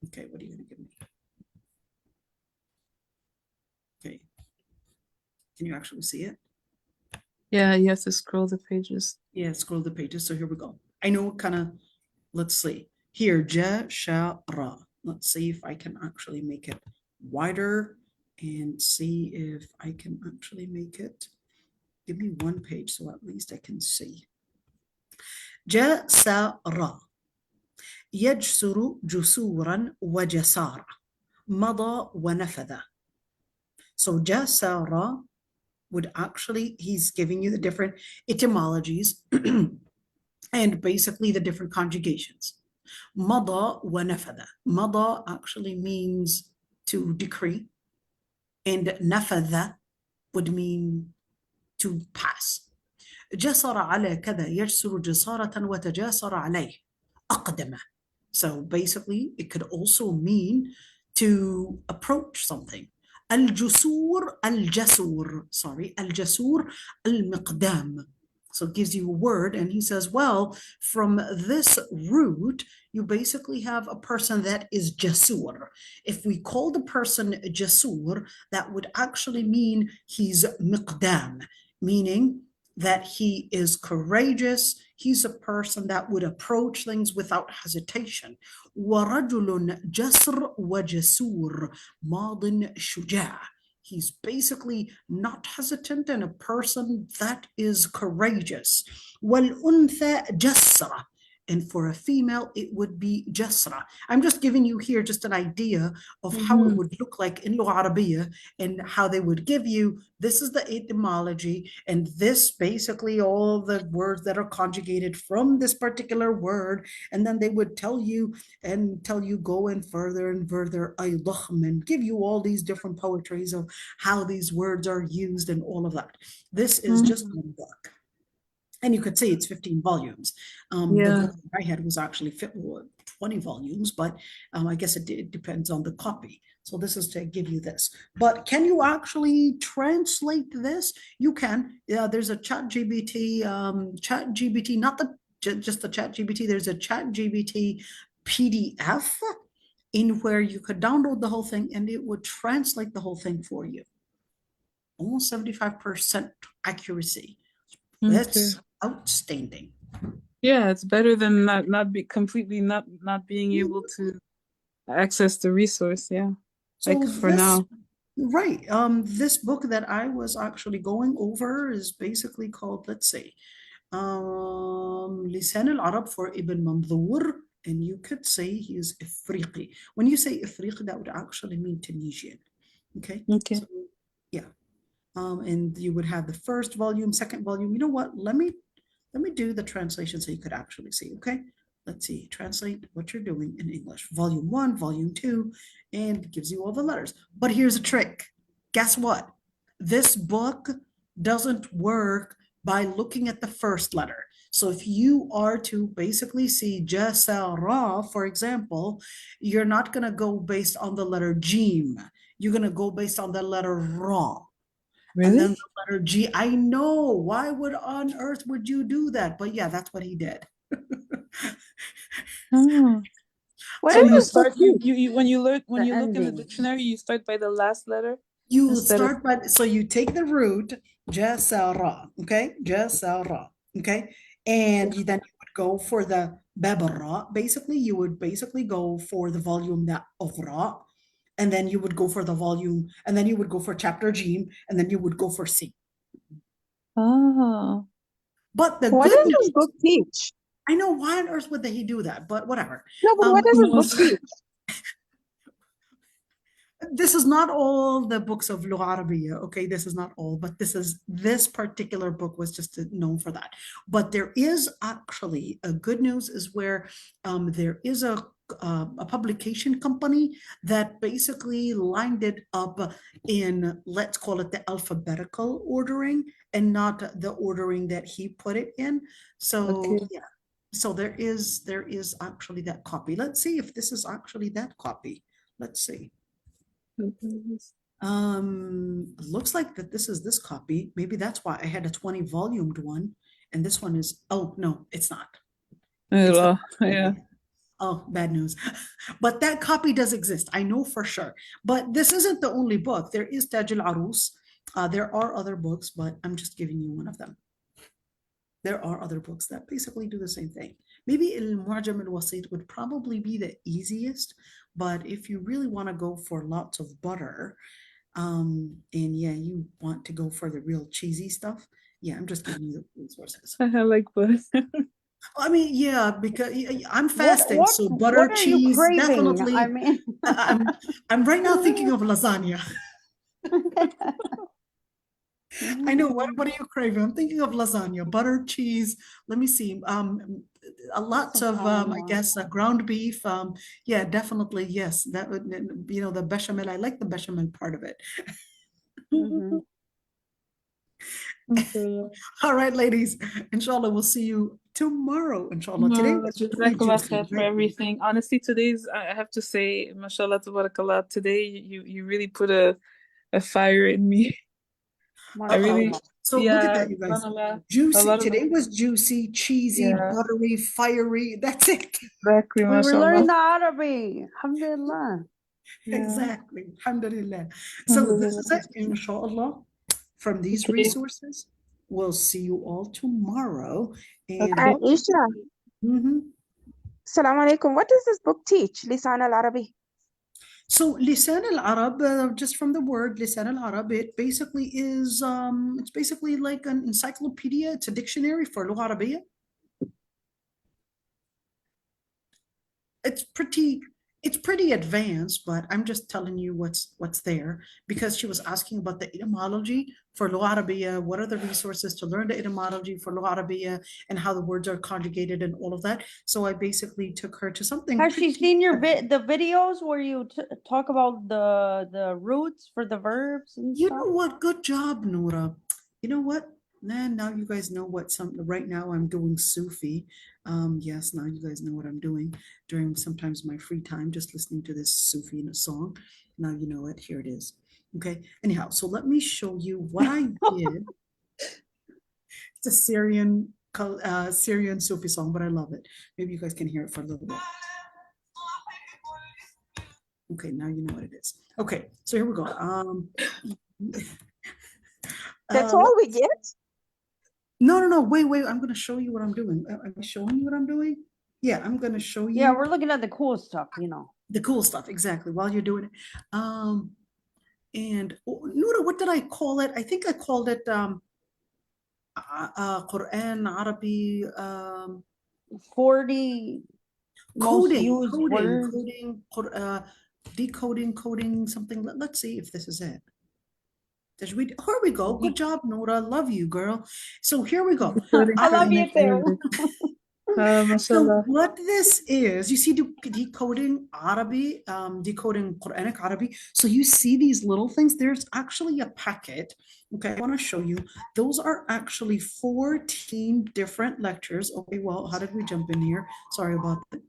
Okay, what are you going to give me? Okay, can you actually see it? Yeah, you have to scroll the pages. Yeah, scroll the pages. So here we go. I know kind of, let's see. Here, ja, sha, ra. Let's see if I can actually make it wider and see if I can actually make it. Give me one page so at least I can see. جسر يجسر جسورا وجسارا مضى ونفذ So jasara would actually, he's giving you the different etymologies and basically the different conjugations. Mada wa nafada. Mada actually means to decree, and nafada would mean to pass. جسر على كذا يجسر جسارة وتجاسر عليه أقدم. So basically it could also mean to approach something. الجسور الجسور الجسور المقدام. So it gives you a word, and he says, well, from this root, you basically have a person that is jasur. If we call the person jasur, that would actually mean he's miqdam, meaning that he is courageous. He's a person that would approach things without hesitation. وَرَجُلٌ جَسْرٌ وَجَسُورٌ مَاضٍ شُجَاعٌ. He's basically not hesitant and a person that is courageous. وَالْأُنْثَى جَسْرَ. And for a female, it would be jasra. I'm just giving you here just an idea of how it would look like in Lugha Arabiya, and how they would give you, this is the etymology, and this basically all the words that are conjugated from this particular word, and then they would tell you go in further and further, and give you all these different poetries of how these words are used and all of that. This is just one book. And you could say it's 15 volumes. The book I had was actually 20 volumes, but I guess it depends on the copy. So this is to give you this. But can you actually translate this? You can. Yeah, there's a ChatGPT, not just the ChatGPT. There's a ChatGPT PDF in where you could download the whole thing, and it would translate the whole thing for you. Almost 75% accuracy. That's outstanding. Yeah, it's better than not being able to access the resource. Yeah, so like for now. Right. This book that I was actually going over is basically called, let's see, Lisan al-Arab for Ibn Manzoor, and you could say he is Ifriqi. When you say Ifriqi, that would actually mean Tunisian. Okay. So, yeah. And you would have the first volume, second volume. You know what? Let me do the translation so you could actually see. Okay. Let's see. Translate what you're doing in English. Volume 1, volume 2, and it gives you all the letters. But here's a trick. Guess what? This book doesn't work by looking at the first letter. So if you are to basically see jasara, for example, you're not going to go based on the letter jim. You're going to go based on the letter ra. Really? And then the letter G. I know. Why would on earth would you do that? But yeah, that's what he did. What So is you this start book? when you look in the ending. dictionary, you start by the last letter. You start by, so you take the root jasara, okay, jasara, okay, and then you would go for the babara. Basically, you would basically go for the volume that of ra, and then you would go for the volume, and then you would go for chapter jim, and then you would go for C. Oh. But the what good does news, this book teach? I know, why on earth would he do that? But whatever. No, but what does this book teach? This is not all the books of Lugha Arabiya, okay? This is not all, but this particular book was just known for that. But there is actually a good news is where there is a publication company that basically lined it up in, let's call it the alphabetical ordering and not the ordering that he put it in. So yeah, so there is actually that copy. Let's see if this is actually that copy. Let's see. Looks like that this is this copy. Maybe that's why I had a 20 volumed one, and this one is, oh no, it's not. Yeah. Oh, bad news. But that copy does exist, I know for sure. But this isn't the only book. There is Taj al-Arus. There are other books, but I'm just giving you one of them. There are other books that basically do the same thing. Maybe al-Mu'jam al-Wasit would probably be the easiest, but if you really want to go for lots of butter, and yeah, you want to go for the real cheesy stuff, yeah, I'm just giving you the resources. I like butter. I mean, yeah, because I'm fasting, so butter, what are cheese, you craving? definitely. I mean, I'm right now thinking of lasagna. I know. What are you craving? I'm thinking of lasagna, butter, cheese. Let me see. A lots of I guess ground beef. Yeah, definitely. Yes, that would, the bechamel. I like the bechamel part of it. Mhm. Okay. All right, ladies. Inshallah, we'll see you tomorrow. Inshallah. Today No, was really Jazakallah juicy, khair for right? everything. Honestly, today's, I have to say, mashallah, tabarakallah, today you really put a fire in me. I really, Uh-oh. So look at yeah, that, you guys. subhanallah, a Juicy. lot of, Today was juicy, cheesy, yeah, buttery, fiery. That's it. exactly, We were mashallah. learning the Arabic. Alhamdulillah. Yeah, Exactly. Alhamdulillah. So this is alhamdulillah. it, inshallah. From these Okay, resources, we'll see you all tomorrow. And okay. what we Aisha, do. Mhm. Assalamu alaikum. What does this book teach? Lisan al-Arabi. So Lisan al-Arab, just from the word Lisan al-Arab, it basically is it's basically like an encyclopedia. It's a dictionary for Lugha Arabiya. It's pretty advanced, but I'm just telling you what's there because she was asking about the etymology for Lugha Arabiya. What are the resources to learn the etymology for Lugha Arabiya and how the words are conjugated and all of that? So I basically took her to something Has she pretty seen your advanced. the videos where you talk about the roots for the verbs and You stuff? know what? Good job, Noura. You know what? Now you guys know what some right now I'm doing Sufi. Yes, now you guys know what I'm doing during sometimes my free time, just listening to this Sufi in a song. Now you know it. Here it is. Okay. Anyhow, so let me show you what I did. It's a Syrian Sufi song, but I love it. Maybe you guys can hear it for a little bit. Okay, now you know what it is. Okay, so here we go. That's Uh, all we get? No. Wait. I'm going to show you what I'm doing. Am I showing you what I'm doing? Yeah, I'm going to show Yeah, you we're looking at the cool stuff, you know. the cool stuff exactly while you're doing it. And Noura, what did I call it? I think I called it Quran Arabi 40 most used words. decoding, coding something. Let's see if this is it. Here we go. Good job, Noura. Love you, girl. So here we go. I love you too. So mashallah. what this is, you see decoding Arabic, decoding Quranic Arabic. So you see these little things. There's actually a packet. Okay, I want to show you. Those are actually 14 different lectures. Okay, well, how did we jump in here? Sorry about that.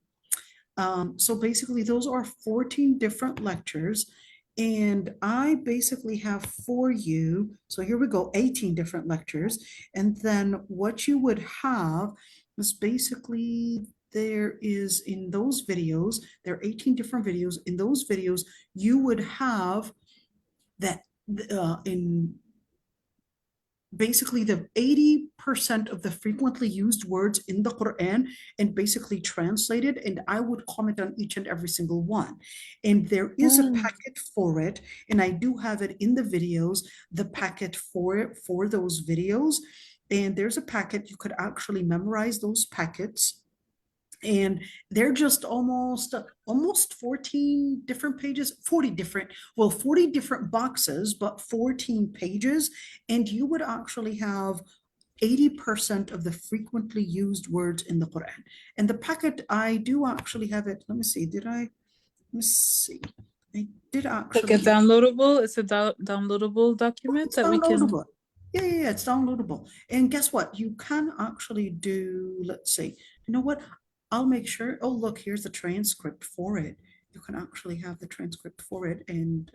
So basically, those are 14 different lectures. And I basically have for you, so here we go, 18 different lectures. And then what you would have is basically there is in those videos, there are 18 different videos. In those videos, you would have that in basically the 80% of the frequently used words in the Quran and basically translated, and I would comment on each and every single one. And there is a packet for it, and I do have it in the videos, the packet for it, for those videos. And there's a packet, you could actually memorize those packets. And they're just almost 14 different pages, 40 different boxes, but 14 pages. And you would actually have 80% of the frequently used words in the Quran. And the packet, I do actually have it. Let me see. Let me see. I did Like actually. a downloadable, it's a downloadable document It's that we can. downloadable. Yeah, it's downloadable. And guess what? You can actually do, let's see, you know what? I'll make sure. Oh, look, here's the transcript for it. You can actually have the transcript for it. And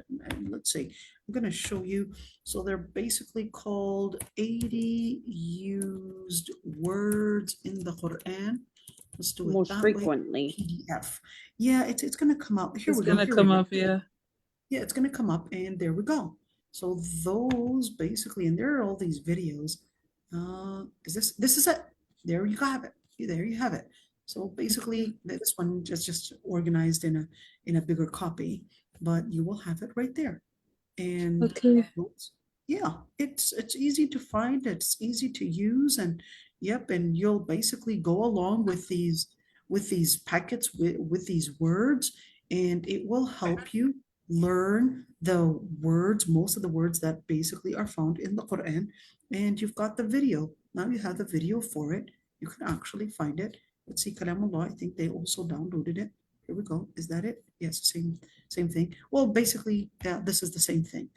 let's see, I'm going to show you. So they're basically called 80 used words in the Quran. Let's do it Most that frequently. way. PDF. Yeah, it's going to come up. Here It's we go. gonna Here come we go. up, yeah. Yeah, it's going to come up, and there we go. So those basically, and there are all these videos. This is it. There you have it. There you have it. So basically, this one is just organized in a bigger copy, but you will have it right there. And Okay. yeah, it's easy to find. It's easy to use, and yep, and you'll basically go along with these packets with these words, and it will help you learn the words, most of the words that basically are found in the Quran, and you've got the video. Now you have the video for it. You can actually find it. Let's see, Kalamullah, I think they also downloaded it. Here we go. Is that it? Yes, same thing. Well, basically, this is the same thing.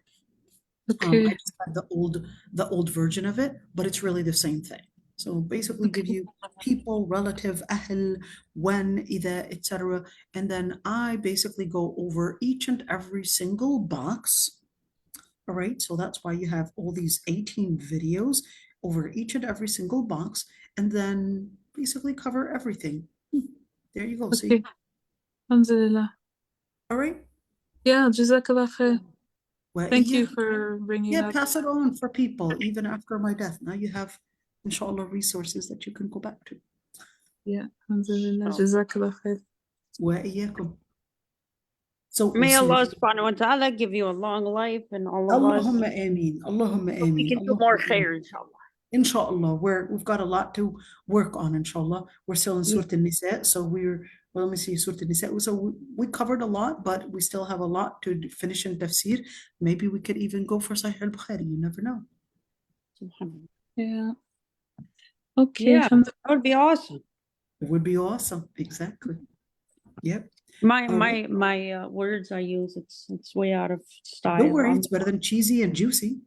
Okay. I just had the old version of it, but it's really the same thing. So basically give you people, relative, ahl, when, إذا, etc. And then I basically go over each and every single box. All right, so that's why you have all these 18 videos over each and every single box, and then basically cover everything. There you go, see? Okay. Alhamdulillah. All right. Yeah, Jazakallah khair. Thank you Yeah. for bringing Yeah, that. pass it on for people, even after my death. Now you have, inshallah, resources that you can go back to. Yeah, Alhamdulillah. Oh. Jazakallah khair. وإياكم. So May we'll Allah see. subhanahu wa ta'ala give you a long life and all of us. Allahumma ameen. Allahumma So we ameen. can do more khair, inshallah. Inshallah, we've got a lot to work on, inshallah. We're still in Surah Nisa, so well, let me see, Surah Nisa. So we covered a lot, but we still have a lot to finish in tafsir. Maybe we could even go for Sahih al-Bukhari, you never know. Subhanallah. Yeah. Okay. Yeah, that would be awesome. It would be awesome, exactly. Yep. My All right. my words I use, it's way out of style. Don't worry, it's better than cheesy and juicy.